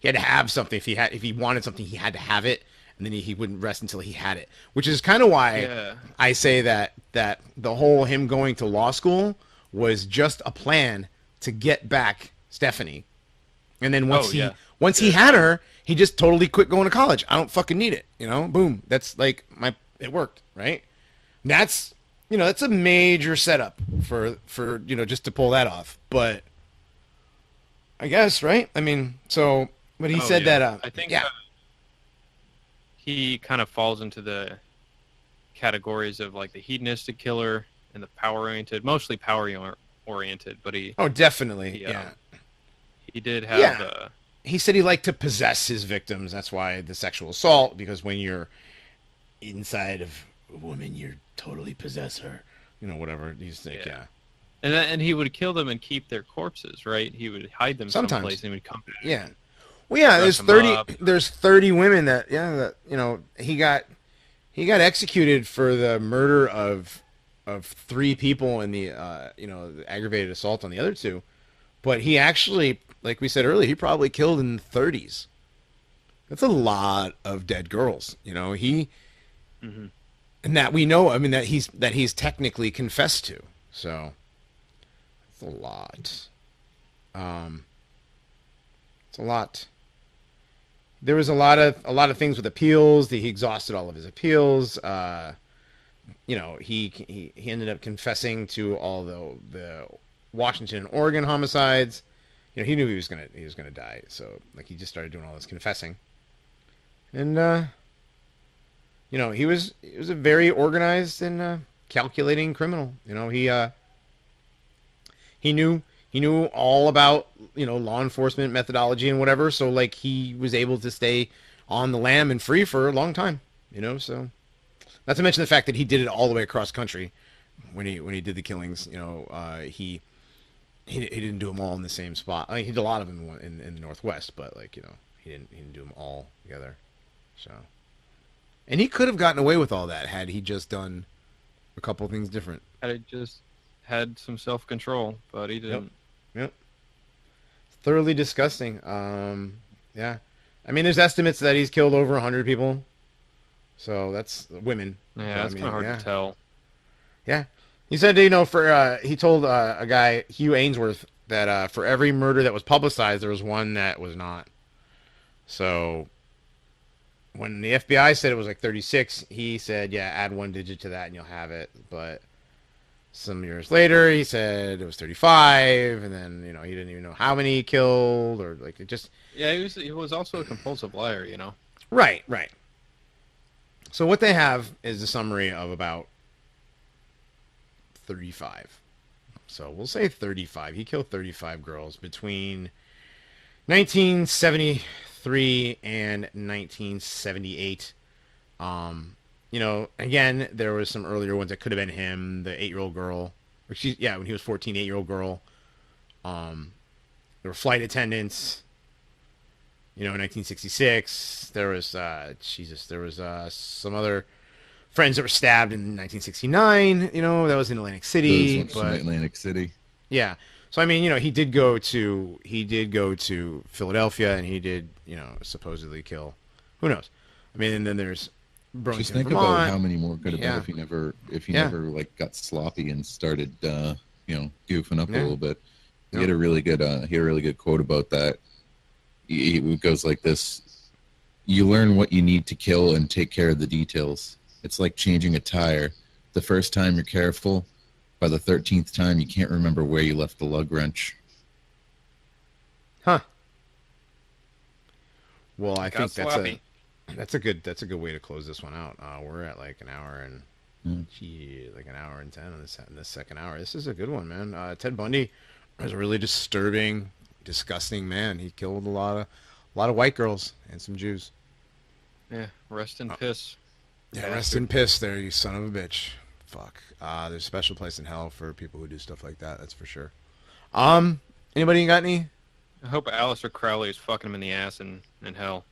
had to have something. If he wanted something, he had to have it. And then he wouldn't rest until he had it, which is kind of why I say that the whole him going to law school was just a plan to get back Stephanie. And then once he had her, he just totally quit going to college. I don't fucking need it. Boom. That's like it worked, right? That's a major setup for just to pull that off. But I guess, right? I mean, but he said that I think he kind of falls into the categories of like the hedonistic killer and the power-oriented, mostly power-oriented, but he... Oh, definitely, yeah. He did have... He said he liked to possess his victims. That's why the sexual assault, because when you're inside of a woman, you totally possess her. Whatever. He's like, yeah. And he would kill them and keep their corpses, right? He would hide them someplace and he would come back. Yeah. Well, yeah, there's 30 women that he got executed for the murder of 3 people and the the aggravated assault on the other 2. But he actually, like we said earlier, he probably killed in the 30s. That's a lot of dead girls, and that we know, I mean that he's technically confessed to. So it's a lot. It's a lot. There was a lot of things with appeals. He exhausted all of his appeals. He ended up confessing to all the Washington and Oregon homicides. He knew he was gonna die, so like he just started doing all this confessing. And he was a very organized and calculating criminal. He knew all about law enforcement methodology and whatever, so like he was able to stay on the lam and free for a long time. So not to mention the fact that he did it all the way across country when he did the killings. He didn't do them all in the same spot. I mean, he did a lot of them in the Northwest, but like he didn't do them all together. So, and he could have gotten away with all that had he just done a couple things different. Had it just had some self-control, but he didn't. Yep. Thoroughly disgusting. Yeah. I mean, there's estimates that he's killed over 100 people. So that's women. Yeah, that's kind of hard to tell. Yeah. He said, he told a guy, Hugh Ainsworth, that for every murder that was publicized, there was one that was not. So when the FBI said it was like 36, he said, yeah, add one digit to that and you'll have it. But some years later, he said it was 35, and then, he didn't even know how many he killed, or like it just... Yeah, he was also a compulsive liar, you know? Right. So what they have is a summary of about 35. So we'll say 35. He killed 35 girls between 1973 and 1978. Again, there was some earlier ones that could have been him, the 8-year-old girl. When he was 14, 8-year-old girl. There were flight attendants. In 1966, there was some other friends that were stabbed in 1969. That was in Atlantic City. Those ones from Atlantic City. Yeah. So I mean, he did go to Philadelphia, and he did, supposedly kill. Who knows? I mean, and then there's Burlington, Just think Vermont. about how many more could have been if he never like got sloppy and started goofing up a little bit. He had a really good quote about that. It goes like this: you learn what you need to kill and take care of the details. It's like changing a tire. The first time you're careful, by the 13th time you can't remember where you left the lug wrench. Huh. Well, I think sloppy. that's a good way to close this one out. We're at like an hour and like an hour and 10 in this second hour. This is a good one, man. Ted Bundy was a really disturbing, disgusting man. He killed a lot of white girls and some Jews. Yeah, rest in piss. Yeah, rest in piss there, you son of a bitch. Fuck. There's a special place in hell for people who do stuff like that, that's for sure. Anybody got any? I hope Aleister Crowley is fucking him in the ass in hell.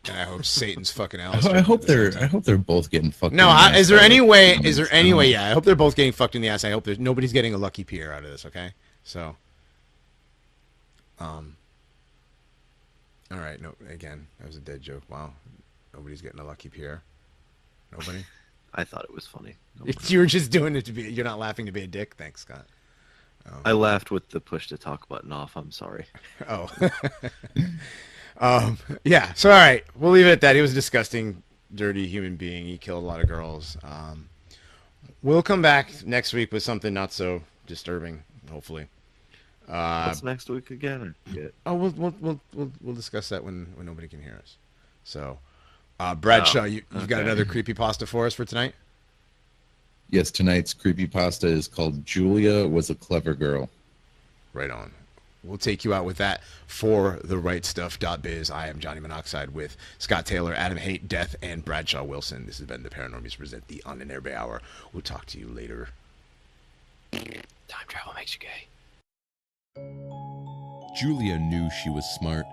And I hope Satan's fucking Alice. I hope they're both getting fucked. No, is there any way? Yeah, I hope they're both getting fucked in the ass. I hope nobody's getting a lucky Pierre out of this. Okay, so, all right. No, again, that was a dead joke. Wow, nobody's getting a lucky Pierre. Nobody. I thought it was funny. You were just doing it to be. You're not laughing to be a dick. Thanks, Scott. I laughed with the push to talk button off. I'm sorry. Oh. Yeah. So, all right. We'll leave it at that. He was a disgusting, dirty human being. He killed a lot of girls. We'll come back next week with something not so disturbing, hopefully. What's next week again? We'll discuss that when nobody can hear us. So, Bradshaw, you've got another creepypasta for us for tonight? Yes, tonight's creepypasta is called Julia Was a Clever Girl. Right on. We'll take you out with that for therightstuff.biz. I am Johnny Monoxide with Scott Taylor, Adam Haidt, Death, and Bradshaw Wilson. This has been the Paranormies present the Ahnenerbe Hour. We'll talk to you later. Time travel makes you gay. Julia knew she was smart.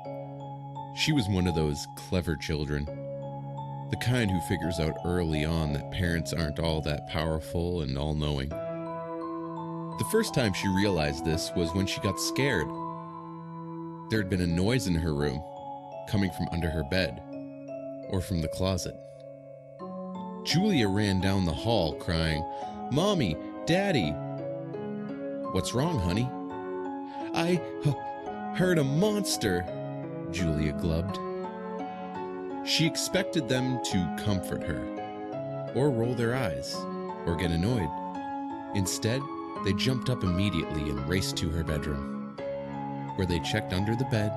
She was one of those clever children. The kind who figures out early on that parents aren't all that powerful and all-knowing. The first time she realized this was when she got scared. There had been a noise in her room, coming from under her bed, or from the closet. Julia ran down the hall crying, "Mommy, Daddy!" "What's wrong, honey?" "I heard a monster," Julia glubbed. She expected them to comfort her, or roll their eyes, or get annoyed. Instead, they jumped up immediately and raced to her bedroom, where they checked under the bed,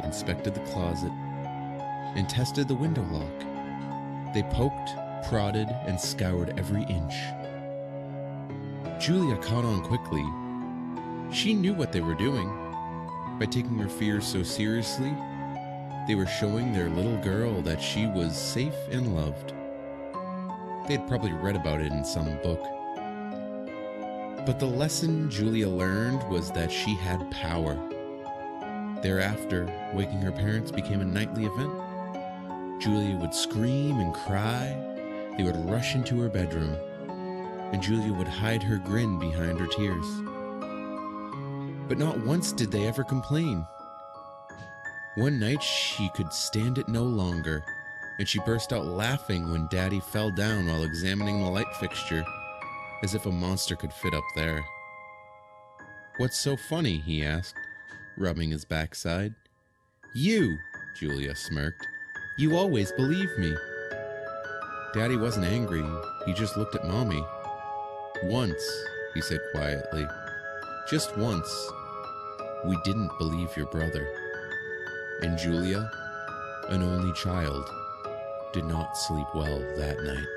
inspected the closet, and tested the window lock. They poked, prodded, and scoured every inch. Julia caught on quickly. She knew what they were doing. By taking her fears so seriously, they were showing their little girl that she was safe and loved. They had probably read about it in some book. But the lesson Julia learned was that she had power. Thereafter, waking her parents became a nightly event. Julia would scream and cry. They would rush into her bedroom, and Julia would hide her grin behind her tears. But not once did they ever complain. One night she could stand it no longer, and she burst out laughing when Daddy fell down while examining the light fixture, as if a monster could fit up there. "What's so funny?" he asked, rubbing his backside. "You! Julia smirked. "You always believe me." Daddy wasn't angry. He just looked at Mommy. "Once," he said quietly. "Just once. We didn't believe your brother." And Julia, an only child, did not sleep well that night.